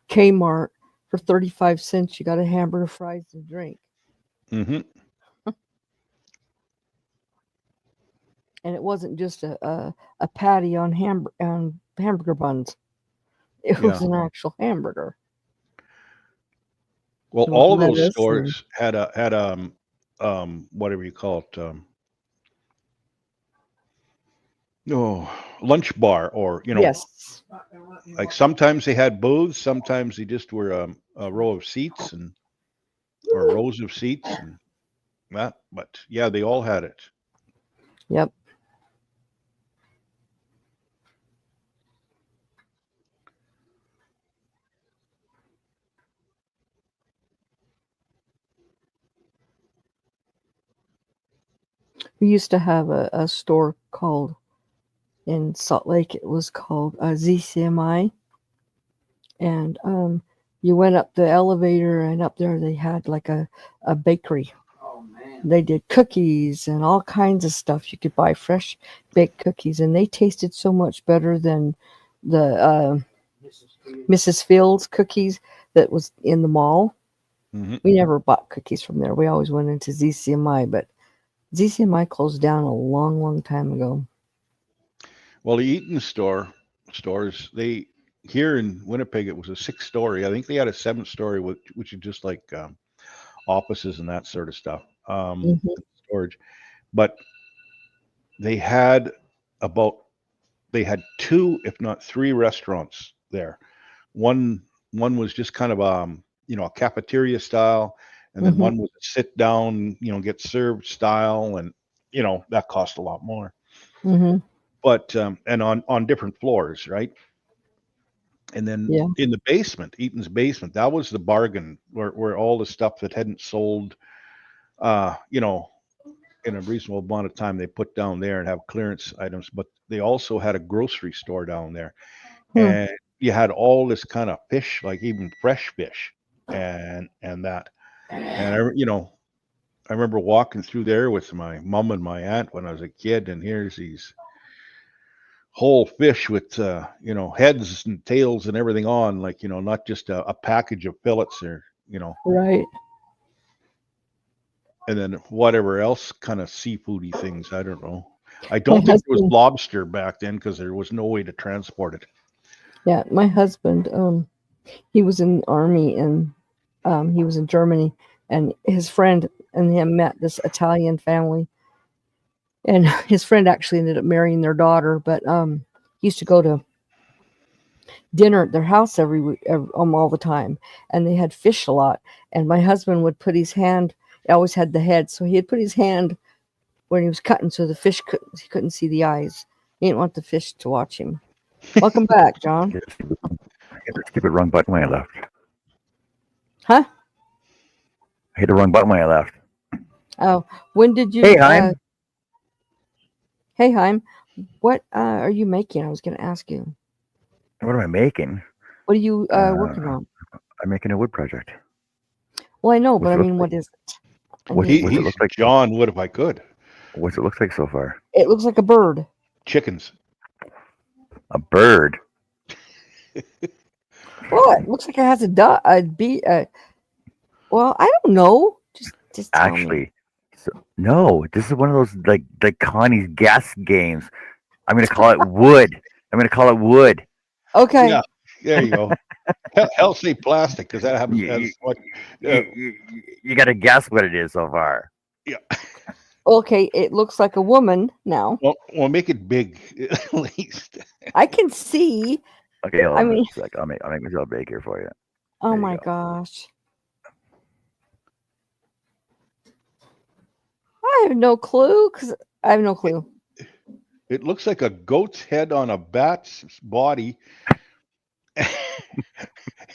Kmart. For 35 cents, you got a hamburger, fries, and drink. Mm-hmm. And it wasn't just a patty on hamburger buns. It was an actual hamburger. Well, all of those stores had whatever you call it, lunch bar, or yes. Like sometimes they had booths, sometimes they just were a row of seats or rows of seats and that. But yeah, they all had it. Yep. We used to have a store called in Salt Lake. It was called ZCMI, and you went up the elevator, and up there they had like a bakery. Oh man. They did cookies and all kinds of stuff. You could buy fresh baked cookies, and they tasted so much better than the Mrs. Fields cookies that was in the mall. Mm-hmm. We never bought cookies from there. We always went into ZCMI, but ZCMI closed down a long, long time ago. Well, the Eaton stores, they here in Winnipeg, it was a 6-story. I think they had a 7-story, which is just like offices and that sort of stuff, storage. But they had 2, if not 3 restaurants there. One was just kind of a cafeteria style, and then one was a sit down, get served style, and that cost a lot more. Mm-hmm. But and on different floors, right? And then in the basement, Eaton's basement, that was the bargain where all the stuff that hadn't sold, in a reasonable amount of time, they put down there and have clearance items. But they also had a grocery store down there, and you had all this kind of fish, like even fresh fish, and that. And I remember walking through there with my mom and my aunt when I was a kid, and here's these whole fish with heads and tails and everything on, like not just a package of fillets or Right. and then whatever else kind of seafoody things. I don't know. I My don't think there was husband, lobster back then because there was no way to transport it. yeah, my husband, he was in the army and he was in Germany, and his friend and him met this Italian family, and his friend actually ended up marrying their daughter, but he used to go to dinner at their house all the time, and they had fish a lot, and my husband would put his hand, he always had the head, so he'd put his hand when he was cutting so the fish he couldn't see the eyes. He didn't want the fish to watch him. Welcome back, John. Hit the stupid wrong button when I left. Huh? I hit the wrong button when I left. Oh, when did you Hey, Heim. Hey, Heim, what are you making? I was going to ask you. What am I making? What are you working on? I'm making a wood project. Well, I know, What's but it I look mean, like? what is it? I What's mean, it He's look like? John. What if I could? What's it look like so far? it looks like a bird. Chickens. A bird. Well, it looks like it has a bee. Well, I don't know. Just tell me. Actually, no. This is one of those like Connie's guess games. I'm gonna call it wood. I'm gonna call it wood. Okay. Yeah, there you go. Healthy plastic, because that happens as much. You got to guess what it is so far. Yeah. Okay, it looks like a woman now. Well, make it big at least. I can see. Okay, hold I on mean- a sec. I'll make myself big here for you. Oh There you my go. gosh. I have no clue because I have no clue. It looks like a goat's head on a bat's body.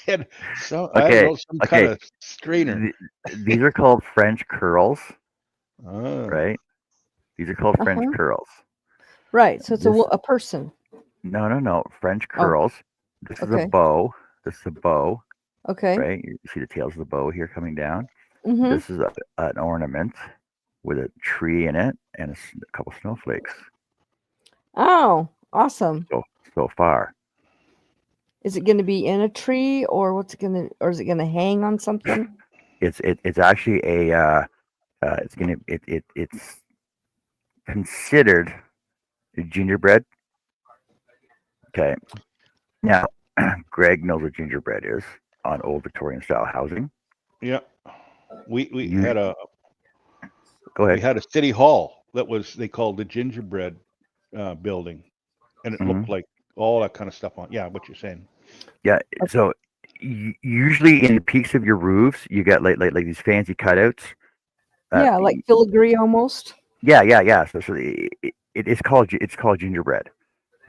And so I don't Okay, know, some kind of strainer. These are called French curls, Ah, right? These are called French Uh-huh. curls. Right. So it's This- a person. No. French Oh, curls. This is okay. a bow. This is a bow, Okay. right? You see the tails of the bow here coming down. Mm-hmm. This is an ornament with a tree in it and a couple snowflakes. Oh, awesome. So far, Is it going to be in a tree, or is it going to hang on something? it's actually it's considered gingerbread. Okay. Now, Greg knows what gingerbread is on old Victorian style housing. yeah. We You- had a Go we ahead. had a city hall that they called the gingerbread building, and it Mhm. looked like all that kind of stuff on. Yeah, what you're saying. Yeah. So usually in the peaks of your roofs, you get like these fancy cutouts. Yeah, like filigree almost. Yeah. So it's called gingerbread.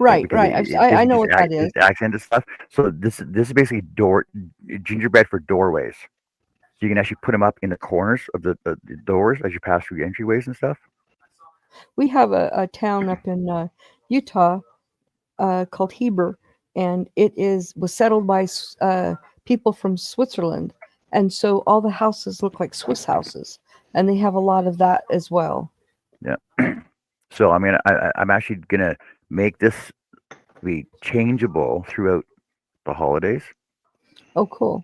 Right, because right. I know what that is. It's accented stuff. So this is basically gingerbread for doorways. So you can actually put them up in the corners of the doors as you pass through entryways and stuff. We have a town up in Utah called Heber, and it was settled by people from Switzerland, and so all the houses look like Swiss houses, and they have a lot of that as well. Yeah. So I mean, I'm actually gonna make this be changeable throughout the holidays, Oh, cool.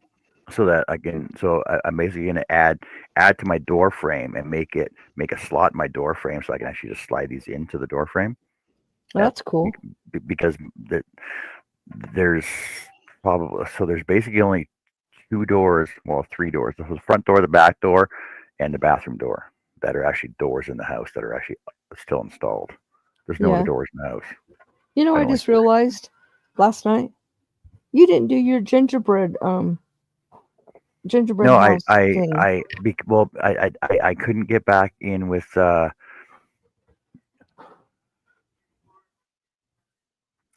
so that I can. So I'm basically gonna add to my door frame and make a slot in my door frame, so I can actually just slide these into the door frame. That's cool. Because there's basically only two doors, well, three doors: the front door, the back door, and the bathroom door that are actually doors in the house that are actually still installed. There's no Yeah. other doors in the house. You know, I I don't just realized last night you didn't do your gingerbread No, house thing. I couldn't get back in with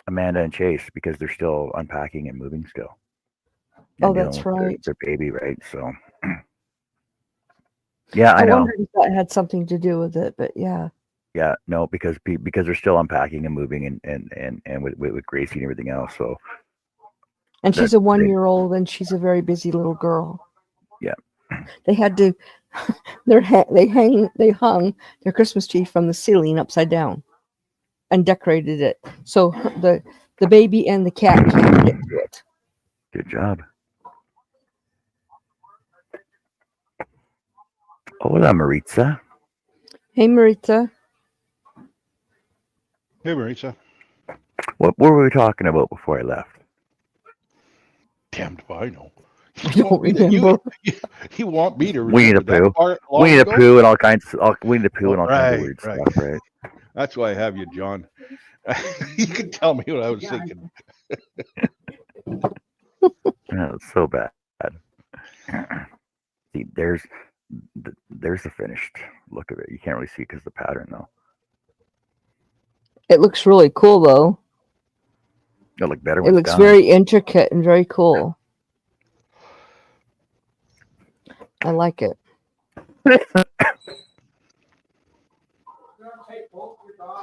Amanda and Chase because they're still unpacking and moving still. Oh, And dealing that's with right. their baby, right? So, yeah, I I know. wondered if that had something to do with it, but yeah. Yeah, no, because they're still unpacking and moving and with Gracie and everything else. So, And she's a 1-year-old, and she's a very busy little girl. Yeah. They had to. They hung their Christmas tree from the ceiling upside down. and decorated it so the baby and the cat can't get to it. Good job. Hola, Maritza. Hey, Marita. Hey, Marisa. What were we talking about before I left? Damned if I know. I don't remember. You want me to Winnie remember the that Pooh. part long Winnie the ago? Pooh and all kinds. Winnie the Pooh Oh, and all kinds of right, weird right. stuff, right? That's why I have you, John. You can tell me what I was thinking. Yeah, it's so bad. See, there's the finished look of it. You can't really see because the pattern though. It looks really cool, though. It'll look better It when it's looks done. very intricate and very cool. I like it. It's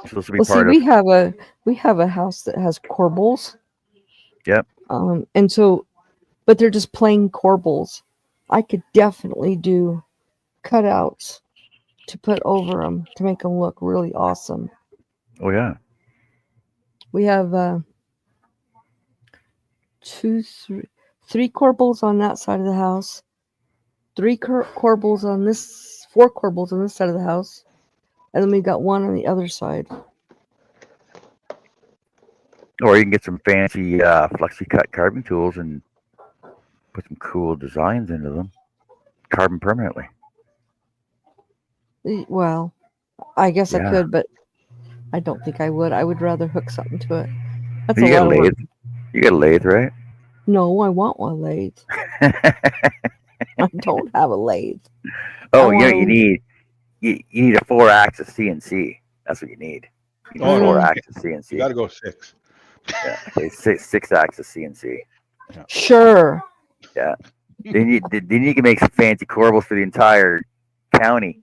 supposed to be Well, see, part of. we have a house that has corbels. Yep. And so, but they're just plain corbels. I could definitely do cutouts to put over them to make them look really awesome. Oh yeah. We have three corbels on that side of the house, corbels on this, 4 corbels on this side of the house, and then we got one on the other side. Or you can get some fancy flexi cut carbon tools and put some cool designs into them. Carbon permanently. Well, I guess I Yeah. could, but I don't think I would. I would rather hook something to it. That's You a got lot a of work. lathe. You got a lathe, right? No, I want one lathe. I don't have a lathe. Oh, I you know what want you need? You need a 4-axis CNC. That's what you need. You need Oh, a no, 4-axis you CNC. got to go 6. Yeah. Okay, 6-axis CNC. Sure. Yeah. Then you can make some fancy corbels for the entire county.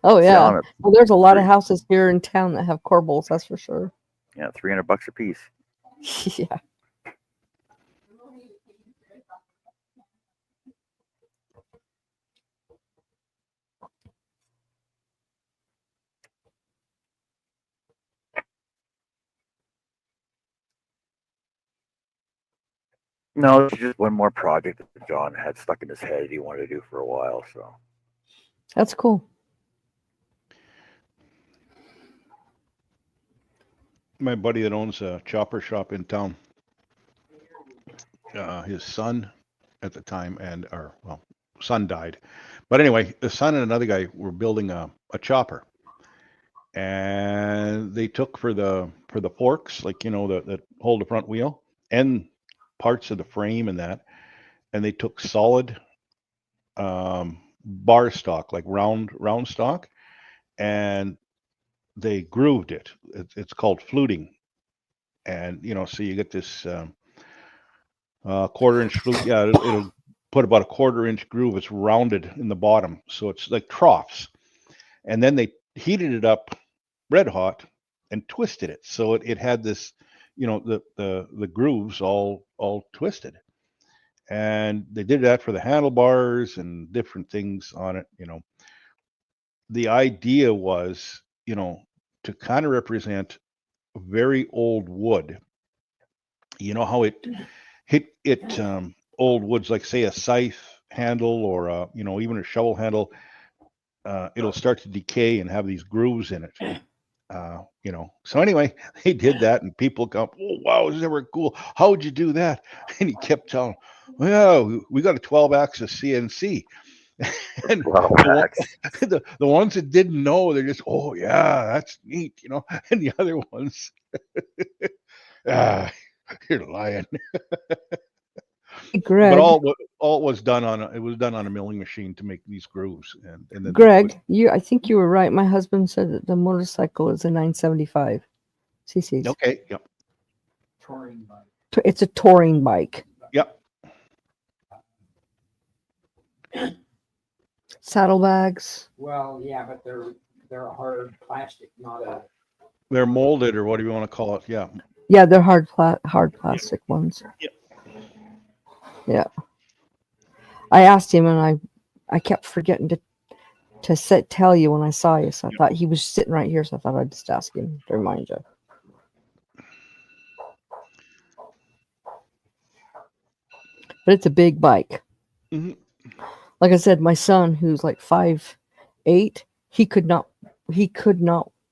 Oh yeah. Selling it. Well, there's a lot of houses here in town that have corbels. That's for sure. Yeah, $300 a piece. Yeah. No, it's just one more project that John had stuck in his head he wanted to do for a while. So That's cool. My buddy that owns a chopper shop in town, his son at the time, son died. But anyway, the son and another guy were building a chopper, and they took for the forks, like that hold the front wheel and parts of the frame and that, and they took solid bar stock, like round stock, and they grooved it. It's called fluting, and so you get this 1/4 inch flute. Yeah, it'll put about a 1/4 inch groove. It's rounded in the bottom, so it's like troughs. And then they heated it up red hot and twisted it, so it had this, the grooves all twisted. And they did that for the handlebars and different things on it. The idea was, to kind of represent very old wood. You know how it hit old woods, like say a scythe handle or even a shovel handle. It'll start to decay and have these grooves in it. So anyway, they did that, and people go, "Oh wow, is that ever cool? How would you do that?" And he kept telling, "Well, we got a 12-axis CNC." And the ones that didn't know, they're just, "Oh yeah, that's neat," And the other ones, ah, you're lying. Greg. But all was done on a milling machine to make these grooves, and then Greg, I think you were right. My husband said that the motorcycle is a 975 cc's. Okay, yep, Touring bike. It's a touring bike. yep. Saddlebags. Well, yeah, but they're a hard plastic, not a. They're molded, or what do you want to call it? Yeah. Yeah, they're hard plastic ones. Yep. Yeah. I asked him, and I kept forgetting to tell you when I saw you. So I thought he was sitting right here. So I thought I'd just ask him to remind you. But it's a big bike. Mhm. Like I said, my son, who's like 5'8", he could not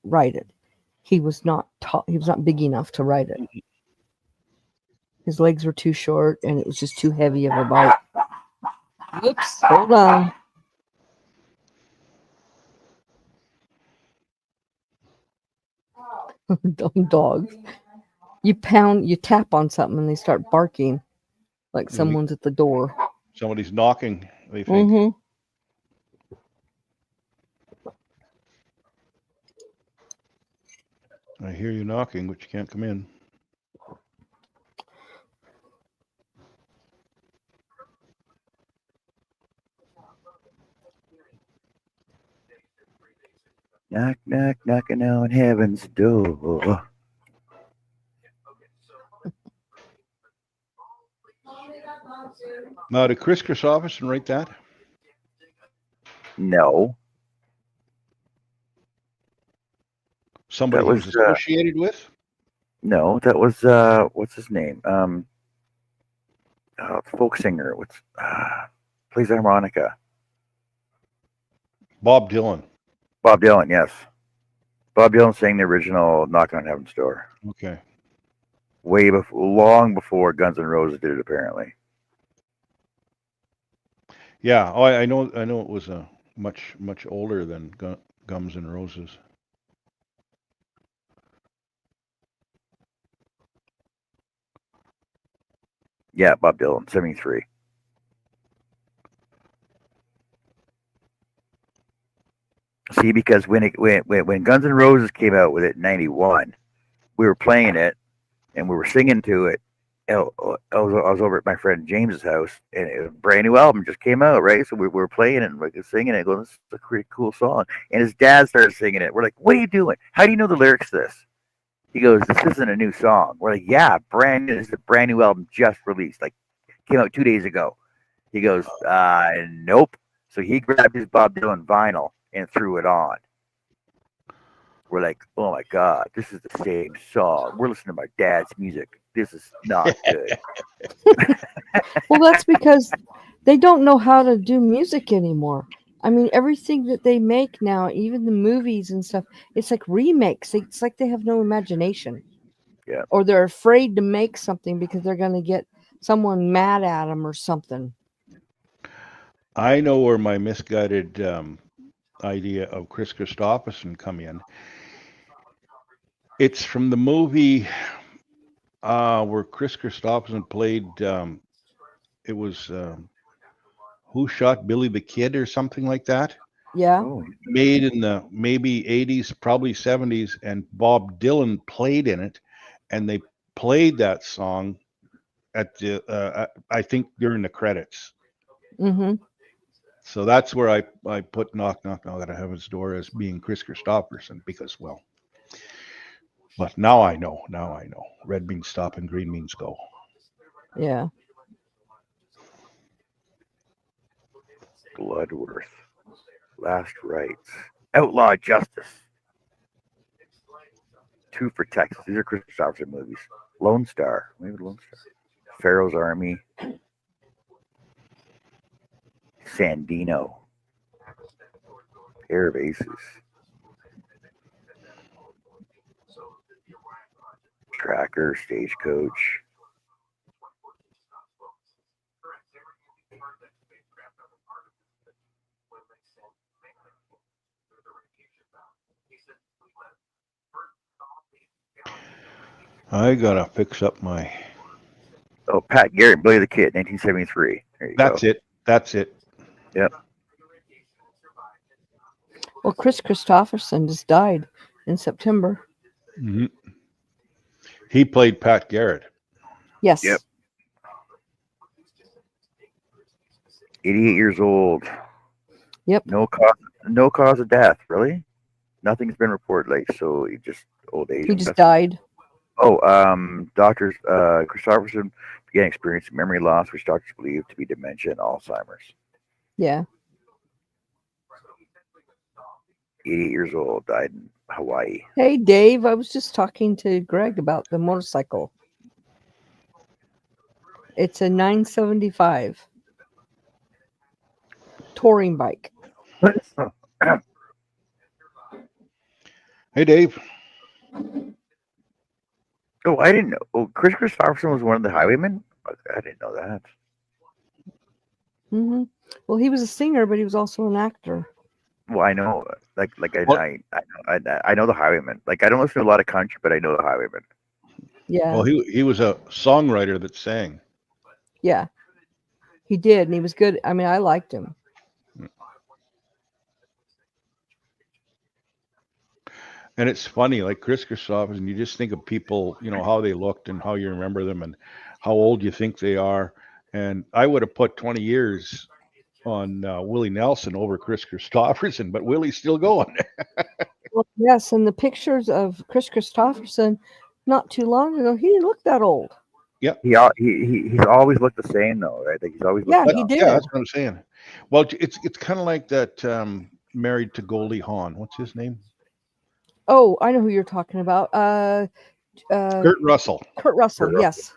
ride it. He was not tall. He was not big enough to ride it. His legs were too short, and it was just too heavy of a bike. Oops, hold on. Dogs. You tap on something, and they start barking like Yeah, someone's at the door. somebody's knocking, they think. Mm-hmm. I hear you knocking, but you can't come in. Knock, knock, knocking on heaven's door. Now, did Chris Christopherson write that? No, Somebody that he was was associated with? no, that was what's his name? Folk singer. What's plays the harmonica? Bob Dylan. Bob Dylan. Yes, Bob Dylan sang the original "Knock on Heaven's Door" Okay. way before, long before Guns N' Roses did it. Apparently, Yeah. Oh, I know. I know it was much older than Guns N' Roses. yeah, Bob Dylan, 73. See, because when Guns N' Roses came out with it in '91, we were playing it and we were singing to it. I was over at my friend James's house, and a brand new album just came out, right? So we were playing it and like singing it, going, "This is a pretty cool song." And his dad started singing it. We're like, "What are you doing? How do you know the lyrics to this?" He goes, "This isn't a new song." We're like, "Yeah, brand new. This is a brand new album just released, like came out 2 days ago." He goes, "Nope." So he grabbed his Bob Dylan vinyl and threw it on. We're like, "Oh my god, this is the same song. We're listening to my dad's music. This is not good." Well, that's because they don't know how to do music anymore. I mean, everything that they make now, even the movies and stuff, it's like remakes. It's like they have no imagination. Yeah. Or they're afraid to make something because they're going to get someone mad at them or something. I know where my misguided idea of Chris Christopherson come in. It's from the movie where Chris Christopherson played. It was Who Shot Billy the Kid or something like that. Yeah. Oh, Made in the maybe 80s, probably 70s, and Bob Dylan played in it, and they played that song at the I think during the credits. Mm-hmm. So that's where I put Knock Knock Knock at Heaven's Door as being Chris Christopherson because, well, but now I know. Now I know. Red means stop and green means go. Yeah. Bloodworth, Last Rites, Outlaw Justice, Two for Texas. These are Chris Christopherson movies. Lone Star, maybe Lone Star. Pharaoh's Army, Sandino, Pair of Aces, Tracker, Stagecoach. I gotta fix up my. Oh, Pat Garrett, Billy the Kid, 1973. There you That's go. it. That's it. Yep. Well, Chris Christopherson just died in September. hmm He played Pat Garrett. Yes. Yep. 88 years old. Yep. No cause of death, really? Nothing's been reported, like, so he just old age. He just died. Oh, doctors, Christopherson began experiencing memory loss, which doctors believe to be dementia and Alzheimer's. Yeah. 88 years old, died in Hawaii. Hey, Dave, I was just talking to Greg about the motorcycle. It's a 975 touring bike. Hey, Dave. Oh, I didn't know. Oh, Chris Christopherson was one of the highwaymen? I didn't know that. Hmm. Well, he was a singer, but he was also an actor. Well, I know, Well, I know the highwaymen. Like, I don't listen to a lot of country, but I know the highwaymen. Yeah, well, he was a songwriter that sang. yeah, he did, and he was good. I mean, I liked him. And it's funny, like Chris Christopherson, you just think of people, how they looked and how you remember them and how old you think they are. And I would have put 20 years on Willie Nelson over Chris Christopherson, but Willie's still going. Well, yes, and the pictures of Chris Christopherson not too long ago, he didn't look that old. He's always looked the same though, right? Like he's always looked Yeah, he young. did. Yeah, that's what I'm saying. Well, it's kind of like that Married to Goldie Hawn. What's his name? Oh, I know who you're talking about. Kurt Russell. Kurt Russell. Kurt Russell. Yes.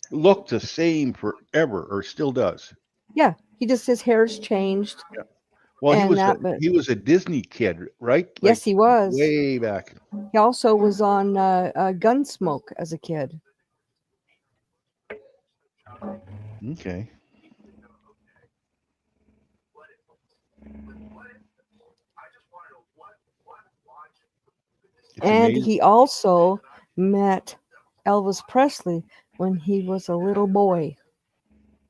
Looked the same forever, or still does. Yeah, he just his hair's changed. Well, And but he was a Disney kid, right? yes, he was. Way back. He also was on Gunsmoke as a kid. Okay. It's And amazing. he also met Elvis Presley when he was a little boy.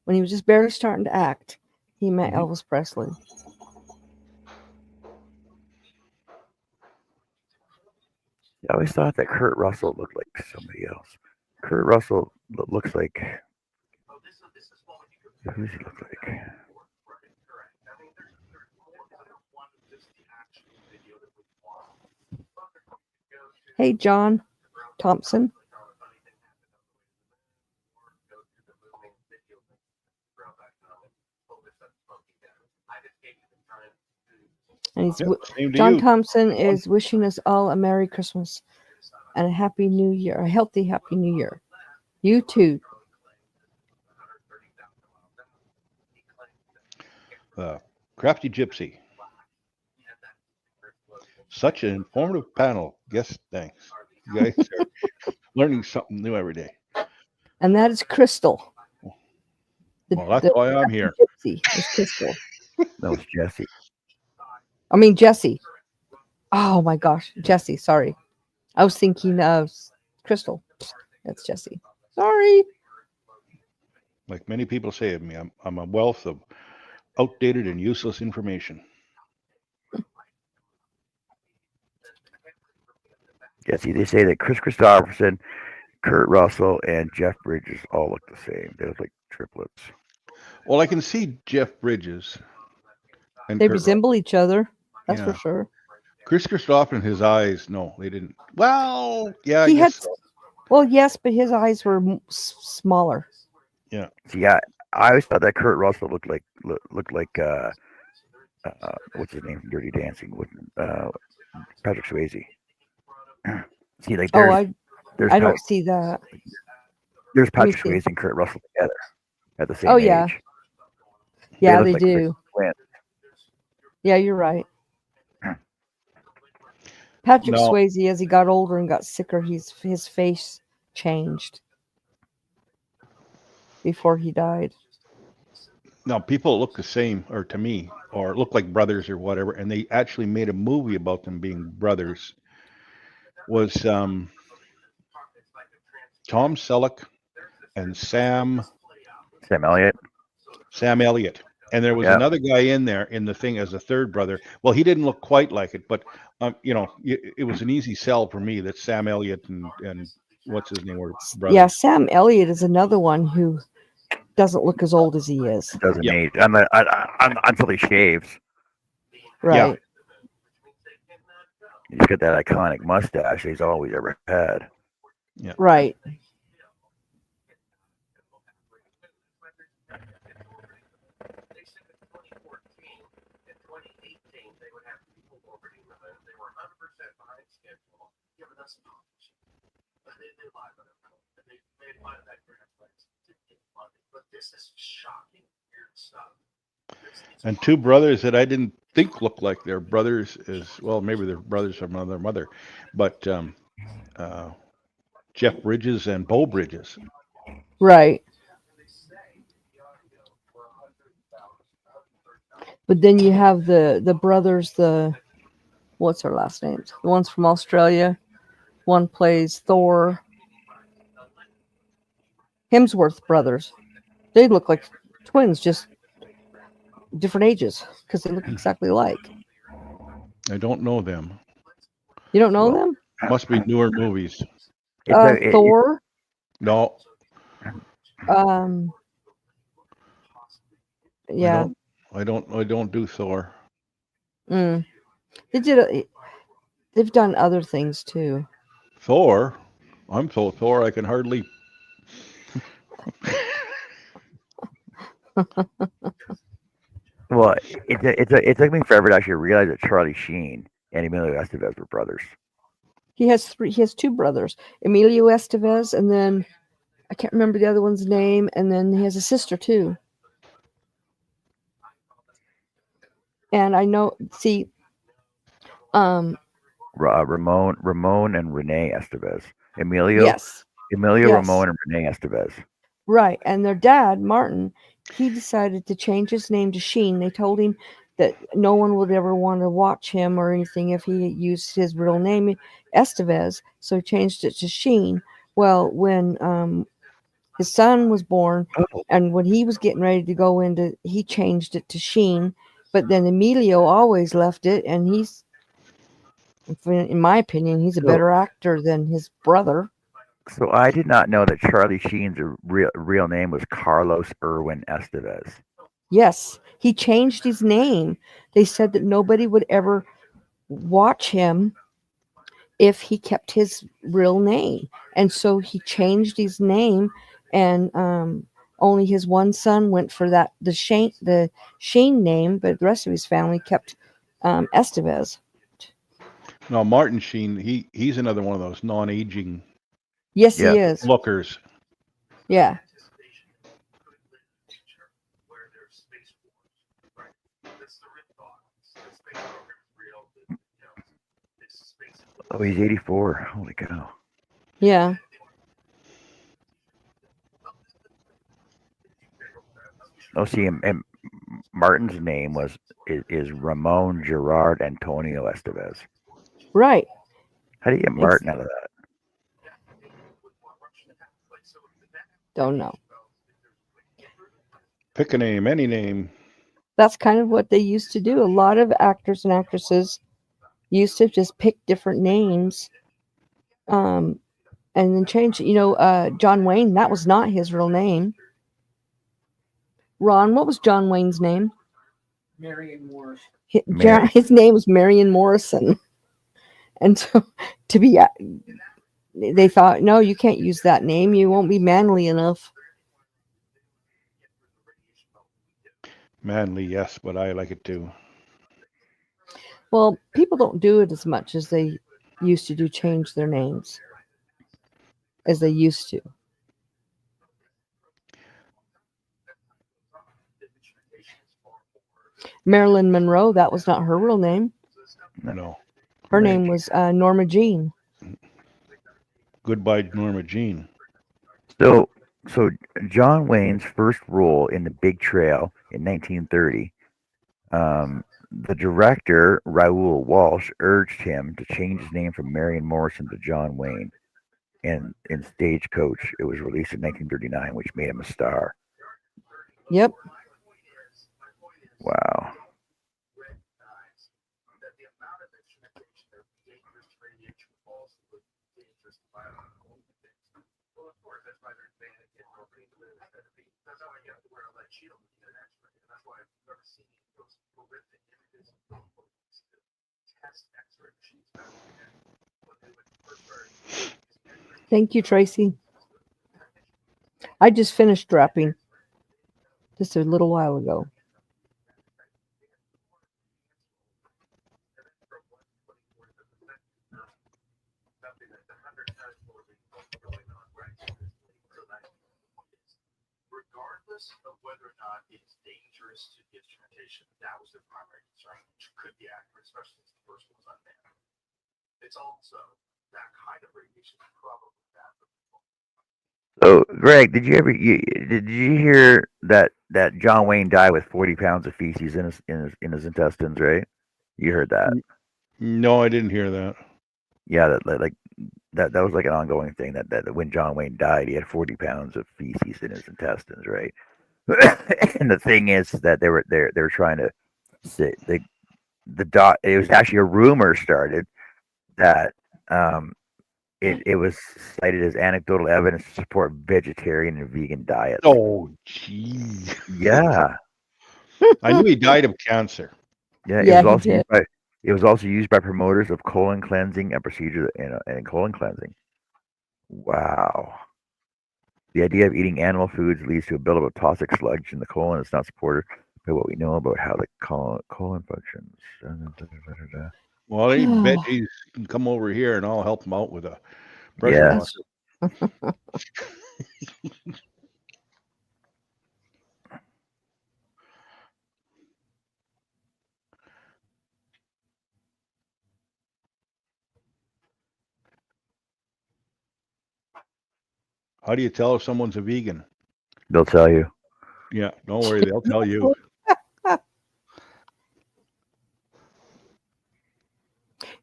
When he was just barely starting to act, he met Mhm. Elvis Presley. I always thought that Kurt Russell looked like somebody else. Kurt Russell looks like, who does he look like? Hey, John Thompson. And he's Yep, same to John you. Thompson is wishing us all a Merry Christmas and a Happy New Year, a healthy Happy New Year. You too. Crafty Gypsy. Such an informative panel. Yes, thanks. You guys are learning something new every day. And that is Crystal. Well, that's why I'm here. Gypsy is Crystal. That was Jesse. I mean Jesse. Oh my gosh, Jesse. Sorry, I was thinking of Crystal. That's Jesse. Sorry. Like many people say of me, I'm a wealth of outdated and useless information. Jesse, they say that Chris Christopherson, Kurt Russell, and Jeff Bridges all look the same. They look like triplets. Well, I can see Jeff Bridges and They Kurt resemble each other. That's for Yeah. sure. Chris Christopherson, his eyes, no, they didn't. Well, yeah, I He guess had, so. well, yes, but his eyes were smaller. Yeah. See, I always thought that Kurt Russell looked like what's his name from Dirty Dancing with Patrick Swayze. See, like Oh, there's I don't see that. there's Let me Patrick see. Swayze and Kurt Russell together at the same Oh age. yeah, yeah, look they like do. twins. Yeah, you're right. Patrick No, Swayze, as he got older and got sicker, his face changed before he died. no, people look the same, or to me, or look like brothers or whatever, and they actually made a movie about them being brothers. Was Tom Selleck and Sam Elliott, and there was Yeah. another guy in there in the thing as a third brother. Well, he didn't look quite like it, but it was an easy sell for me that Sam Elliott and what's his name were brothers. Yeah, Sam Elliott is another one who doesn't look as old as he is. Doesn't Yeah. age until he shaves. Right. He's got that iconic mustache he's always ever had. Right. And two brothers that I didn't think looked like their brothers is, well, maybe they're brothers from another mother, but uh, Jeff Bridges and Bo Bridges. Right. But then you have the brothers, what's their last names? The ones from Australia. One plays Thor. Hemsworth brothers. They look like twins, just different ages because they look exactly alike. I don't know them. You don't know Well, them? Must be newer movies. Thor. No, Um, I yeah. don't. I don't do Thor. Mm. They did. They've done other things too. Thor. I'm so Thor I can hardly. well, it took me forever to actually realize that Charlie Sheen and Emilio Estevez were brothers. He has three. He has two brothers, Emilio Estevez, and then I can't remember the other one's name. And then he has a sister too. And I know. See, um, Ramon and Renee Estevez. Emilio yes, yes, Ramon and Renee Estevez. right. And their dad, Martin, he decided to change his name to Sheen. They told him that no one would ever want to watch him or anything if he used his real name, Estevez. So he changed it to Sheen. Well, when his son was born, Oh, and when he was getting ready to go into, he changed it to Sheen. But then Emilio always left it, and he's, in my opinion, he's a so better actor than his brother. so I did not know that Charlie Sheen's real name was Carlos Irwin Estevez. Yes, he changed his name. They said that nobody would ever watch him if he kept his real name. And so he changed his name, and only his one son went for the Shane name, but the rest of his family kept Estevez. Now Martin Sheen. He's another one of those non-aging Yes, Yeah. he is. lookers. Yeah. Oh, he's 84. Holy cow. Yeah. Oh, see, and Martin's name is Ramon Gerard Antonio Estevez. Right. How do you get Martin out of that? Don't know. Pick a name, any name. That's kind of what they used to do. A lot of actors and actresses used to just pick different names, and then change. John Wayne. That was not his real name. Ron, what was John Wayne's name? Marion Morris. Mary. His name was Marion Morrison, and so to be, they thought, no, you can't use that name. You won't be manly enough. Manly, yes, but I like it too. Well, people don't do it as much as they used to do. Change their names as they used to. Marilyn Monroe. That was not her real name. No. Her Right. name was Norma Jean. Goodbye, Norma Jean. So John Wayne's first role in The Big Trail in 1930, the director Raoul Walsh urged him to change his name from Marion Morrison to John Wayne. And in Stagecoach, it was released in 1939, which made him a star. Yep. Wow. Thank you, Tracy. I just finished wrapping just a little while ago. regardless of whether or not it's dangerous to the instrumentation. That was their primary concern, which could be accurate, especially since the first one was unmanned. It's also that kind of radiation is probably bad for people. So, Greg, did you hear that John Wayne died with 40 pounds of feces in his intestines? Right? You heard that? No, I didn't hear that. Yeah, that was like an ongoing thing. That when John Wayne died, he had 40 pounds of feces in his intestines. Right? And the thing is that they were trying to say the dot. It was actually a rumor started that it was cited as anecdotal evidence to support vegetarian and vegan diets. Oh, jeez. Yeah, I knew he died of cancer. yeah. Yeah, he did. It was also used by promoters of colon cleansing and procedures in colon cleansing. Wow. The idea of eating animal foods leads to a buildup of toxic sludge in the colon. It's not supported by what we know about how the colon functions. Well, any veggies can come over here and I'll help him out with a pressure Yeah. washer. How do you tell if someone's a vegan? They'll tell you. Yeah, don't worry, they'll tell you.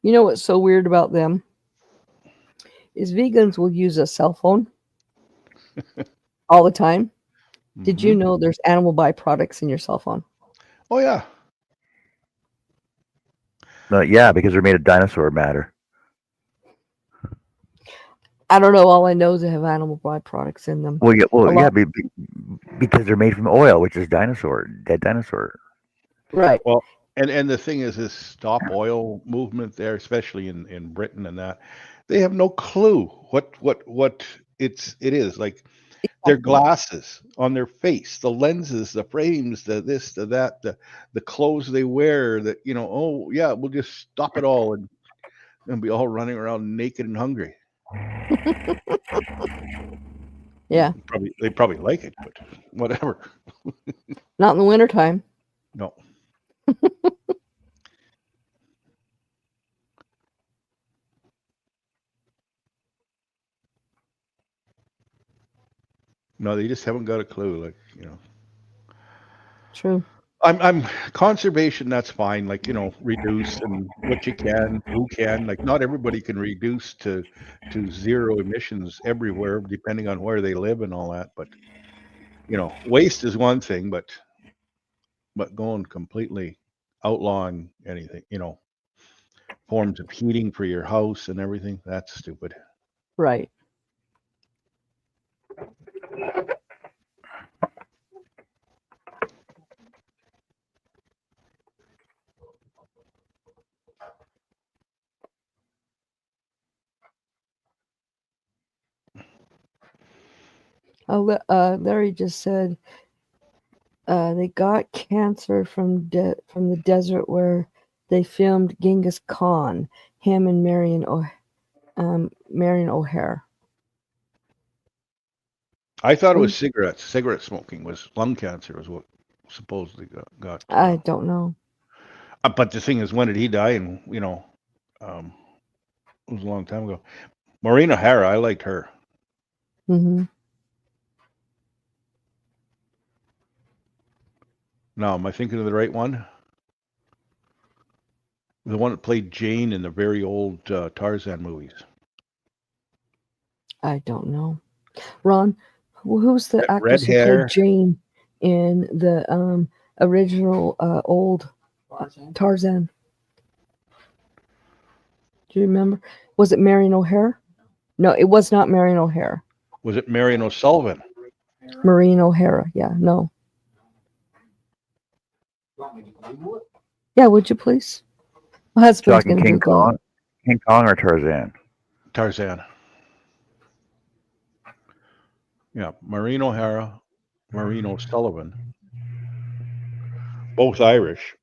You know what's so weird about them? Is vegans will use a cell phone all the time. Did you know there's animal byproducts in your cell phone? Oh, yeah. Yeah, because they're made of dinosaur matter. I don't know. All I know is they have animal byproducts in them. Yeah, because they're made from oil, which is dead dinosaur. Right. Well, and the thing is, this stop oil movement there, especially in Britain and that, they have no clue what it is. Like their glasses on their face, the lenses, the frames, the this, the that, the clothes they wear, that, oh yeah, we'll just stop it all and be all running around naked and hungry. Yeah. They probably like it, but whatever. Not in the wintertime. No. No, they just haven't got a clue. True. I'm conservation. That's fine. Reduce and what you can, who can. Like, not everybody can reduce to zero emissions everywhere, depending on where they live and all that. But waste is one thing, but going completely outlawing anything, forms of heating for your house and everything, that's stupid. Right. Oh, Larry just said they got cancer from the desert where they filmed Genghis Khan, him and Marion O'Hare. I thought it was cigarettes. Cigarette smoking was lung cancer, was what supposedly got. I don't know. But the thing is, when did he die? And it was a long time ago. Maureen O'Hara, I liked her. Mm-hmm. Now, am I thinking of the right one? The one that played Jane in the very old Tarzan movies. I don't know. Ron, who's the That actress red who hair. played Jane in the original old Tarzan? Do you remember? Was it Marion O'Hare? No, it was not Marion O'Hare. Was it Marion O'Sullivan? Maureen O'Hara. Yeah, no. Yeah, would you please? My husband's Talking going to King Google Kong, King Kong or Tarzan? Tarzan. Yeah, Maureen O'Hara, Maureen O'Sullivan. Both Irish.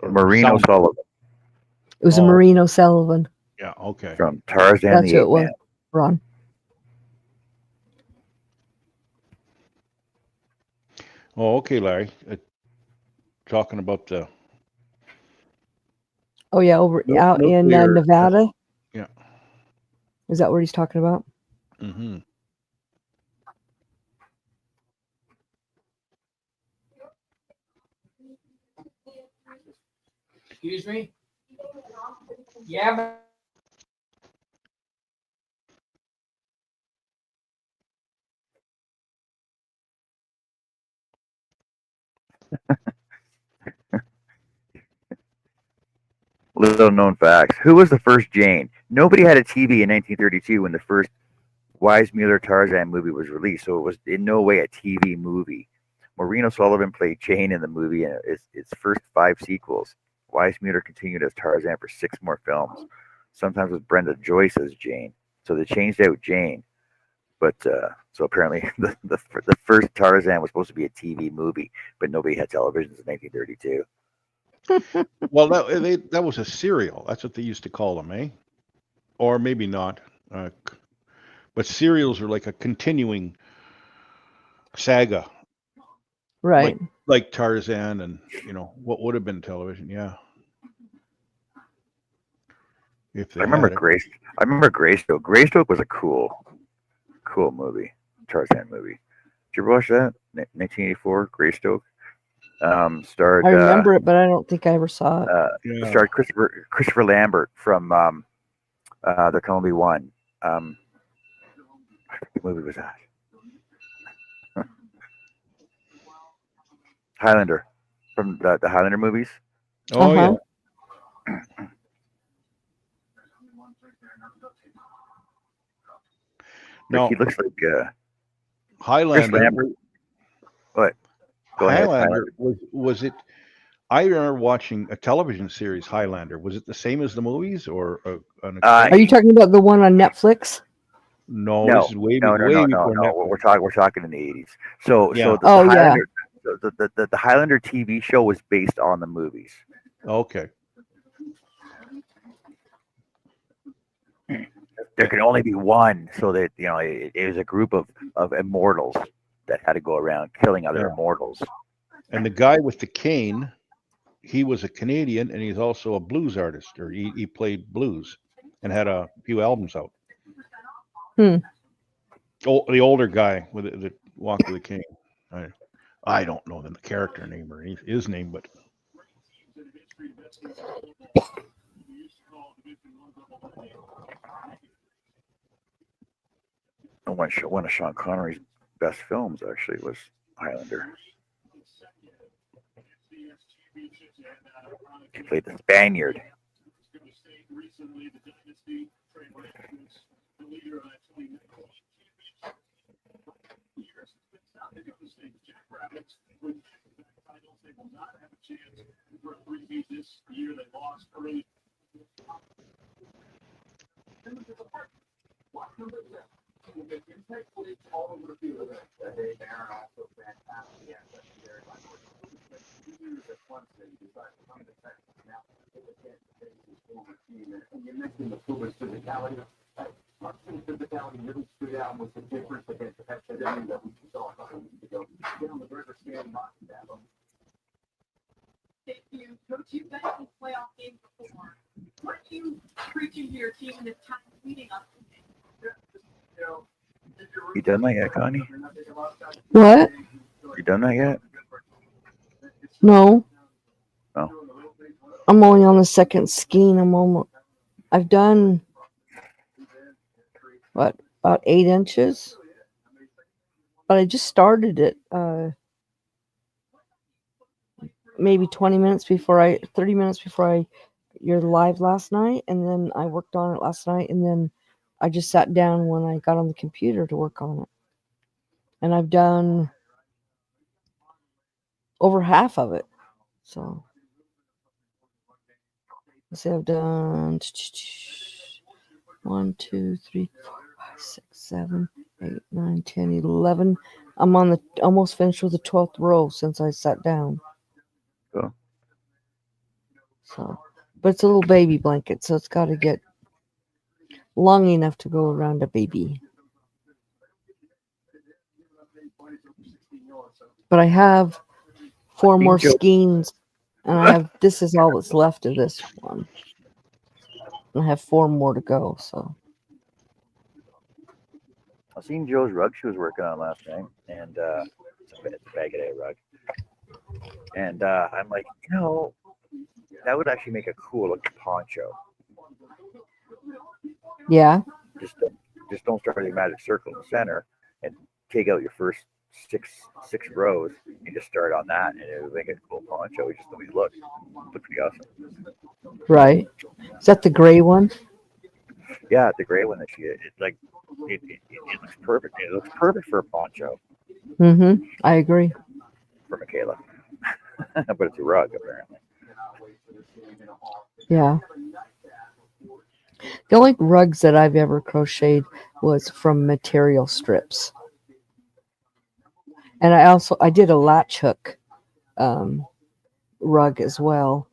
Maureen O'Sullivan. It was a Maureen O'Sullivan. Yeah, okay. From Tarzan That's the who it Ape was. Man. Ron. Oh, okay, Larry. Talking about the Oh yeah, over out in nuclear. Nevada. Yeah. Is that what he's talking about? Mm-hmm. Excuse me? Yeah, but Little known facts. Who was the first Jane? Nobody had a TV in 1932 when the first Weissmuller Tarzan movie was released, so it was in no way a TV movie. Maureen O'Sullivan played Jane in the movie and its first 5 sequels. Weissmuller continued as Tarzan for 6 more films, sometimes with Brenda Joyce as Jane. So they changed out Jane, but so apparently the first Tarzan was supposed to be a TV movie, but nobody had televisions in 1932. Well, that was a serial. That's what they used to call them, eh? Or maybe not. But serials are like a continuing saga, Right. like Tarzan, and what would have been television. Yeah, if I they remember had it. Grace. I remember Greystoke. Greystoke was a cool movie, Tarzan movie. Did you ever watch that? 1984, Greystoke. I Starred remember it, but I don't think I ever saw it. Yeah. starred Christopher Lambert from There Can Only Be One. What movie was that? Highlander, from the Highlander movies. Oh Uh-huh. yeah. But Now he looks like Chris Highlander. Lambert. What? Go ahead, Highlander Highlander. was it? I remember watching a television series, Highlander. Was it the same as the movies, or an Are you extension? talking about the one on Netflix? No, this No, is way no, no, way no, no, before no. Netflix. We're talking in the 80s. So Yeah. the Oh yeah. Highlander the Highlander TV show was based on the movies. Okay. There can only be one, so that it was a group of immortals that had to go around killing other Yeah. immortals. And the guy with the cane, he was a Canadian, and he's also a blues artist, or he played blues, and had a few albums out. Hmm. Oh, the older guy with the walked with a cane. I don't know the character name or his name, but One of Sean Connery's best films actually was Highlander. He played the Spaniard. You mentioned the Puma's physicality. Physicality really stood out was the difference against the Petchdemi that we saw a couple weeks ago. Get on the river stand boxing battle. Thank you. Coach, you've been in playoff games before. What are you preaching to your team in this time leading up to You done that yet, Connie? What? You done that yet? No. Oh. I'm only on the second skein. I've done about 8 inches, but I just started it maybe 30 minutes before you're live last night, and then I worked on it last night, and then I just sat down when I got on the computer to work on it, and I've done over half of it. So let's see, I've done 1, 2, 3, 4, 5, 6, 7, 8, 9, 10, 11. I'm on the almost finished with the 12th row since I sat down. Cool. So, but it's a little baby blanket, so it's got to get long enough to go around a baby. But I have 4 seen more Joe. skeins, and I have this is all that's left of this one. And I have 4 more to go. So I seen Joe's rug she was working on last night, and it's a Baguette rug. And I'm like, that would actually make a cool looking poncho. yeah, Just don't, just don't start a magic circle in the center, and take out your first six rows, and just start on that, and it would make a cool poncho. It's just the way it looks. Look pretty awesome. right. Is that the gray one? Yeah, the gray one that she it like it looks perfect. It looks perfect for a poncho Mm-hmm. I agree. for Michaela, but it's a rug apparently. Yeah. The only rugs that I've ever crocheted was from material strips. And I did a latch hook rug as well.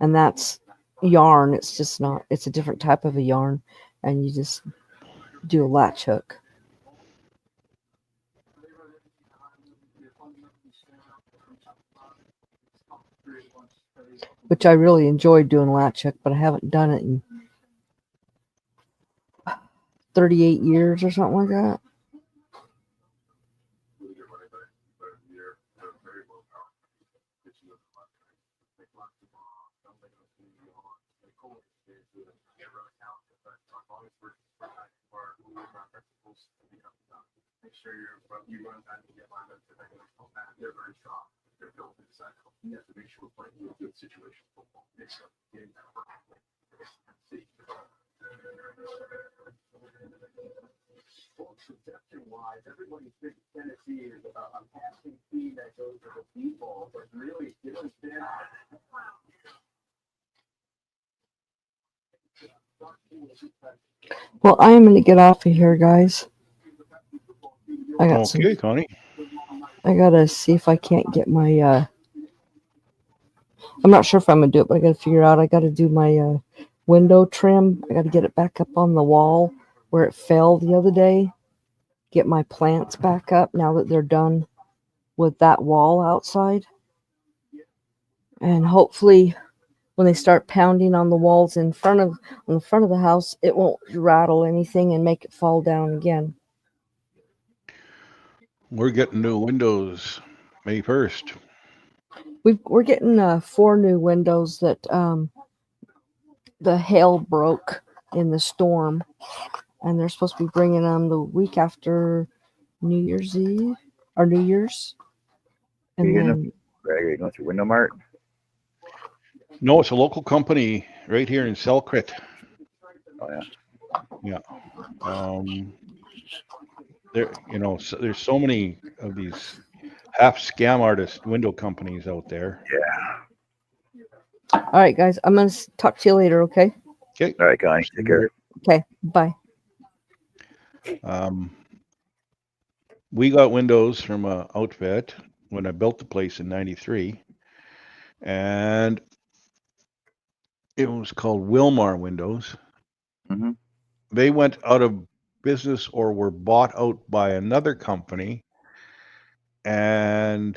And that's yarn. It's just not, it's a different type of a yarn. And you just do a latch hook. Which I really enjoyed doing latch hook, but I haven't done it in 38 years or something like that. Make sure you run time to get lined up to they're very strong. They're built inside. You have to make sure we're playing a good situation football. It's getting that perfectly. See. Wise, everybody thinks Tennessee is about a passing fee that goes to the people, but really it's been. Well, I am going to get off of here, guys. I got Okay, Connie. I gotta see if I can't get my. I'm not sure if I'm gonna do it, but I gotta figure out. I gotta do my window trim. I gotta get it back up on the wall where it fell the other day. Get my plants back up now that they're done with that wall outside, and hopefully, when they start pounding on the walls on the front of the house, it won't rattle anything and make it fall down again. We're getting new windows May 1st. We're getting 4 new windows that the hail broke in the storm, and they're supposed to be bringing them the week after New Year's Eve or New Year's. Are And you gonna, then Greg, are you going through Window Mart? No, it's a local company right here in Selkirk. Oh yeah. Yeah. There's so many of these half scam artist window companies out there. all right, guys, I'm gonna talk to you later. Okay. Okay. All right, Connie, take care. Okay. Bye. We got windows from a outfit when I built the place in '93, and it was called Wilmar Windows. Mm-hmm. They went out of business or were bought out by another company, and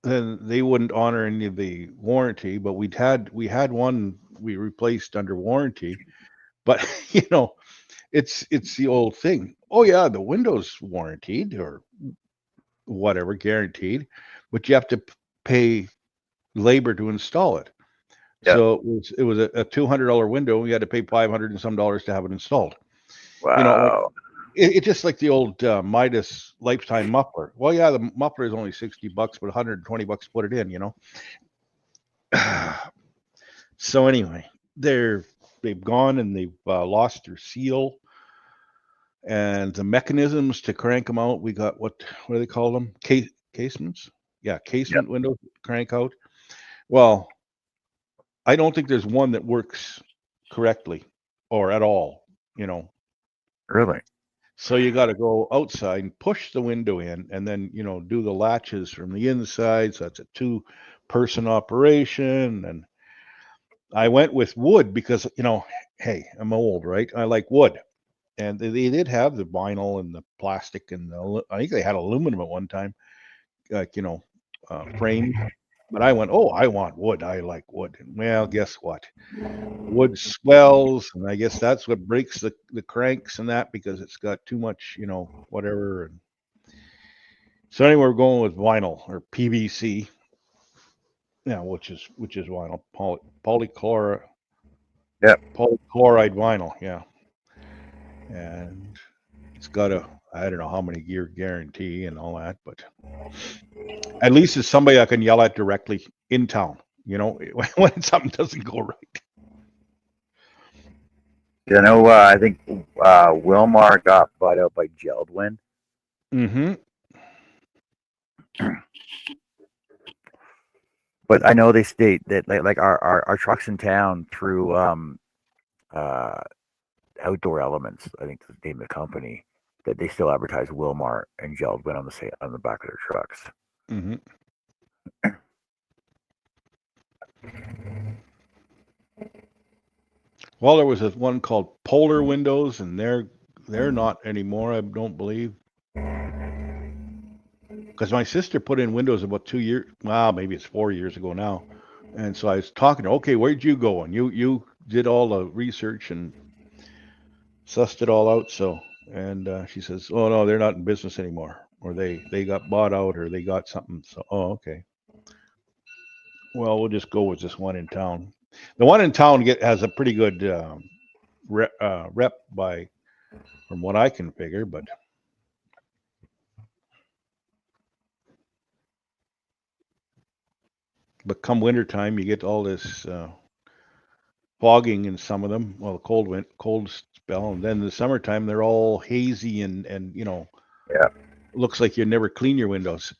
then they wouldn't honor any of the warranty. But we had one we replaced under warranty, but it's the old thing. Oh yeah, the window's warranted or whatever, guaranteed, but you have to pay labor to install it. Yeah. So it was a $200 window. We had to pay 500 and some dollars to have it installed. Wow. It's just like the old Midas lifetime muffler. Well, yeah, the muffler is only $60, but $120 to put it in. So anyway, they've gone and they've lost their seal and the mechanisms to crank them out. We got what do they call them? Casements. Yeah, casement windows crank out. Well, I don't think there's one that works correctly or at all. Really? So you got to go outside and push the window in and then, do the latches from the inside. So that's a 2-person operation. And I went with wood because, hey, I'm old, right? I like wood. and they did have the vinyl and the plastic and I think they had aluminum at one time, like framed. But I went, oh, I want wood. I like wood. And, well, guess what? Wood swells, and I guess that's what breaks the cranks and that because it's got too much, whatever. And so anyway, we're going with vinyl or PVC. Yeah, which is vinyl, Yep. polychloride vinyl. Yeah, and it's got I don't know how many year guarantee and all that, but at least it's somebody I can yell at directly in town. When something doesn't go right. I think Wilmar got bought out by Geldwin. Mm-hmm. But I know they state that like our trucks in town through Outdoor Elements, I think is the name of the company, that they still advertise Wilmar and Geldwin on the back of their trucks. Mm-hmm. Well, there was this one called Polar Windows, and they're not anymore. I don't believe, because my sister put in windows about 2 years. Well, maybe it's 4 years ago now. And so I was talking to her, okay, where'd you go? And you did all the research and sussed it all out. So, and she says, oh no, they're not in business anymore, or they got bought out, or they got something. So, oh, okay. Well, we'll just go with this one in town. The one in town has a pretty good rep from what I can figure, but come wintertime, you get all this fogging in some of them. Well, cold spell, and then the summertime they're all hazy and Yeah. looks like you never clean your windows.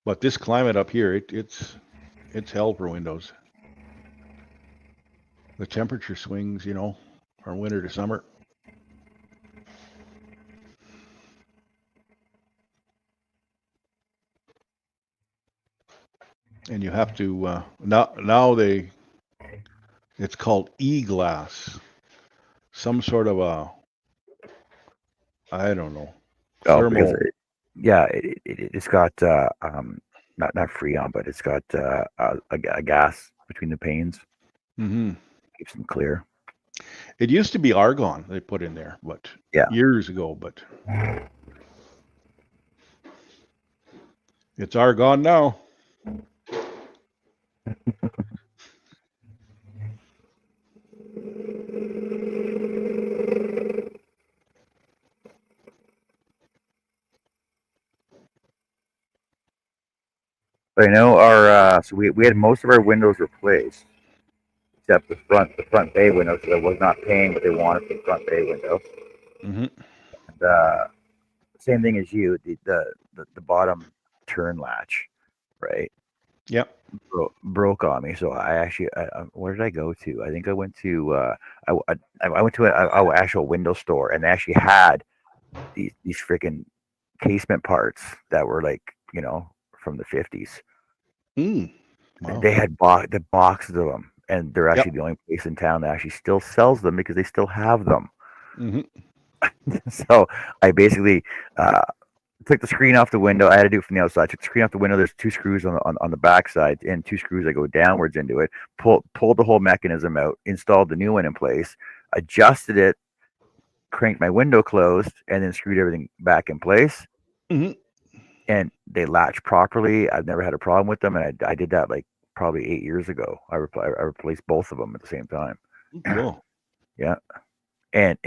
But this climate up here, it's hell for windows. The temperature swings, from winter to summer. And you have to now it's called e-glass, some sort of I don't know, Because thermal. it's got not Freon, but it's got a gas between the panes, Mm-hmm. keeps them clear. It used to be argon they put in there, but years ago. But it's argon now. But I know so we had most of our windows replaced, except the front bay window, so I was not paying what they wanted for the front bay window. Mm-hmm. And, same thing as you, the bottom turn latch, right? Yep. Broke on me. So I actually, where did I go to? I think I went to I went to a actual window store, and they actually had these freaking casement parts that were like from the 50s. Wow. They had the boxes of them, and they're actually the only place in town that actually still sells them because they still have them. Mm-hmm. So I basically took the screen off the window. I had to do it from the outside. I took the screen off the window. There's two screws on the back side and two screws that go downwards into it. Pulled the whole mechanism out, installed the new one in place, adjusted it, cranked my window closed, and then screwed everything back in place. Mm-hmm. And they latch properly. I've never had a problem with them, and I did that like probably 8 years ago. I replaced both of them at the same time. Cool. Yeah, and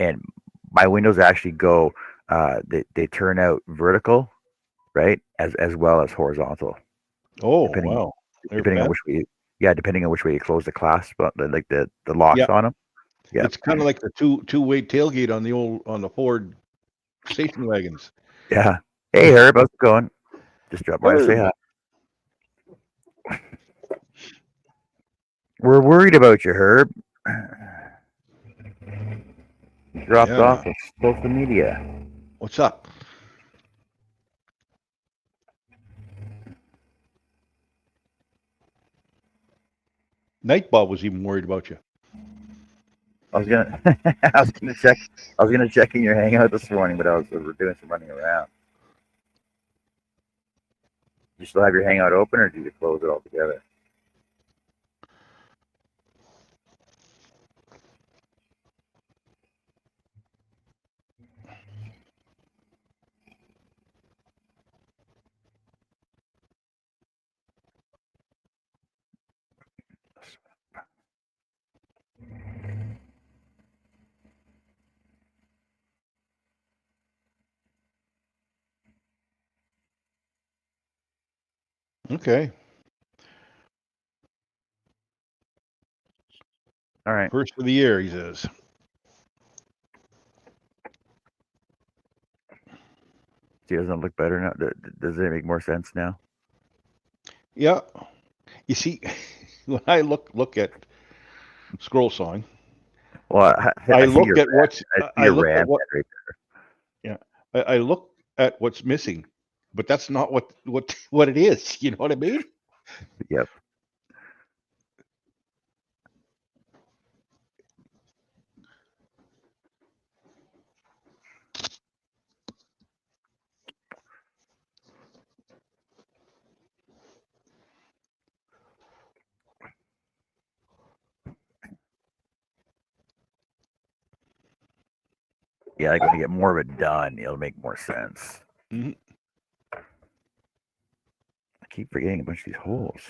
my windows actually go. They turn out vertical, right, as well as horizontal. Oh, depending, wow. Depending on which way. Depending on which way you close the clasp, like the locks on them. Yeah, it's kind of like the two-way tailgate on the Ford station wagons. Yeah. Hey, Herb, how's it going? Just drop by to say hi. We're worried about you, Herb. Dropped off of social media. What's up? Nightbot was even worried about you. I was gonna, I was gonna check. I was gonna check in your hangout this morning, but we were doing some running around. You still have your hangout open, or do you close it altogether? Okay. All right. First of the year, he says. See, doesn't it look better now? Does it make more sense now? Yeah. You see, when I look at scroll sawing, Well, I I see look your at what's I see I your look at RAM what right yeah I look at what's missing, but that's not what it is. You know what I mean? there. Yep. Yeah, like when you get more of it done, it'll make more sense. Mhm. I keep forgetting a bunch of these holes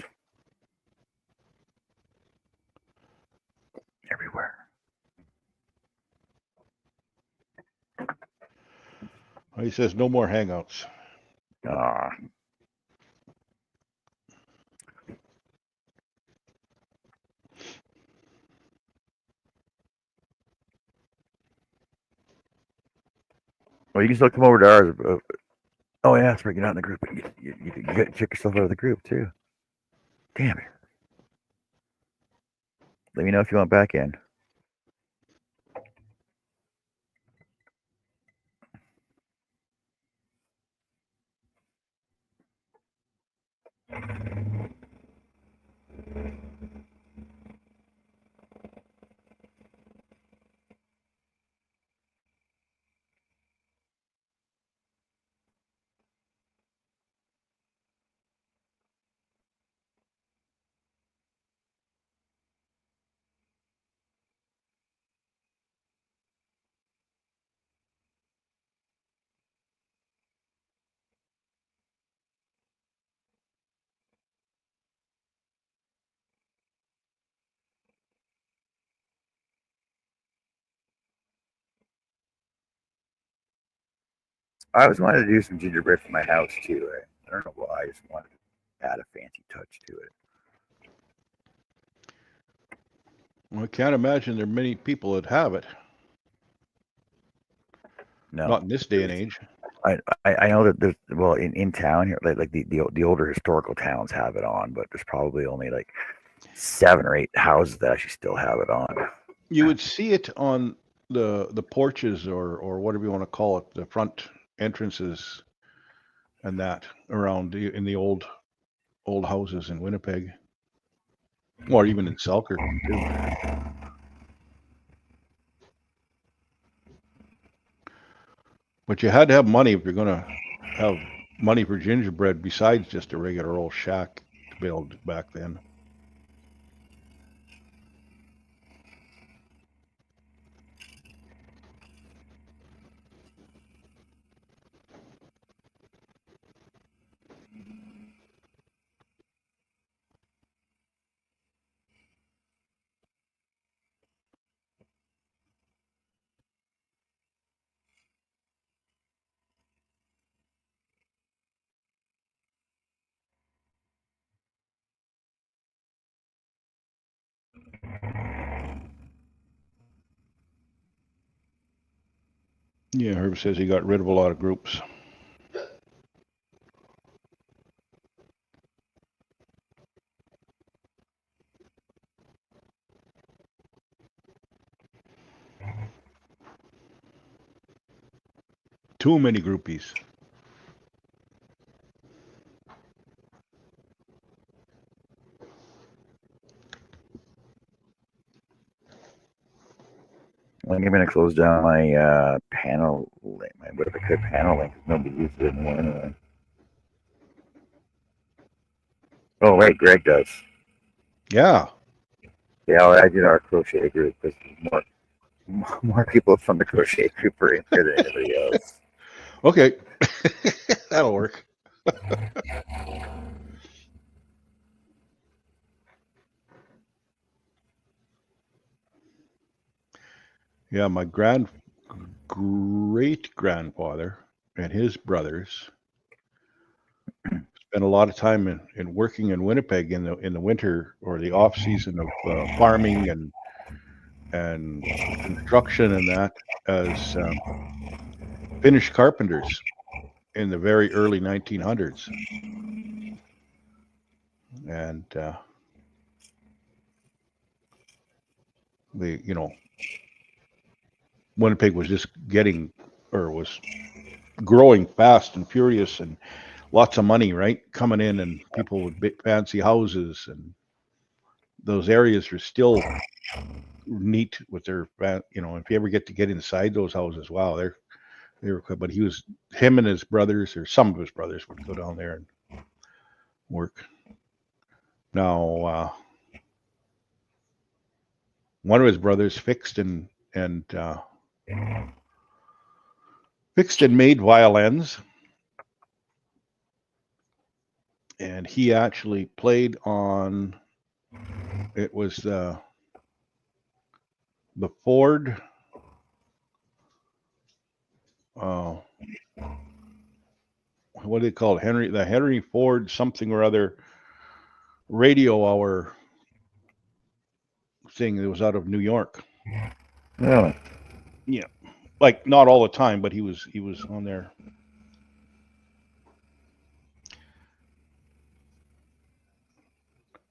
everywhere. He says no more hangouts. Ah, well, you can still come over to ours. Oh yeah, that's right. You're not in the group. You got to check yourself out of the group too. Damn it. Let me know if you want back in. I always wanted to do some gingerbread for my house too. I don't know why. I just wanted to add a fancy touch to it. Well, I can't imagine there are many people that have it. No, Not in this day and age. I know that there's well in town here like the older historical towns have it on, but there's probably only like 7 or 8 houses that actually still have it on. You would see it on the porches or whatever you want to call it, the front entrances and that around in the old houses in Winnipeg, or even in Selkirk too. But you had to have money if you're gonna have money for gingerbread besides just a regular old shack to build back then. Yeah, Herb says he got rid of a lot of groups. Too many groupies. I'm gonna close down my panel link, my what if I could panel link. Nobody uses it anymore anyway. Oh wait, Greg does. Yeah. Yeah, I'll add you to our crochet group because more people from the crochet group are in here than anybody else. Okay. That'll work. Yeah, my great grandfather and his brothers spent a lot of time in working in Winnipeg in the winter or the off season of farming and construction and that as Finnish carpenters in the very early 1900s. And Winnipeg was just was growing fast and furious, and lots of money, right, coming in, and people with big fancy houses, and those areas are still neat with their, if you ever get inside those houses, wow, they were good. But him and his brothers, or some of his brothers, would go down there and work. Now, one of his brothers fixed and made violins, and he actually played on. It was the Ford. What do they call it? The Henry Ford something or other radio hour thing that was out of New York. Really? Yeah, like not all the time, but he was on there.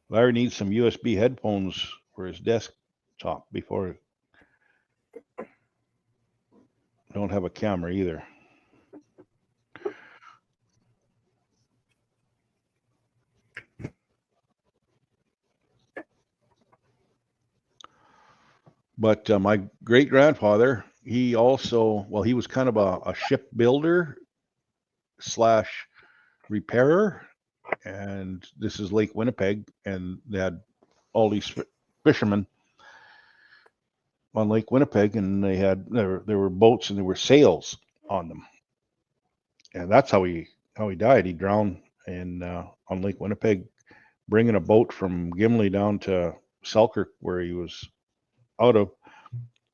Larry needs some USB headphones for his desktop before. Don't have a camera either. But my great grandfather, he also, he was kind of a shipbuilder / repairer, and this is Lake Winnipeg, and they had all these fishermen on Lake Winnipeg, and there were boats and there were sails on them, and that's how he died. He drowned on Lake Winnipeg, bringing a boat from Gimli down to Selkirk, where he was out of,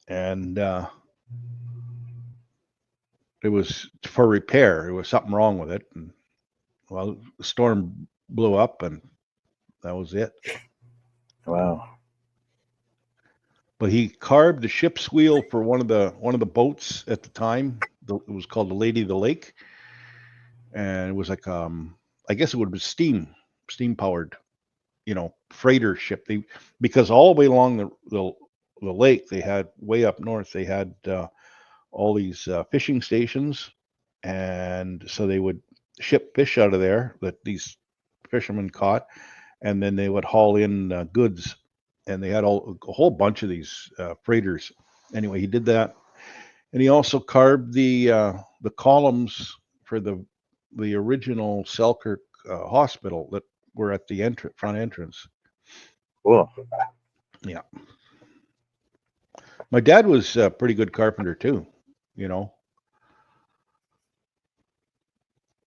and it was for repair. There was something wrong with it, and the storm blew up, and that was it. Wow. But he carved the ship's wheel for one of the boats at the time. It was called the Lady of the Lake, and it was like I guess it would have been steam powered, freighter ship. Because all the way along the lake, they had way up north, they had all these fishing stations, and so they would ship fish out of there that these fishermen caught, and then they would haul in goods, and they had a whole bunch of these freighters. Anyway, he did that, and he also carved the columns for the original Selkirk hospital that were at the front entrance. Cool. Yeah. My dad was a pretty good carpenter too,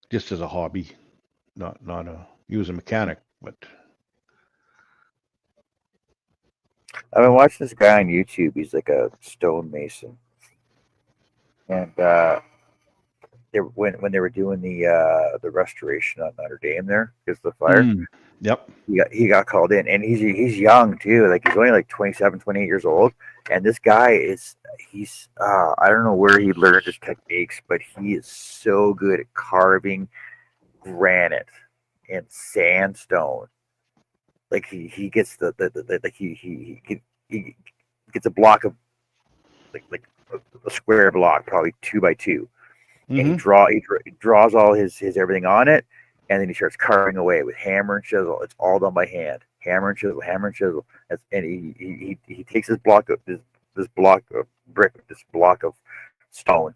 just as a hobby, he was a mechanic, but. I've been watching this guy on YouTube. He's like a stonemason, and when they were doing the restoration on Notre Dame there because of the fire. Yep. He got called in, and he's young too. Like he's only like 27, 28 years old. And this guy he's I don't know where he learned his techniques, but he is so good at carving granite and sandstone. Like he gets he gets a block of like a square block, probably 2 by 2. Mm-hmm. And he draws all his everything on it, and then he starts carving away with hammer and chisel. It's all done by hand, hammer and chisel, and he takes this block of brick, this block of stone,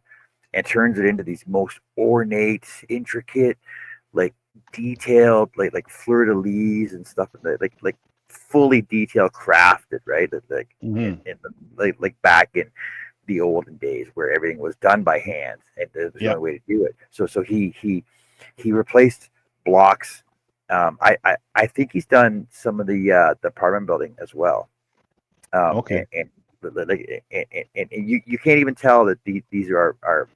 and turns it into these most ornate, intricate, like detailed, like fleur de lis and stuff, like fully detailed crafted, right? Like Hmm. in the, like back in the olden days where everything was done by hand and there's the Yeah. only way to do it. So he replaced blocks. I think he's done some of the apartment building as well. Okay. And like and you can't even tell that these are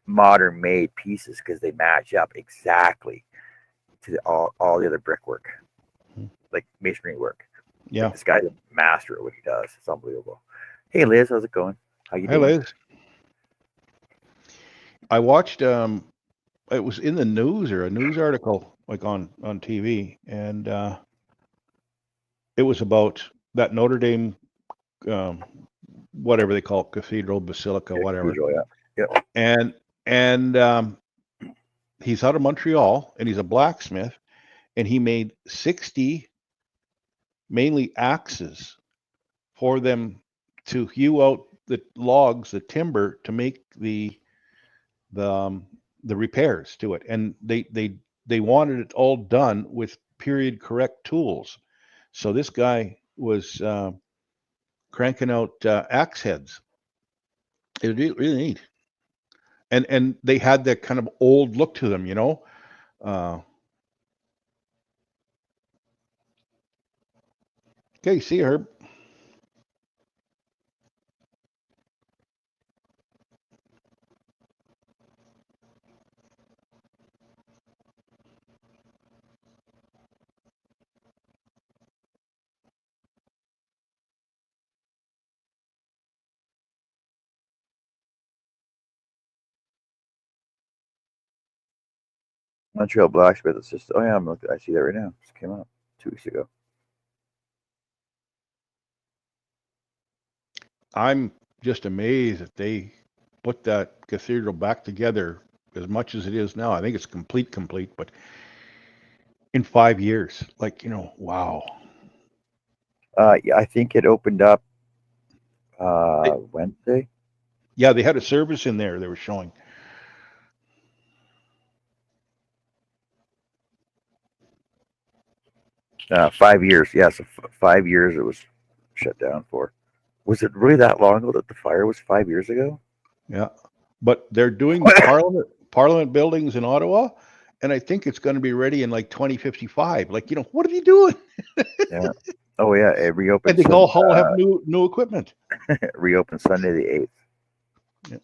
modern made pieces because they match up exactly to all the other brickwork, Mhm. like masonry work. Like Yeah. this guy's a master at what he does. It's unbelievable. Hey Liz, how's it going? How you Hi, doing? Liz. I watched. It was in the news or a news article, like on TV, and it was about that Notre Dame, um, whatever they call it, cathedral, basilica, Yeah, whatever. cathedral, yeah. Yep. And he's out of Montreal, and he's a blacksmith, and he made 60 mainly axes for them to hew out the logs, the timber, to make the um, the repairs to it, and they wanted it all done with period correct tools. So this guy was cranking out axe heads. It was really neat, and they had that kind of old look to them, you know. Uh, okay, see her. Montreal blacksmith. It's just oh yeah, I'm looking. I see that right now. Just came out 2 weeks ago. I'm just amazed that they put that cathedral back together as much as it is now. I think it's complete, but in 5 years, like, wow. Yeah, I think it opened up They- Wednesday. yeah, they had a service in there they were showing. 5 years. Yes, 5 years it was shut down for. Was it really that long ago that the fire was 5 years ago? Yeah, but they're doing the Parliament buildings in Ottawa, and I think it's going to be ready in like 2055. Like, what are you doing? Yeah. Oh yeah, it And reopened they all have new equipment. reopened Sunday the 8th. Yeah.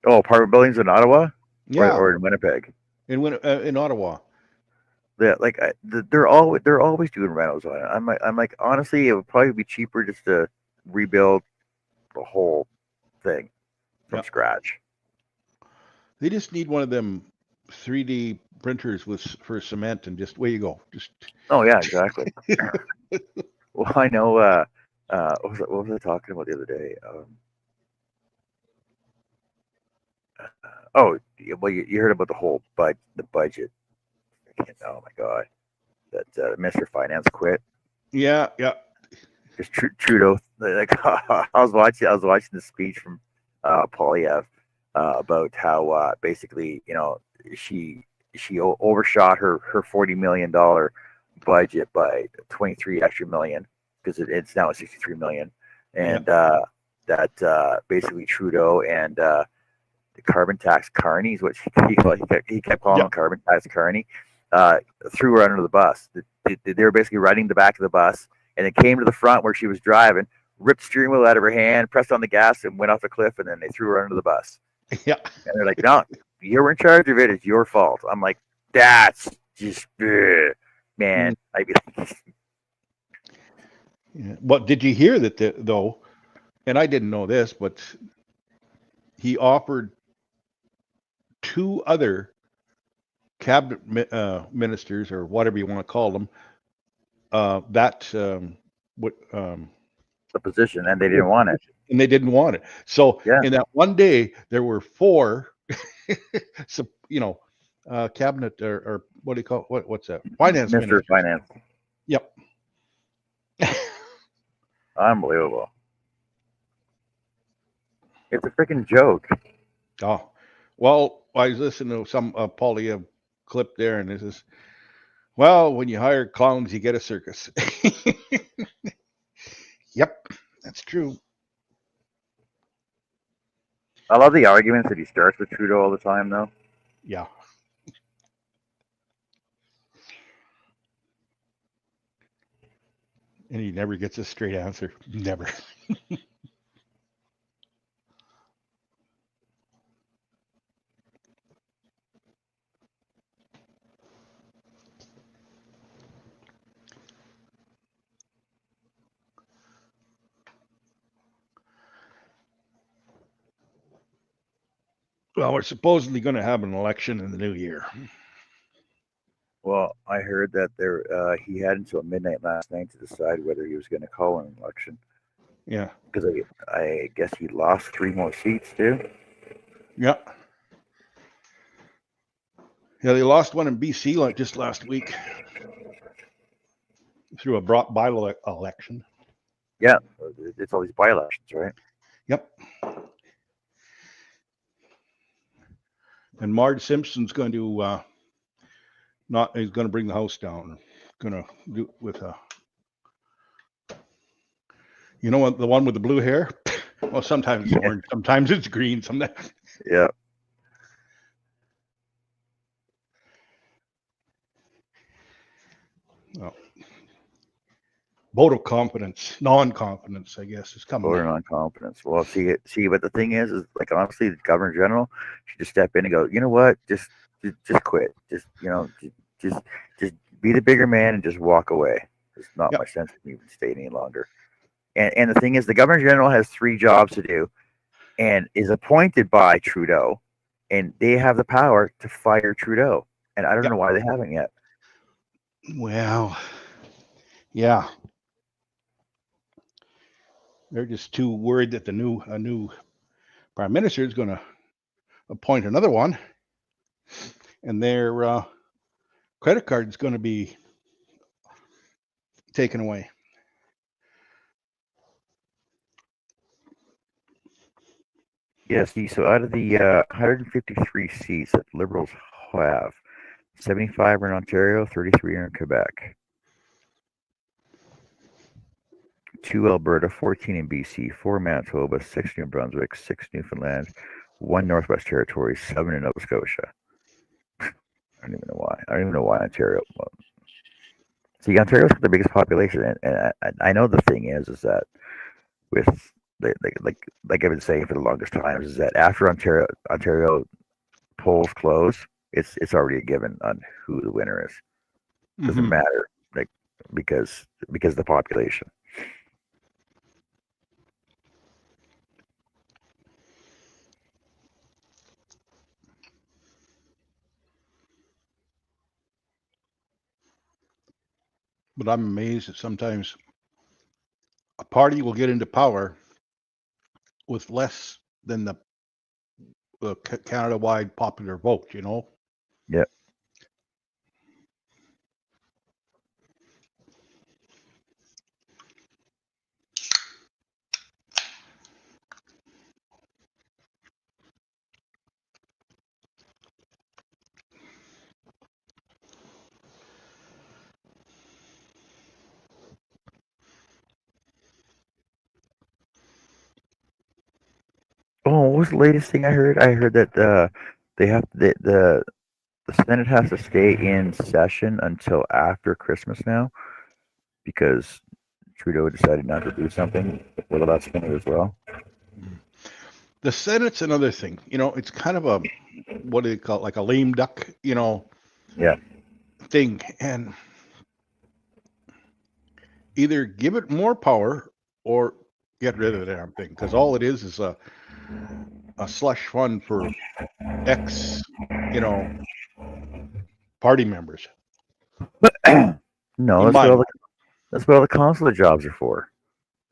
Oh, apartment buildings in Ottawa Yeah, or in Winnipeg. in Ottawa. Yeah, like they're always doing renos on it. I'm like honestly, it would probably be cheaper just to rebuild the whole thing from Yeah, scratch. they just need one of them 3D printers for cement, and just where you go. Just Oh yeah, exactly. Well, I know. What was I talking about the other day? Oh, well, you heard about the whole the budget. Oh my god, that Mr. Finance quit yeah, yeah, because Trudeau. Like I was watching the speech from Polyev about how basically she overshot her $40 million budget by 23 extra million because it's now at 63 million, yeah, and that basically Trudeau and the carbon tax Carney is what he kept calling yeah, him carbon tax Carney. Uh, threw her under the bus. They were basically riding the back of the bus, and it came to the front where she was driving, ripped the steering wheel out of her hand, pressed on the gas, and went off a cliff. And then they threw her under the bus. yeah. And they're like, "No, you were in charge of it. It's your fault." I'm like, "That's just man." Mm, I'd be like, yeah. But did you hear that though? And I didn't know this, but he offered two other cabinet ministers, or whatever you want to call them, that what the position, and they didn't want it. and they didn't want it. So Yeah, in that one day, there were four, cabinet or what do you call what's that? Finance Mr. ministers. Finance. Yep. Unbelievable. It's a freaking joke. Oh, well, I was listening to some Paulie clip there, and this is, well, when you hire clowns, you get a circus. Yep, that's true. I love the arguments that he starts with Trudeau all the time, though. Yeah. And he never gets a straight answer. Never. Well, we're supposedly going to have an election in the new year. Well, I heard that he had until midnight last night to decide whether he was going to call an election Yeah. because I guess he lost 3 more seats too. Yeah. Yeah, they lost one in BC just last week through a by-election. Yeah, it's all these by-elections, right? Yep. And Marge Simpson's going to he's going to bring the house down. Going to do with you know what, the one with the blue hair? Well, sometimes it's orange, sometimes it's green, sometimes. Yeah. Oh. Vote of confidence, non-confidence, I guess, is coming. Voter non-confidence. Well, see, but the thing is like honestly, the Governor General should just step in and go, you know what, just quit, just be the bigger man and just walk away. There's not Yep. much sense in even stay any longer. And the thing is, the Governor General has 3 jobs to do, and is appointed by Trudeau, and they have the power to fire Trudeau, and I don't Yep. know why they haven't yet. Well, yeah. They're just too worried that a new prime minister is going to appoint another one, and their credit card is going to be taken away. Yeah, see, so out of the 153 seats that Liberals have, 75 are in Ontario, 33 are in Quebec, 2 Alberta, 14 in BC, 4 Manitoba, 6 New Brunswick, 6 Newfoundland, 1 Northwest Territories, 7 in Nova Scotia. I don't even know why. I don't even know why Ontario. Well, see, Ontario's got the biggest population, and I know the thing is that with like I've been saying for the longest time is that after Ontario polls close, it's already a given on who the winner is. Doesn't matter, like because of the population. But I'm amazed that sometimes a party will get into power with less than the Canada-wide popular vote, you know? Yeah. Oh, what was the latest thing I heard? I heard that they have the Senate has to stay in session until after Christmas now because Trudeau decided not to do something. Well, that's funny as well. The Senate's another thing, you know. It's kind of a, what do they call it, like a lame duck, you know? Yeah. Thing, and either give it more power or get rid of the damn thing, because all it is a slush fund for ex, you know, party members. No, that's what all the consulate jobs are for.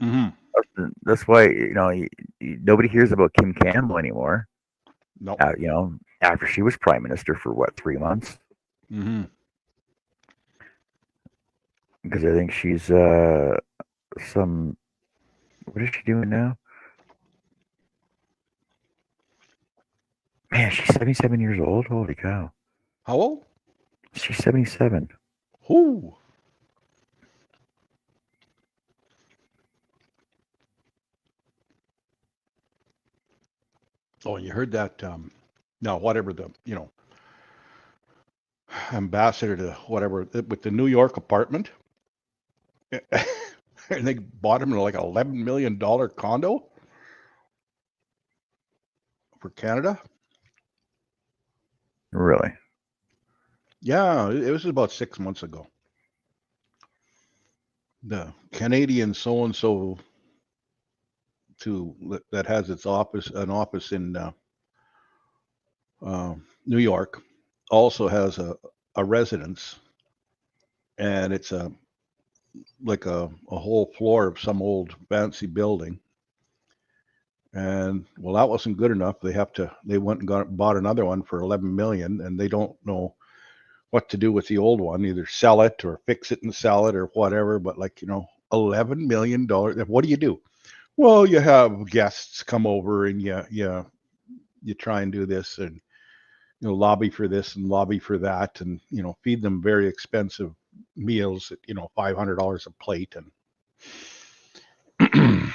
Mm-hmm. That's why nobody hears about Kim Campbell anymore. No. After she was prime minister for what, 3 months? Mm-hmm. because I think she's some. What is she doing now? Man, she's 77 years old. Holy cow! How old? She's 77. Who? Oh, you heard that? Now, whatever the ambassador to whatever with the New York apartment, and they bought him like $11 million condo for Canada. Really? Yeah, it was about 6 months ago. The Canadian so and so that has an office in New York, also has a residence, and it's like a whole floor of some old fancy building. And well, that wasn't good enough. They went and bought another one for 11 million, and they don't know what to do with the old one, either sell it or fix it and sell it or whatever. But like, $11 million. What do you do? Well, you have guests come over and you try and do this and lobby for this and lobby for that, and feed them very expensive meals at $500 a plate, and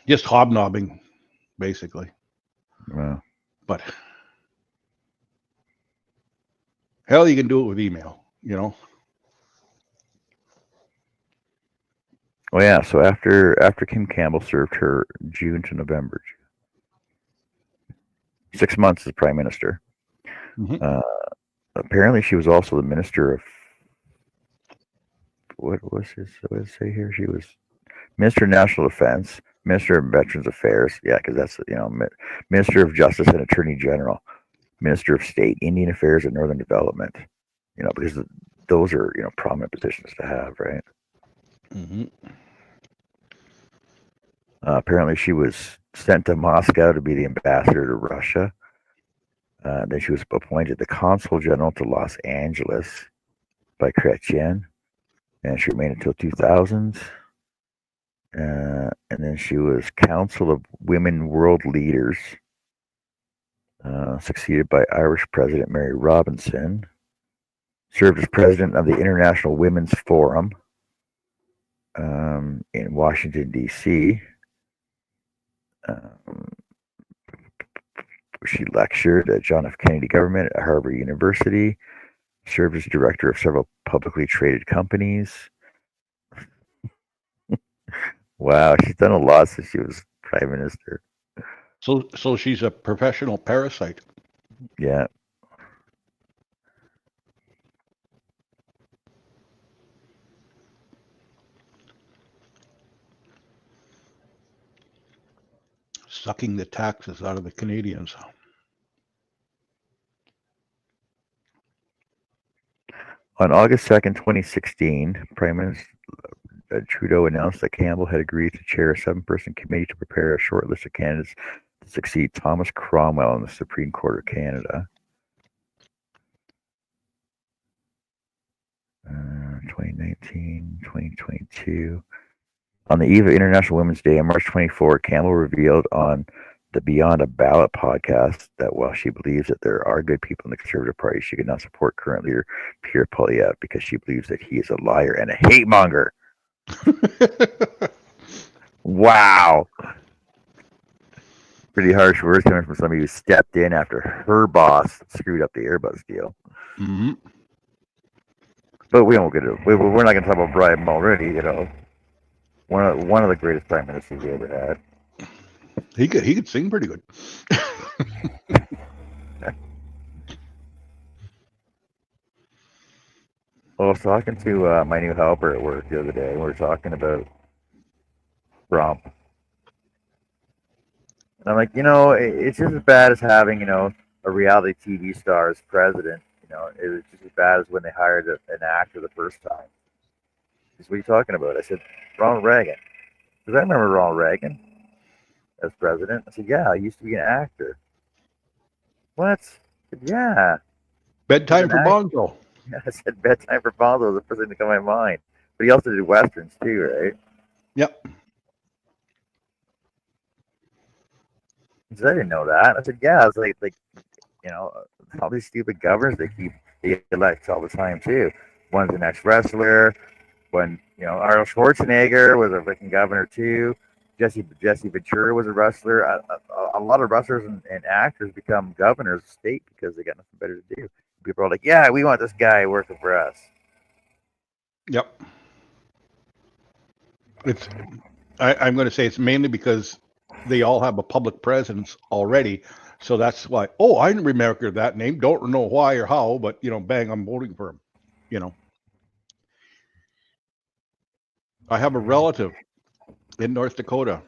just hobnobbing basically. Wow. But hell, you can do it with email. Well, yeah. So after Kim Campbell served her June to November, 6 months as prime minister. Mhm. Apparently, she was also the minister of what does it say here? She was Minister of National Defense, Minister of Veterans Affairs. Yeah, because that's Minister of Justice and Attorney General, Minister of State, Indian Affairs and Northern Development. Because those are prominent positions to have, right? Mhm. Apparently, she was sent to Moscow to be the ambassador to Russia. Then she was appointed the consul general to Los Angeles by Chrétien, and she remained until 2000. And then she was Council of Women World Leaders, succeeded by Irish President Mary Robinson. Served as president of the International Women's Forum in Washington, D.C. She lectured at John F. Kennedy Government at Harvard University. Served as director of several publicly traded companies. Wow, she's done a lot since she was prime minister. So she's a professional parasite. Yeah. Sucking the taxes out of the Canadians. On August 2nd, 2016, Prime Minister Trudeau announced that Campbell had agreed to chair a 7-person committee to prepare a short list of candidates to succeed Thomas Cromwell in the Supreme Court of Canada. 2019, 2022. On the eve of International Women's Day on March 24, Campbell revealed on the Beyond a Ballot podcast that while she believes that there are good people in the Conservative Party, she could not support current leader Pierre Poilievre because she believes that he is a liar and a hate monger. Wow. Pretty harsh words coming from somebody who stepped in after her boss screwed up the Airbus deal. Mm-hmm. But we won't get it. We're not going to talk about Brian Mulroney. One of the greatest prime ministers we ever had. He could sing pretty good. I was talking to my new helper at work the other day. We were talking about Trump. And I'm like, it's just as bad as having, a reality TV star as president. It was just as bad as when they hired an actor the first time. He said, what are you talking about? I said, Ronald Reagan. Because I remember Ronald Reagan as president. I said, yeah, he used to be an actor. What? I said, yeah. Bedtime for Bonzo. I said bedtime for Fonzo was the first thing to come to my mind. But he also did westerns too, right? Yep. He said, I didn't know that. I said, yeah. It's like you know, all these stupid governors they elect all the time too. One's an ex wrestler. When Arnold Schwarzenegger was a freaking governor too. Jesse Ventura was a wrestler. A lot of wrestlers and actors become governors of state because they got nothing better to do. People are like, yeah, we want this guy working for us. Yep. It's. I'm going to say it's mainly because they all have a public presence already. So that's why. Oh, I remember that name. Don't know why or how, but bang, I'm voting for him. You know, I have a relative in North Dakota,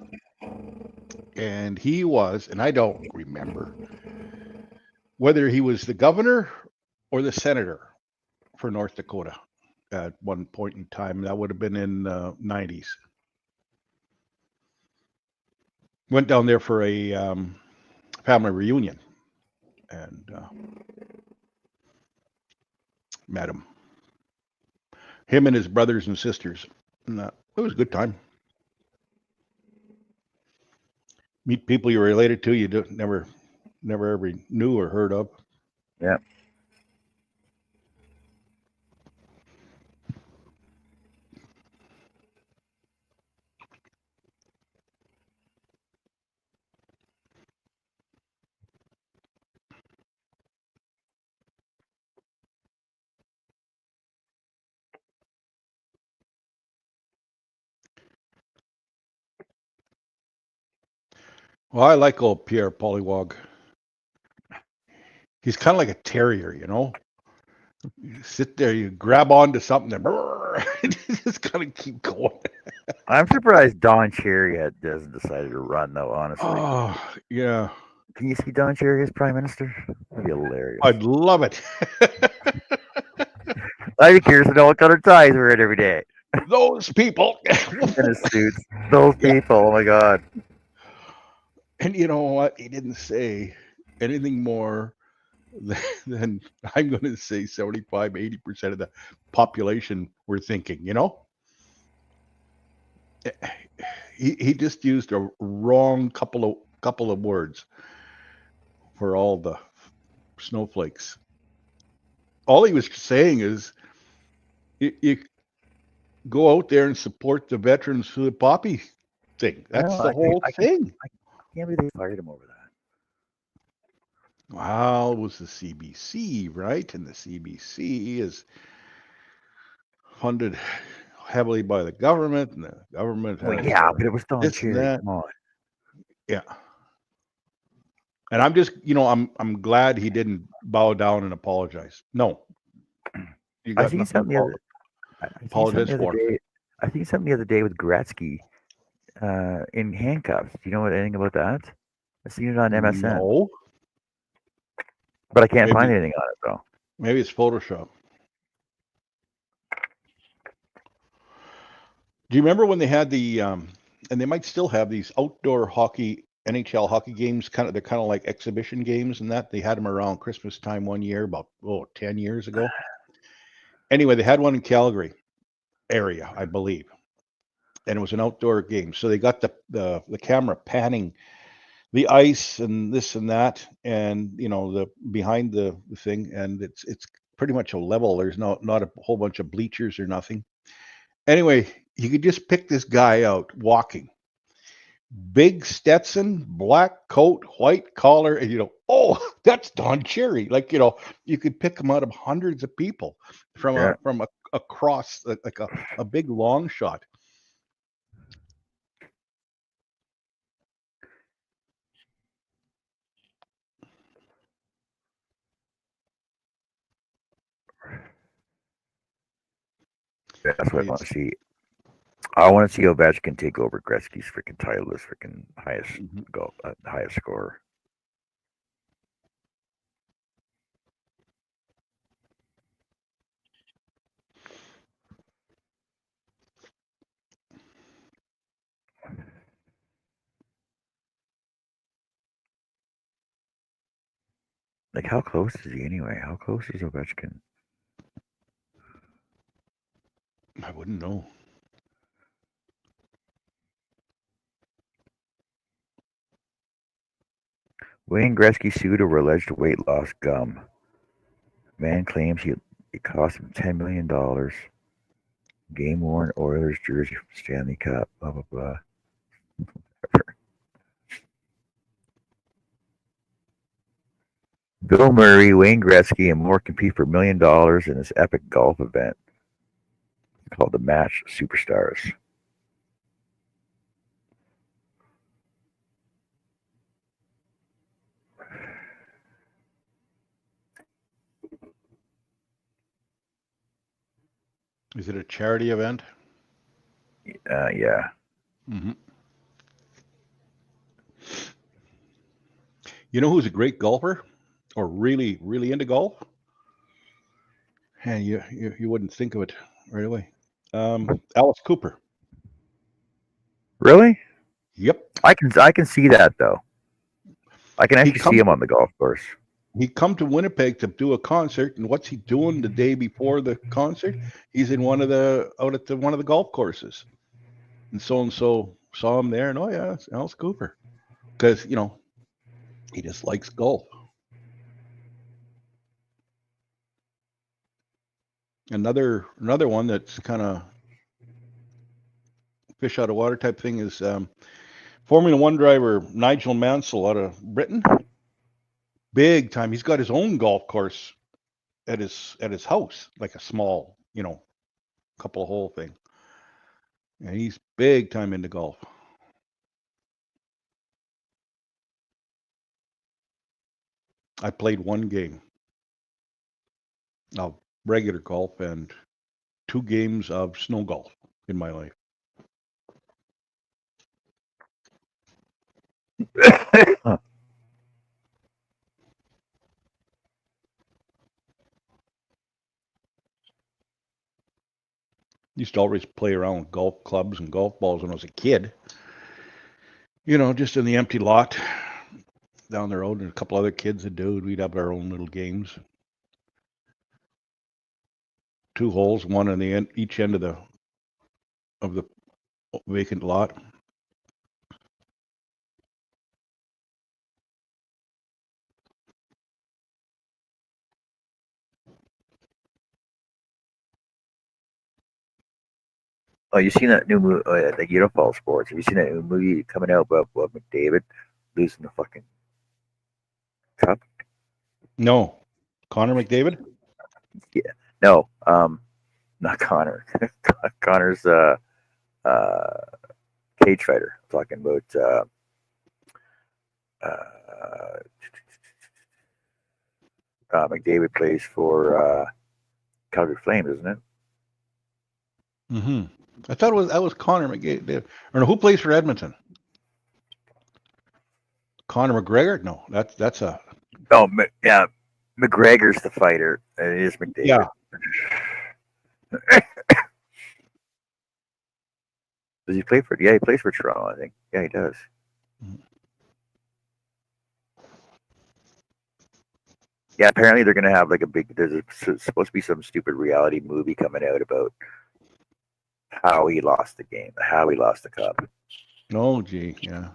and he was, and I don't remember whether he was the governor or the senator for North Dakota at one point in time. That would have been in the 90s. Went down there for a family reunion and met him. Him and his brothers and sisters. And it was a good time. Meet people you're related to you never ever knew or heard of. Yeah. Well, I like old Pierre Poilievre. He's kind of like a terrier, You sit there, you grab onto something, and just kind of keep going. I'm surprised Don Cherry hasn't decided to run though. Honestly, Oh, yeah. can you see Don Cherry as prime minister? That'd be hilarious. I'd love it. I'd be curious to know what color ties we're in every day. Those people. In his suits. Those Yeah. people. Oh my god. And you know what? He didn't say anything more than I'm going to say 75, 80% of the population were thinking. He just used a wrong couple of words for all the snowflakes. All he was saying is you go out there and support the veterans for the poppy thing. I That's know. the whole thing. I can't believe they fired him over that. Well, it was the CBC, right? And the CBC is funded heavily by the government, and the government Well, has yeah, but it was Don this and Cherry. that. Come on. Yeah. And I'm just, I'm glad he didn't bow down and apologize. No, you I got seen nothing to something the other. I seen something apologize the other for. day. I seen something the other day with Gretzky in handcuffs. Do you know anything about that? I seen it on MSN, No, but I can't find maybe anything on it though. maybe it's Photoshop. Do you remember when they had and they might still have these outdoor hockey, NHL hockey games? They're kind of like exhibition games, and that they had them around Christmas time one year, about 10 years ago. Anyway, they had one in Calgary area, I believe, and it was an outdoor game. So they got the camera panning the ice and this and that, and the behind the thing, and it's pretty much a level. There's not a whole bunch of bleachers or nothing. Anyway, you could just pick this guy out walking. Big Stetson, black coat, white collar, and oh, that's Don Cherry. Like, you could pick him out of hundreds of people from Yeah. across like a big long shot. That's what I want It's to see. I want to see Ovechkin take over Gretzky's freaking title as freaking highest mhm. goal, highest scorer. Like, how close is he anyway? How close is Ovechkin? I wouldn't know. Wayne Gretzky sued over alleged weight loss gum. Man claims it cost him $10 million. Game worn Oilers jersey from Stanley Cup. Blah blah blah. Bill Murray, Wayne Gretzky, and more compete for $1 million in this epic golf event called the Match Superstars. Is it a charity event? Yeah. Mm-hmm. You know who's a great golfer, or really, really into golf? And you wouldn't think of it right away. Alice Cooper. Really? Yep. I can see that though. I can He actually see come him on the golf course. he come to Winnipeg to do a concert, and what's he doing the day before the concert? He's in one of the golf courses, and so saw him there, and oh yeah, it's Alice Cooper, because he just likes golf. Another one that's kind of fish out of water type thing is Formula One driver Nigel Mansell out of Britain. Big time. He's got his own golf course at his house, like a small, couple of hole thing. And he's big time into golf. I played one game of regular golf and 2 games of snow golf in my life. Used to always play around with golf clubs and golf balls when I was a kid. Just in the empty lot down the road, and a couple other kids would do it. We'd have our own little games. 2 holes, one on the end, each end of the vacant lot. Oh, you seen that new movie? Like you don't follow sports. Have you seen that new movie coming out about McDavid losing the fucking cup? No, Connor McDavid. Yeah. No. Not Connor. Connor's cage fighter. I'm talking about McDavid plays for Calgary Flames, isn't it? Mm-hmm. I thought that was Connor McDavid. Or no, who plays for Edmonton? Conor McGregor? No, that's a. Oh, yeah. McGregor's the fighter. It is McDavid. Yeah. Does he play for? Yeah, he plays for Toronto, I think. Yeah, he does. Yeah, apparently they're gonna have like a big. There's supposed to be some stupid reality movie coming out about how he lost the game, how he lost the cup. Oh, gee, yeah.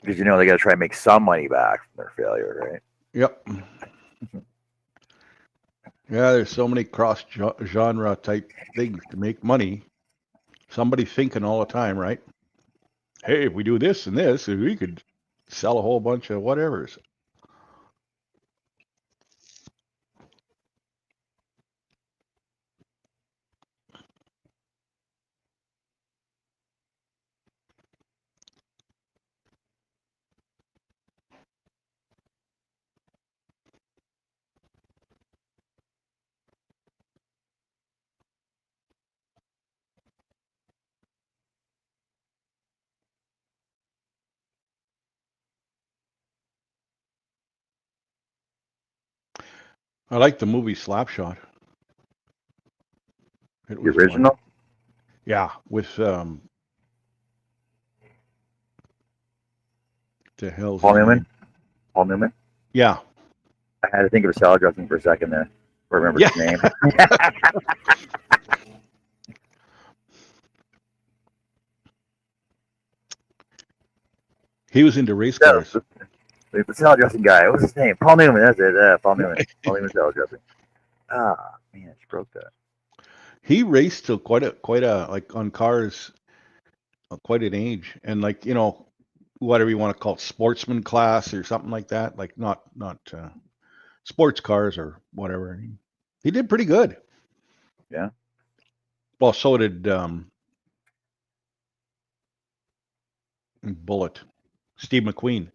Because they got to try and make some money back from their failure, right? Yep. Yeah, there's so many cross genre type things to make money. Somebody thinking all the time, right? Hey, if we do this and this, we could sell a whole bunch of whatevers. I like the movie Slapshot. It The was original? fun. Yeah, with the hell's Paul his Newman? name? Paul Newman? Yeah. I had to think of a salad dressing for a second there. remember Yeah. his name. He was into race No, cars. the salad dressing guy. What was his name? Paul Newman. That's it. Paul Newman. Paul Newman salad dressing. Ah, man, I just broke that. He raced till quite a like on cars, quite an age, and like whatever you want to call it, sportsman class or something like that. Like not sports cars or whatever. He did pretty good. Yeah. Well, so did Bullet, Steve McQueen.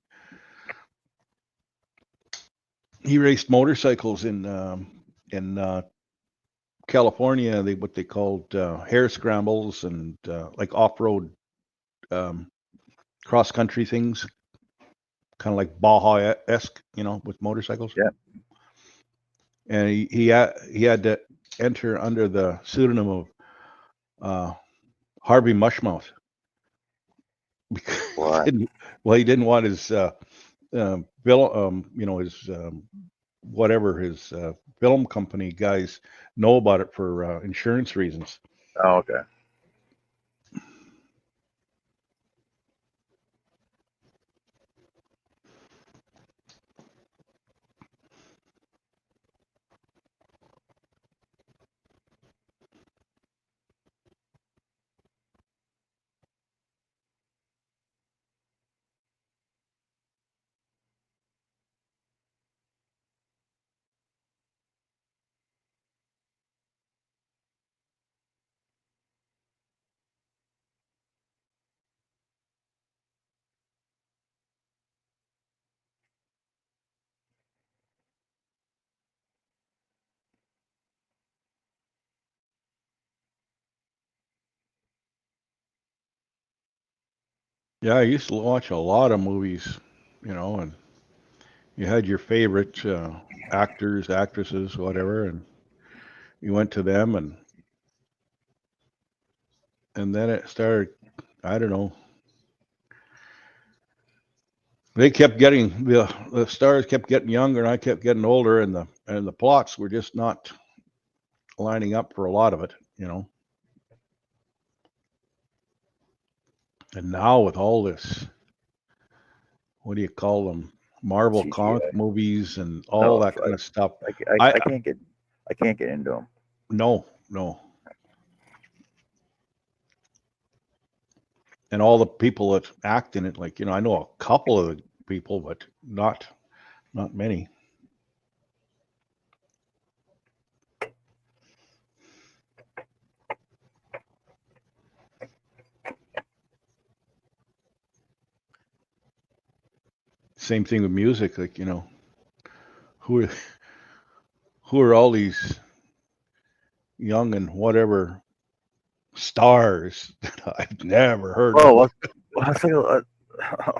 He raced motorcycles in California. What they called hare scrambles and like off road um, cross country things, kind of like Baja esque, with motorcycles. Yeah. And he had to enter under the pseudonym of Harvey Mushmouth. What? He didn't want his bill, his whatever his film company guys know about it for insurance reasons. Oh, okay. Yeah, I used to watch a lot of movies, and you had your favorite actors, actresses, whatever, and you went to them, and then it started. I don't know. They kept getting the stars kept getting younger, and I kept getting older, and the plots were just not lining up for a lot of it. And now with all this, what do you call them? Marvel comic CGI. movies and all No, that kind of stuff. I I can't get into them. no. And all the people that act in it, like I know a couple of the people, but not many. Same thing with music, like who are who are all these young and whatever stars that I've never heard Oh, of. what's like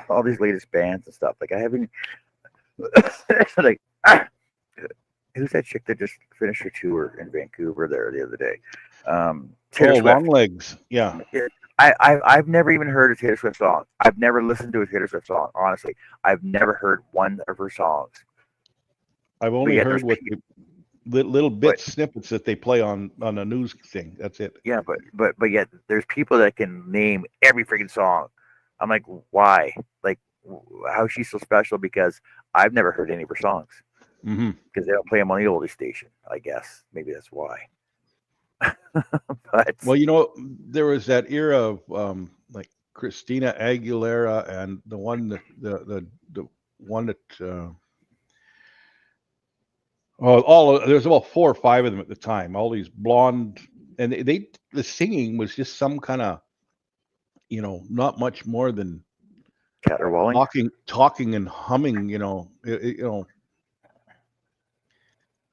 all these latest bands and stuff. Like I haven't like who's that chick that just finished her tour in Vancouver there the other day? Taylor Oh, Swift. Long Legs, yeah. Yeah, I've never even heard a Taylor Swift song. I've never listened to a Taylor Swift song. Honestly, I've never heard one of her songs. I've But only yet heard there's what people. little But bits, snippets that they play on a news thing. That's it. yeah, but yet there's people that can name every freaking song. I'm like, why? Like, how is she so special? Because I've never heard any of her songs Hmm. because they don't play them on the oldie station. I guess maybe that's why. But Well, there was that era of like Christina Aguilera and the one that the one that there's about 4 or 5 of them at the time. All these blonde, and the singing was just some kind of not much more than caterwauling. talking and humming.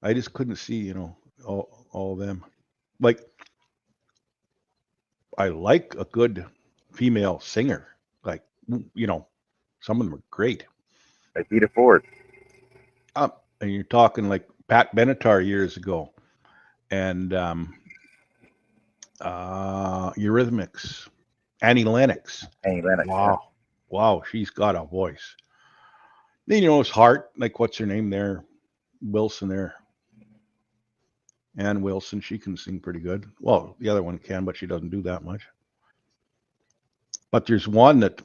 I just couldn't see all of them. Like I like a good female singer. Like some of them are great. Like Rita Ford. And you're talking like Pat Benatar years ago, and Eurythmics, Annie Lennox. Annie Lennox. Yeah. Wow, she's got a voice. Then it's Hart, like what's her name there, Wilson there. Ann Wilson, she can sing pretty good. Well, the other one can, but she doesn't do that much. But there's one that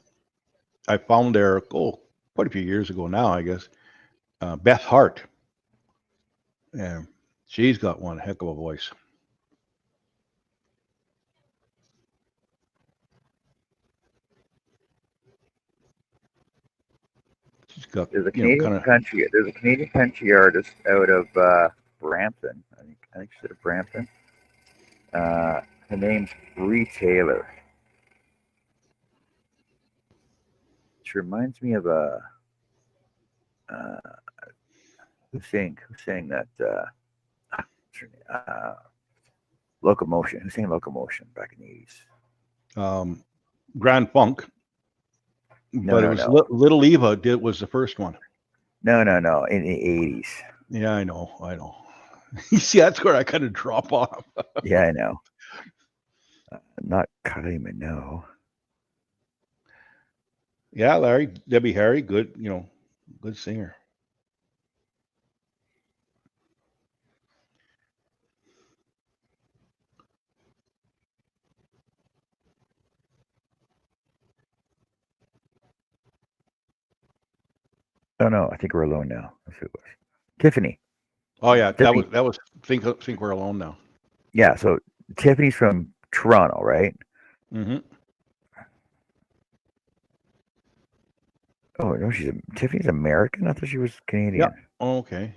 I found there, quite a few years ago now, I guess. Beth Hart. And she's got one heck of a voice. She's got, There's a you know, Canadian kind of. country. There's a Canadian country artist out of Brampton. I think she's out of Brampton. Her name's Bree Taylor. She reminds me of a who sang that what's her name? Locomotion. Who sang Locomotion back in the 80s? Grand Funk, but it was No. Little Eva was the first one. No. In the 80s. Yeah, I know. You see, that's where I kind of drop off. Yeah, I know. Not Kylie Minogue. Yeah, Larry, Debbie Harry, good, good singer. Oh no, I think we're alone now. That's who it was. Tiffany. Oh yeah, Tiffany. that was think we're alone now. Yeah, so Tiffany's from Toronto, right? Mm-hmm. Oh no, Tiffany's American. I thought she was Canadian. Yeah. Oh, okay.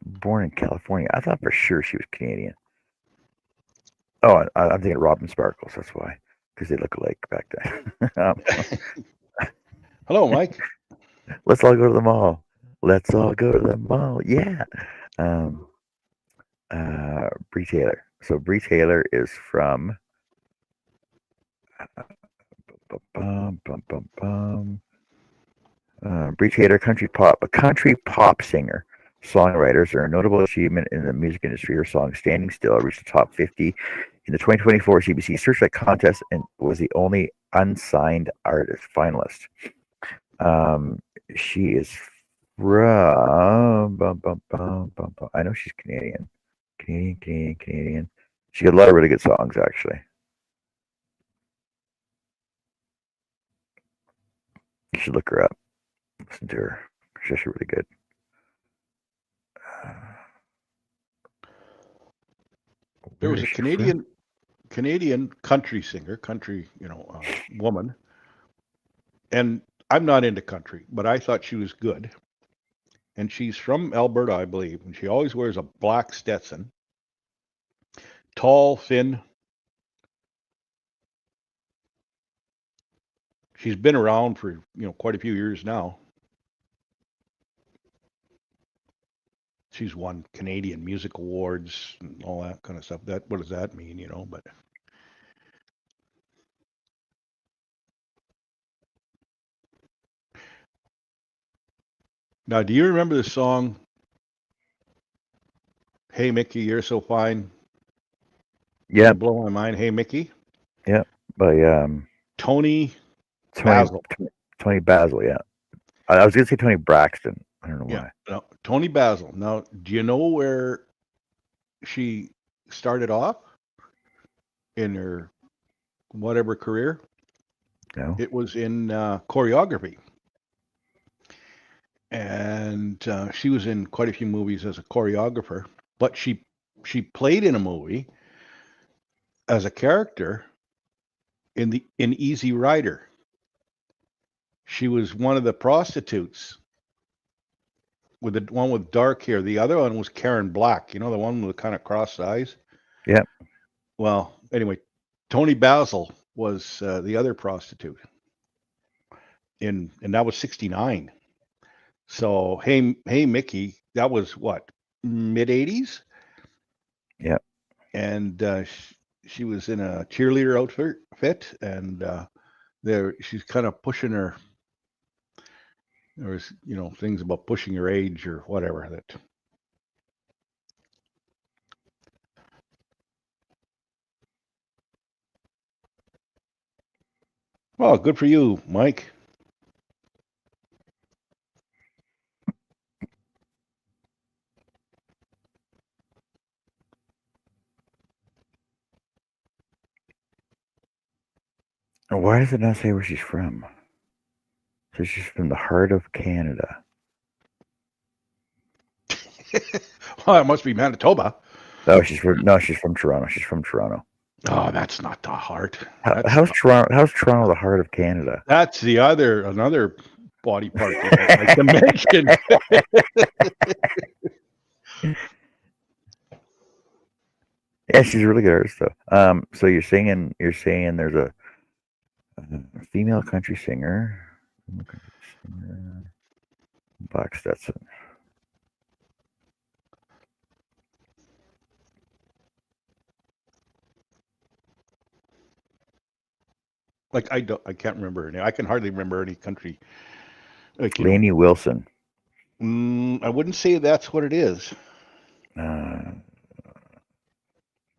Born in California. I thought for sure she was Canadian. Oh, I'm thinking Robin Sparkles. That's why, because they look alike back then. Hello, Mike. Let's all go to the mall. Let's all go to the mall. Yeah. Bree Taylor. So Bree Taylor is from. Bree Taylor, a country pop singer, songwriters are a notable achievement in the music industry. Her song "Standing Still" reached the top 50 in the 2024 CBC Searchlight contest and was the only unsigned artist finalist. She is from. I know she's Canadian. Canadian. She got a lot of really good songs, actually. You should look her up. Listen to her. She's actually really good. There was a Canadian country singer, woman, and I'm not into country, but I thought she was good. And she's from Alberta, I believe, and she always wears a black Stetson. Tall, thin. She's been around for, quite a few years now. She's won Canadian Music Awards and all that kind of stuff. What does that mean, but now, do you remember the song "Hey Mickey, You're So Fine"? Yeah. You blow my mind. Hey Mickey. Yeah. By Tony Basil. Tony Basil, yeah. I was gonna say Tony Braxton. I don't know why. No, Tony Basil. Now, do you know where she started off in her whatever career? No. It was in choreography. And she was in quite a few movies as a choreographer, but she played in a movie as a character in Easy Rider. She was one of the prostitutes with the one with dark hair. The other one was Karen Black, the one with kind of crossed eyes. Yeah. Well, anyway, Tony Basil was the other prostitute and that was 1969. So, hey Mickey, that was what, mid 80s? Yeah. And she was in a cheerleader outfit, and she's kind of pushing her. There was, things about pushing her age or whatever that. Well, good for you, Mike. Why does it not say where she's from? So she's from the heart of Canada. Well, it must be Manitoba. Oh, she's from Toronto. She's from Toronto. Oh, that's not the heart. How's Toronto? How's Toronto the heart of Canada? That's another body part you don't like to mention. Yeah, she's a really good artist though. So you're saying there's a female country singer, Black Stetson. Like I can't remember her name. I can hardly remember any country. Like Lainey Wilson. I wouldn't say that's what it is.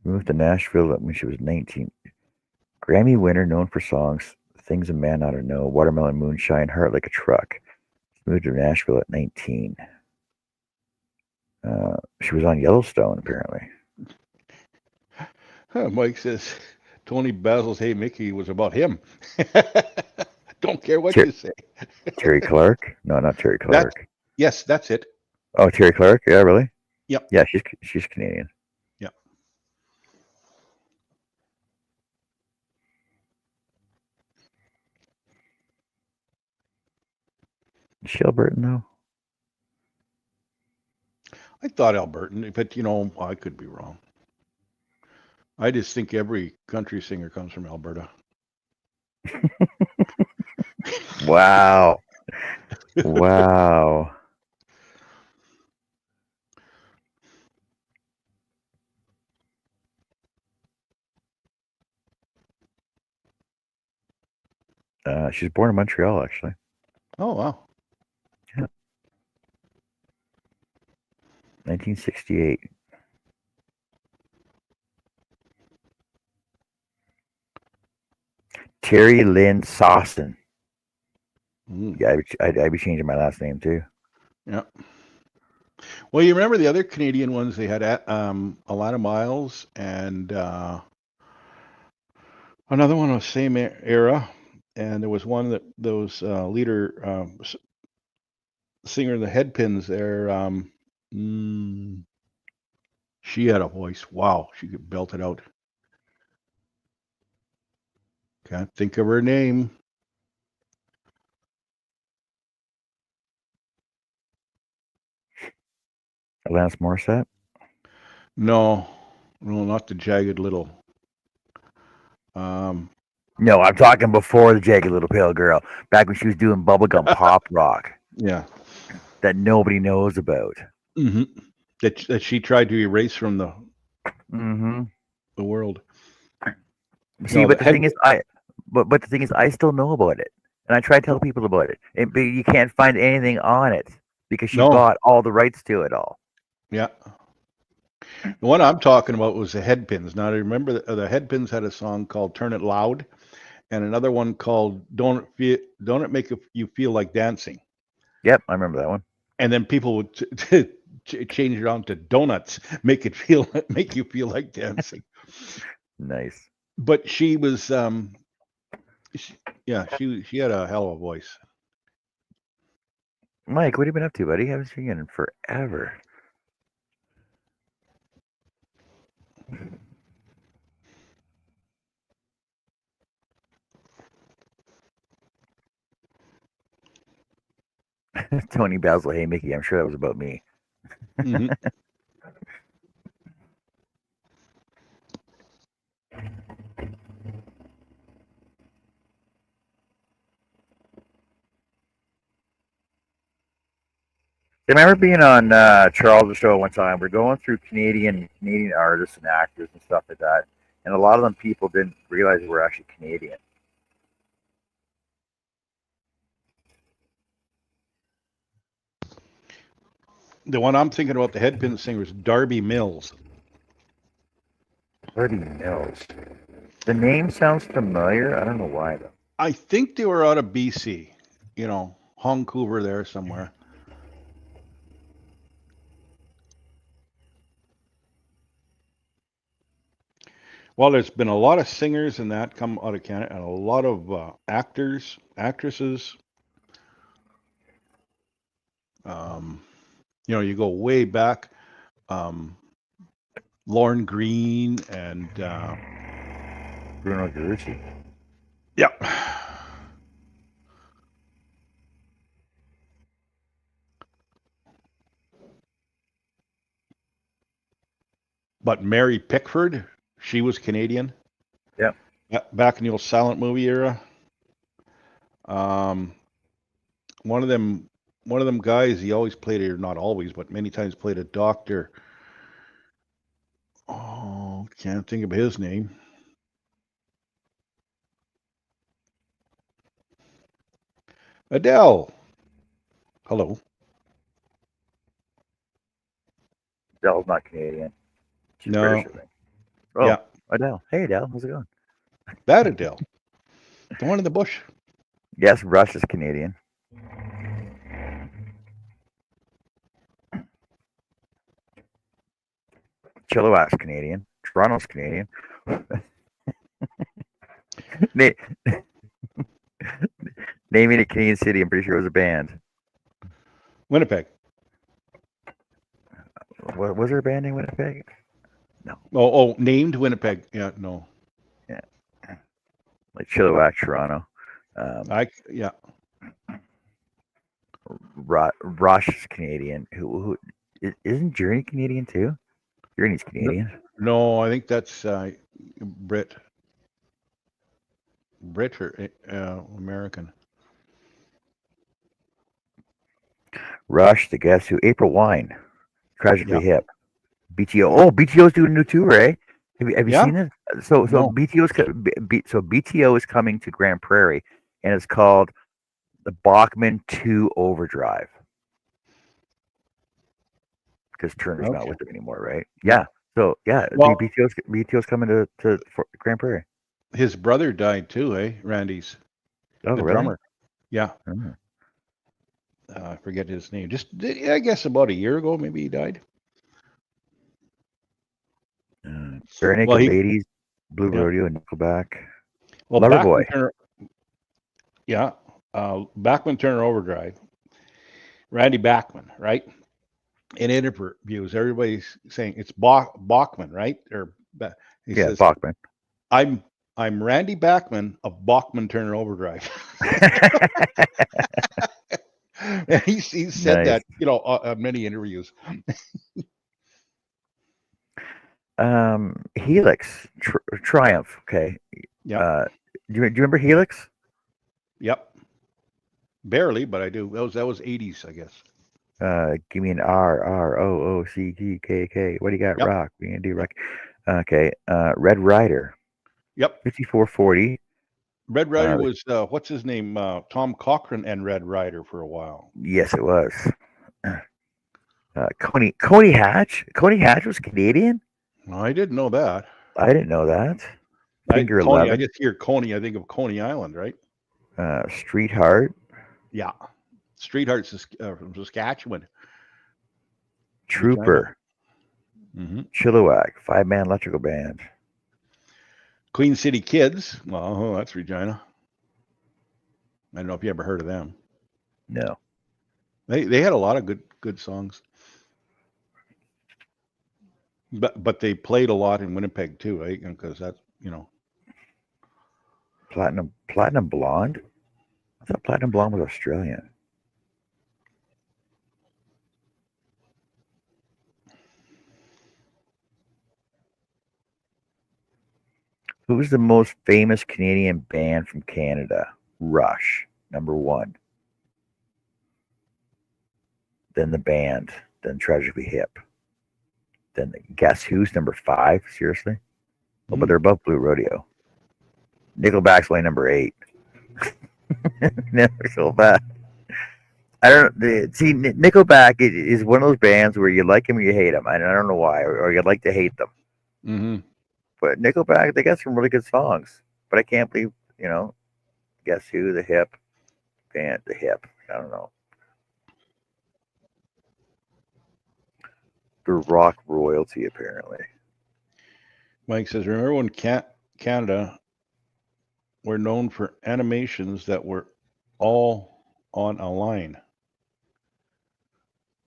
Moved to Nashville when she was 19. Grammy winner, known for songs "Things a Man Ought to Know," "Watermelon Moonshine," "Heart Like a Truck." Moved to Nashville at 19. She was on Yellowstone, apparently. Mike says Tony Basil's "Hey Mickey" was about him. Don't care what you say. Terry Clark? No, not Terry Clark. Yes, that's it. Oh, Terry Clark? Yeah, really? Yep. Yeah, she's Canadian. Yep. Is she Albertan though? I thought Albertan, but I could be wrong. I just think every country singer comes from Alberta. Wow. Wow. She was born in Montreal, actually. Oh, wow. Yeah. 1968. Terry Lynn Sawson. Yeah, I'd be changing my last name too. Yeah. Well, you remember the other Canadian ones? They had Alana Miles and another one of the same era, and there was one that those leader singer of the Headpins there. She had a voice. Wow, she could belt it out. Can't think of her name. Alanis Morissette? No, not the Jagged Little. No, I'm talking before the Jagged Little Pale Girl, back when she was doing bubblegum pop rock. Yeah. That nobody knows about. Mm-hmm. That she tried to erase from the world. See, but the thing is, I still know about it, and I try to tell people about it, but you can't find anything on it because she bought all the rights to it all. Yeah. The one I'm talking about was the Headpins. Now, I remember the Headpins had a song called "Turn It Loud," and another one called "Don't It Make You Feel Like Dancing." Yep, I remember that one. And then people would change it on to "Donuts," make you feel like dancing. Nice. But she was, she had a hell of a voice. Mike, what have you been up to, buddy? I haven't seen you in forever. Tony Basil, hey Mickey, I'm sure that was about me. Mm-hmm. I remember being on Charles' show one time. We're going through Canadian artists and actors and stuff like that, and a lot of them people didn't realize we're actually Canadian. The one I'm thinking about, the Headpin singer, is Darby Mills. Darby Mills. The name sounds familiar. I don't know why though. I think they were out of BC. Vancouver there somewhere. Well, there's been a lot of singers and that come out of Canada, and a lot of actors, actresses. Um, you go way back. Um, Lauren Green and Bruno Gurucci. yeah. But Mary Pickford, she was Canadian. Yep. Back in the old silent movie era. Um, one of them, one of them guys, he always played, or not always, but many times played a doctor. Oh, can't think of his name. Adele. Hello. Adele's not Canadian. She's British, No. I think. Oh, Yeah, Adele. Hey, Adele. How's it going? that Adele. The one in the bush. Yes, Rush is Canadian. Chilliwack's Canadian. Toronto's Canadian. Na- Naming a Canadian city, I'm pretty sure it was a band. Winnipeg. Was there a band in Winnipeg? No. Oh, named Winnipeg. Yeah, no. Yeah. Like Chilliwack, Toronto. Yeah. Rush is Canadian. Who isn't Journey Canadian too? Journey's Canadian. No, I think that's Brit. Brit or American. Rush, the Guess Who, April Wine, Tragically Yeah. Hip, BTO. Oh, BTO's doing a new tour, eh? Have you Yeah? seen it? So No. BTO is coming to Grand Prairie, and it's called the Bachman 2 Overdrive because Turner's not Okay. with them anymore, right? Yeah. So yeah, Well, BTO's coming to Grand Prairie. his brother died too, eh? Randy's, Oh, the really? drummer. Yeah. Oh. I forget his name. Just, I guess, about a year ago, maybe he died. Bare Well, Naked Ladies, Blue yeah. Rodeo, Nickelback, Well, Loverboy. Yeah. Bachman Turner Overdrive. Randy Bachman, right? In interviews, everybody's saying it's Bachman, right? He Yeah, says, Bachman. I'm Randy Bachman of Bachman Turner Overdrive. And he said Nice. that, on many interviews. Helix, Triumph. Okay. Yeah. Do you remember Helix? Yep. Barely, but I do. That was 80s, I guess. Give me an RROOCGKK. What do you got? Yep. Rock. We can do rock. Okay. Red Rider. Yep. 5440. Red Rider was what's his name? Tom Cochran and Red Rider for a while. Yes, it was. Coney Hatch. Coney Hatch was Canadian. I didn't know that. I didn't know that. Finger Coney, 11. I just hear Coney. I think of Coney Island, right? Street Heart. Yeah. Street Hearts from Saskatchewan. Trooper. Mm-hmm. Chilliwack. 5-man electrical band. Queen City Kids. Well, that's Regina. I don't know if you ever heard of them. No. They had a lot of good songs. But they played a lot in Winnipeg too, right? Because that's Platinum Blonde. I thought Platinum Blonde was Australian. Who's the most famous Canadian band from Canada? Rush, number 1. Then the band. Then Tragically Hip. Then Guess Who's number 5? Seriously? Oh, but they're above Blue Rodeo. Nickelback's only number 8. Never so bad. I don't see. Nickelback is one of those bands where you like them or you hate them. I don't know why, or you like to hate them. Mm-hmm. But Nickelback, they got some really good songs. But I can't believe, Guess Who, the Hip band, the Hip. I don't know. The rock royalty, apparently. Mike says, remember when Canada were known for animations that were all on a line?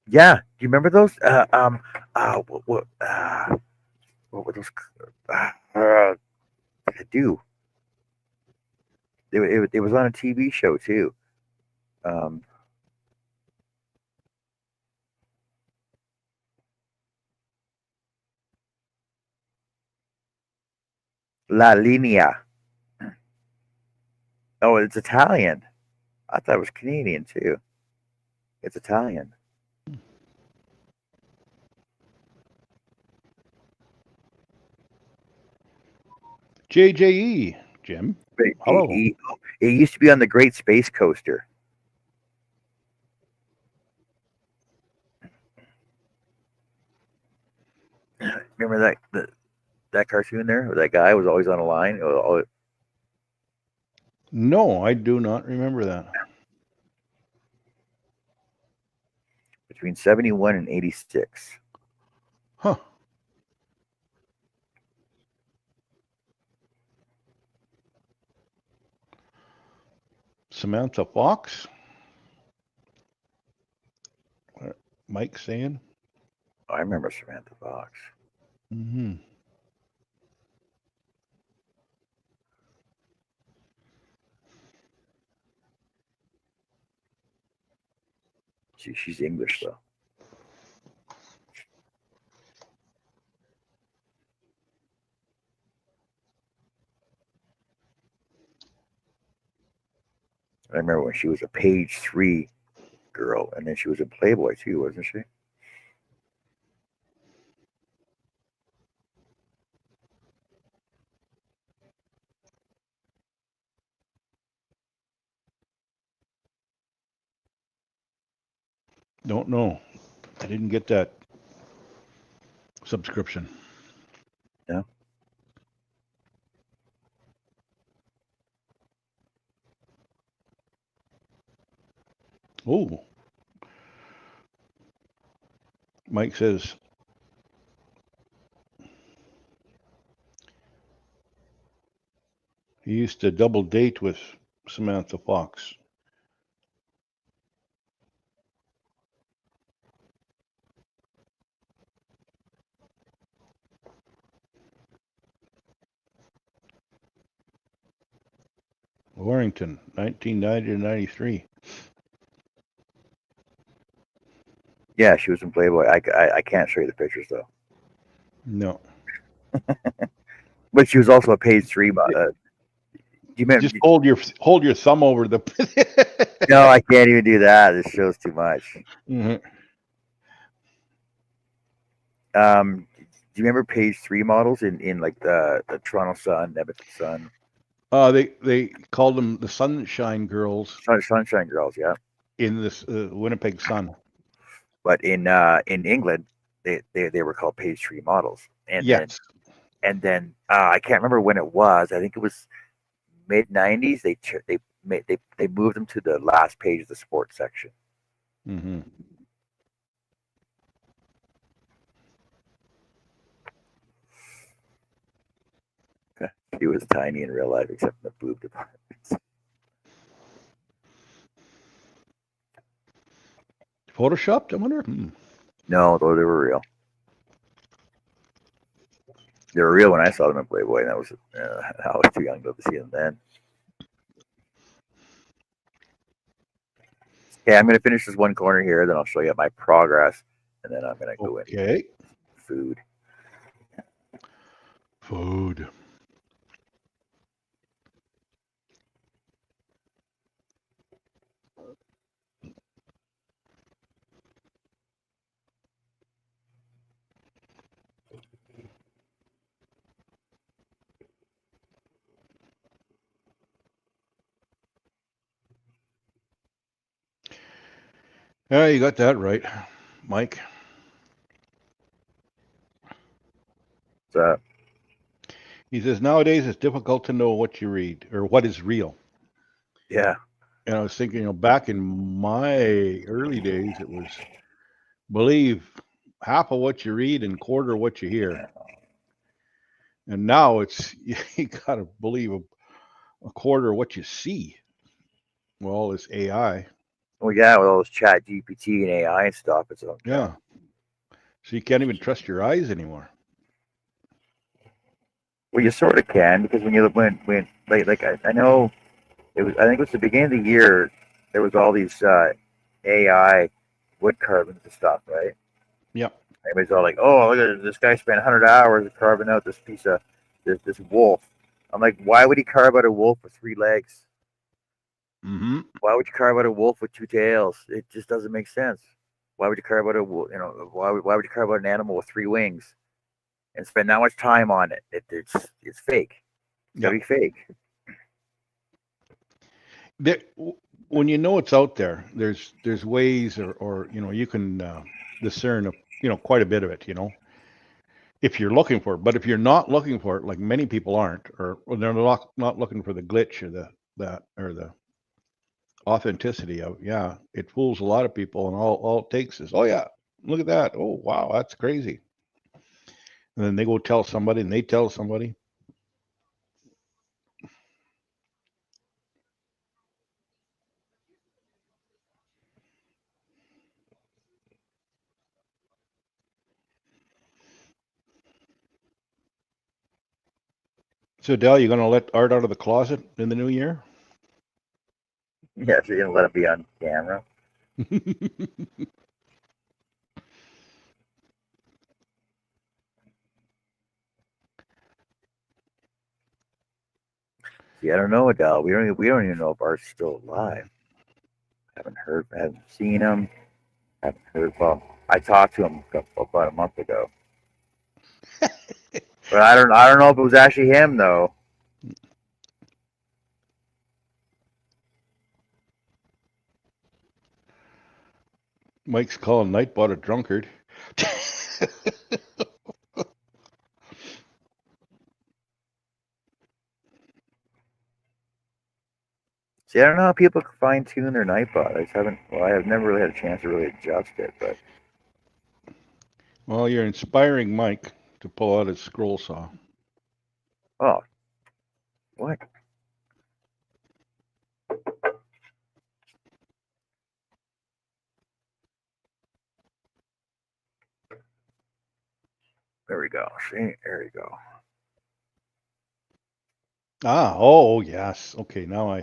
Yeah, do you remember those? What were those? I do. It was on a TV show too. Um, La Linea. Oh, it's Italian. I thought it was Canadian too. It's Italian. JJE, Jim. But Hello. it used to be on the Great Space Coaster. Remember that cartoon there? Where that guy was always on a line. No, I do not remember that. Between 71 and 86. Huh. Samantha Fox? Mike saying? I remember Samantha Fox. Mm-hmm. She's English though. I remember when she was a page 3 girl, and then she was in Playboy too, wasn't she? Don't know. I didn't get that subscription. Yeah. Oh. Mike says, he used to double date with Samantha Fox. Warrington, 1990 to 93. Yeah, she was in Playboy. I can't show you the pictures though. No. But she was also a page 3. Do you remember? Just hold your thumb over the. No, I can't even do that. This shows too much. Mm-hmm. Do you remember page 3 models in like the Toronto Sun, Edmonton Sun, They called them the Sunshine Girls Sunshine Girls? Yeah, in this Winnipeg Sun. but in England, they were called page 3 models, Yes. then I can't remember when it was. I think it was mid 90s. They moved them to the last page of the sports section. Mm-hmm. She was tiny in real life, except in the boob departments. Photoshopped, I wonder. No, though they were real. They were real when I saw them in Playboy, and I was too young to see them then. Okay, I'm going to finish this one corner here, then I'll show you my progress, and then I'm going to go into food. Food. Yeah, you got that right, Mike. So, He says nowadays it's difficult to know what you read or what is real. yeah. And I was thinking, back in my early days, it was believe half of what you read and quarter what you hear. And now it's you gotta believe a quarter of what you see. Well, it's AI. Well, yeah, with all those chat GPT and AI and stuff, it's Yeah. So you can't even trust your eyes anymore. well, you sort of can because when you when like I know it was I think it was the beginning of the year there was all these AI wood carvings and stuff, right? Yep. Everybody's all like, "Oh, look at this guy spent 100 hours carving out this piece of this wolf." I'm like, why would he carve out a wolf with 3 legs? Mm-hmm. Why would you carve out a wolf with 2 tails? It just doesn't make sense. Why would you carve out why would you carve out an animal with 3 wings and spend that much time on it? It's fake. It's gotta Yeah. be fake. When you know it's out there, there's ways, or you can discern quite a bit of it. If you're looking for it, but if you're not looking for it, like many people aren't, or they're not looking for the glitch or the authenticity of, yeah, it fools a lot of people, and all it takes is, oh yeah, look at that, oh wow, that's crazy, and then they go tell somebody, and they tell somebody. So Dell, you gonna let Art out of the closet in the new year? Yeah, if you're gonna let it be on camera. See, I don't know, Adele. We don't even know if Art's still alive. Haven't seen him. Haven't heard. Well, I talked to him about a month ago, but I don't know if it was actually him though. Mike's calling Nightbot a drunkard. See, I don't know how people fine tune their Nightbot. I just haven't. Well, I have never really had a chance to really adjust it, but Well, you're inspiring Mike to pull out his scroll saw. oh, what? There we go. See, there you go. Oh yes. Okay, now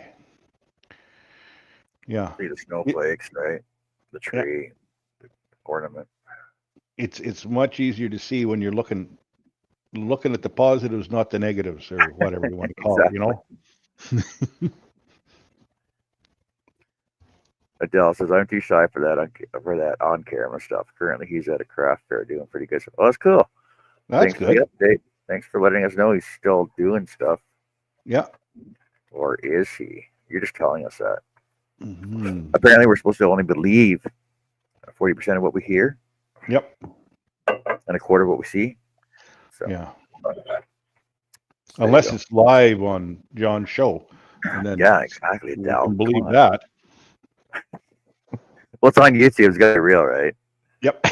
yeah. See the It, snowflakes, right? The yeah, tree, the ornament. it's much easier to see when you're looking at the positives, not the negatives, or whatever you want to call it. Exactly. Adele says I'm too shy for that on camera stuff. Currently, he's at a craft fair doing pretty good. Well, that's cool. That's Thanks for the good. update. Thanks for letting us know he's still doing stuff, Yeah. or is he? You're just telling us that. Hmm. Apparently, we're supposed to only believe 40% of what we hear Yep. and a quarter of what we see. So, Yeah. there you Unless go. it's live on John's show, and then Yeah, exactly, we Adele. can Come believe on. that. Well, it's on YouTube. It's got to be real, right? Yep.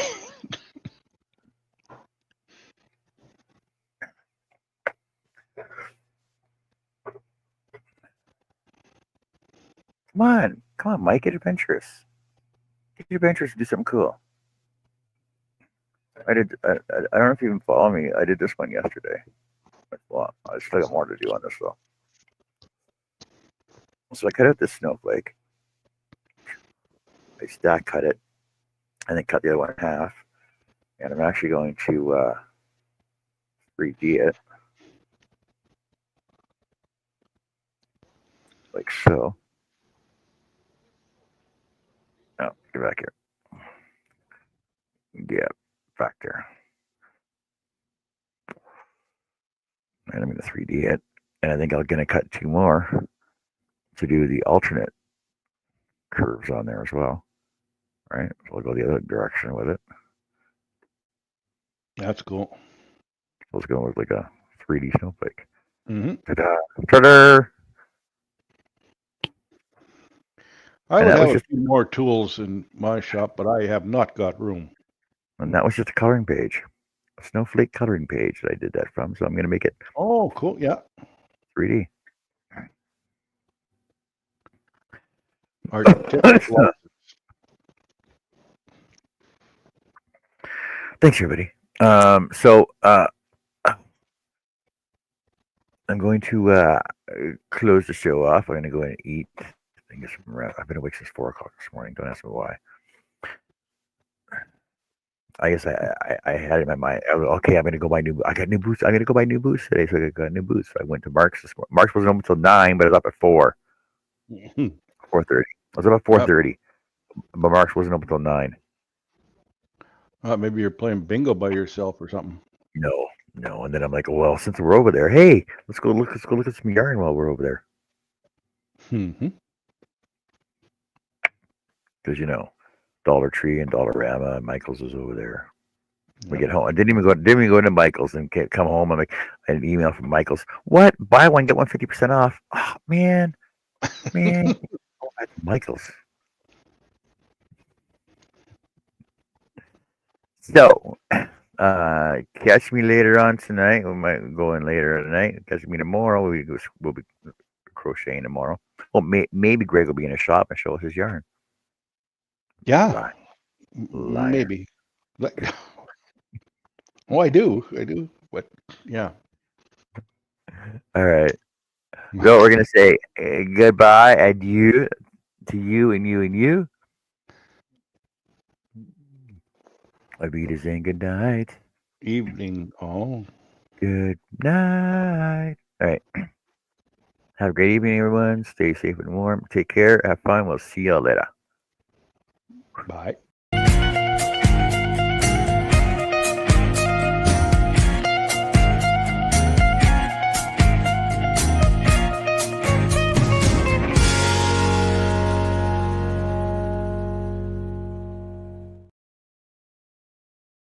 Come on, Mike. Get adventurous. Get adventurous and do something cool. I don't know if you even follow me. I did this one yesterday. Well, I still got more to do on this though. So I cut out this snowflake. I stack cut it, and then cut the other one in half. And I'm actually going to 3D it, like so. Oh, get back here. Yeah, back there. And I'm going to 3D it. And I think I'm going to cut 2 more to do the alternate curves on there as well. Right? So we'll go the other direction with it. That's cool. So it's going to look like a 3D snowflake. Hmm. Ta-da! Ta-da! I And would that was have a just few more tools in my shop, but I have not got room. and that was just a coloring page. snowflake coloring page that I did that from. So I'm going to make it Oh, cool. Yeah. 3D. Artistic license. Thanks, everybody. So I'm going to close the show off. I'm going to go and eat. I've been awake since 4 o'clock this morning. Don't ask me why. I guess I had it in my mind. Okay, I'm gonna go buy new. I got new boots. I'm gonna go buy new boots today, so I got new boots. So I went to Mark's this morning. Mark's wasn't open until 9, but I was up at 4:30. I was up at 4:30, but Mark's wasn't open until 9. Maybe you're playing bingo by yourself or something. No. And then I'm like, well, since we're over there, hey, let's go look at some yarn while we're over there. Mm-hmm. Because Dollar Tree and Dollarama and Michael's is over there. We Yep. get home. I didn't even go into Michael's and come home. I'm like, an email from Michael's. What? Buy one get one 50% off. Oh man. Oh, that's Michael's. So, catch me later on tonight. We might go in later tonight. Catch me tomorrow. We'll be crocheting tomorrow. Well, maybe Greg will be in a shop and show us his yarn. Yeah. Liar. Maybe. Oh, I do. But yeah. All right. So we're gonna say goodbye, adieu to you and you and you. I'll be saying good night. Evening. Oh. Good night. All right. Have a great evening, everyone. Stay safe and warm. Take care. Have fun. We'll see y'all later. Bye.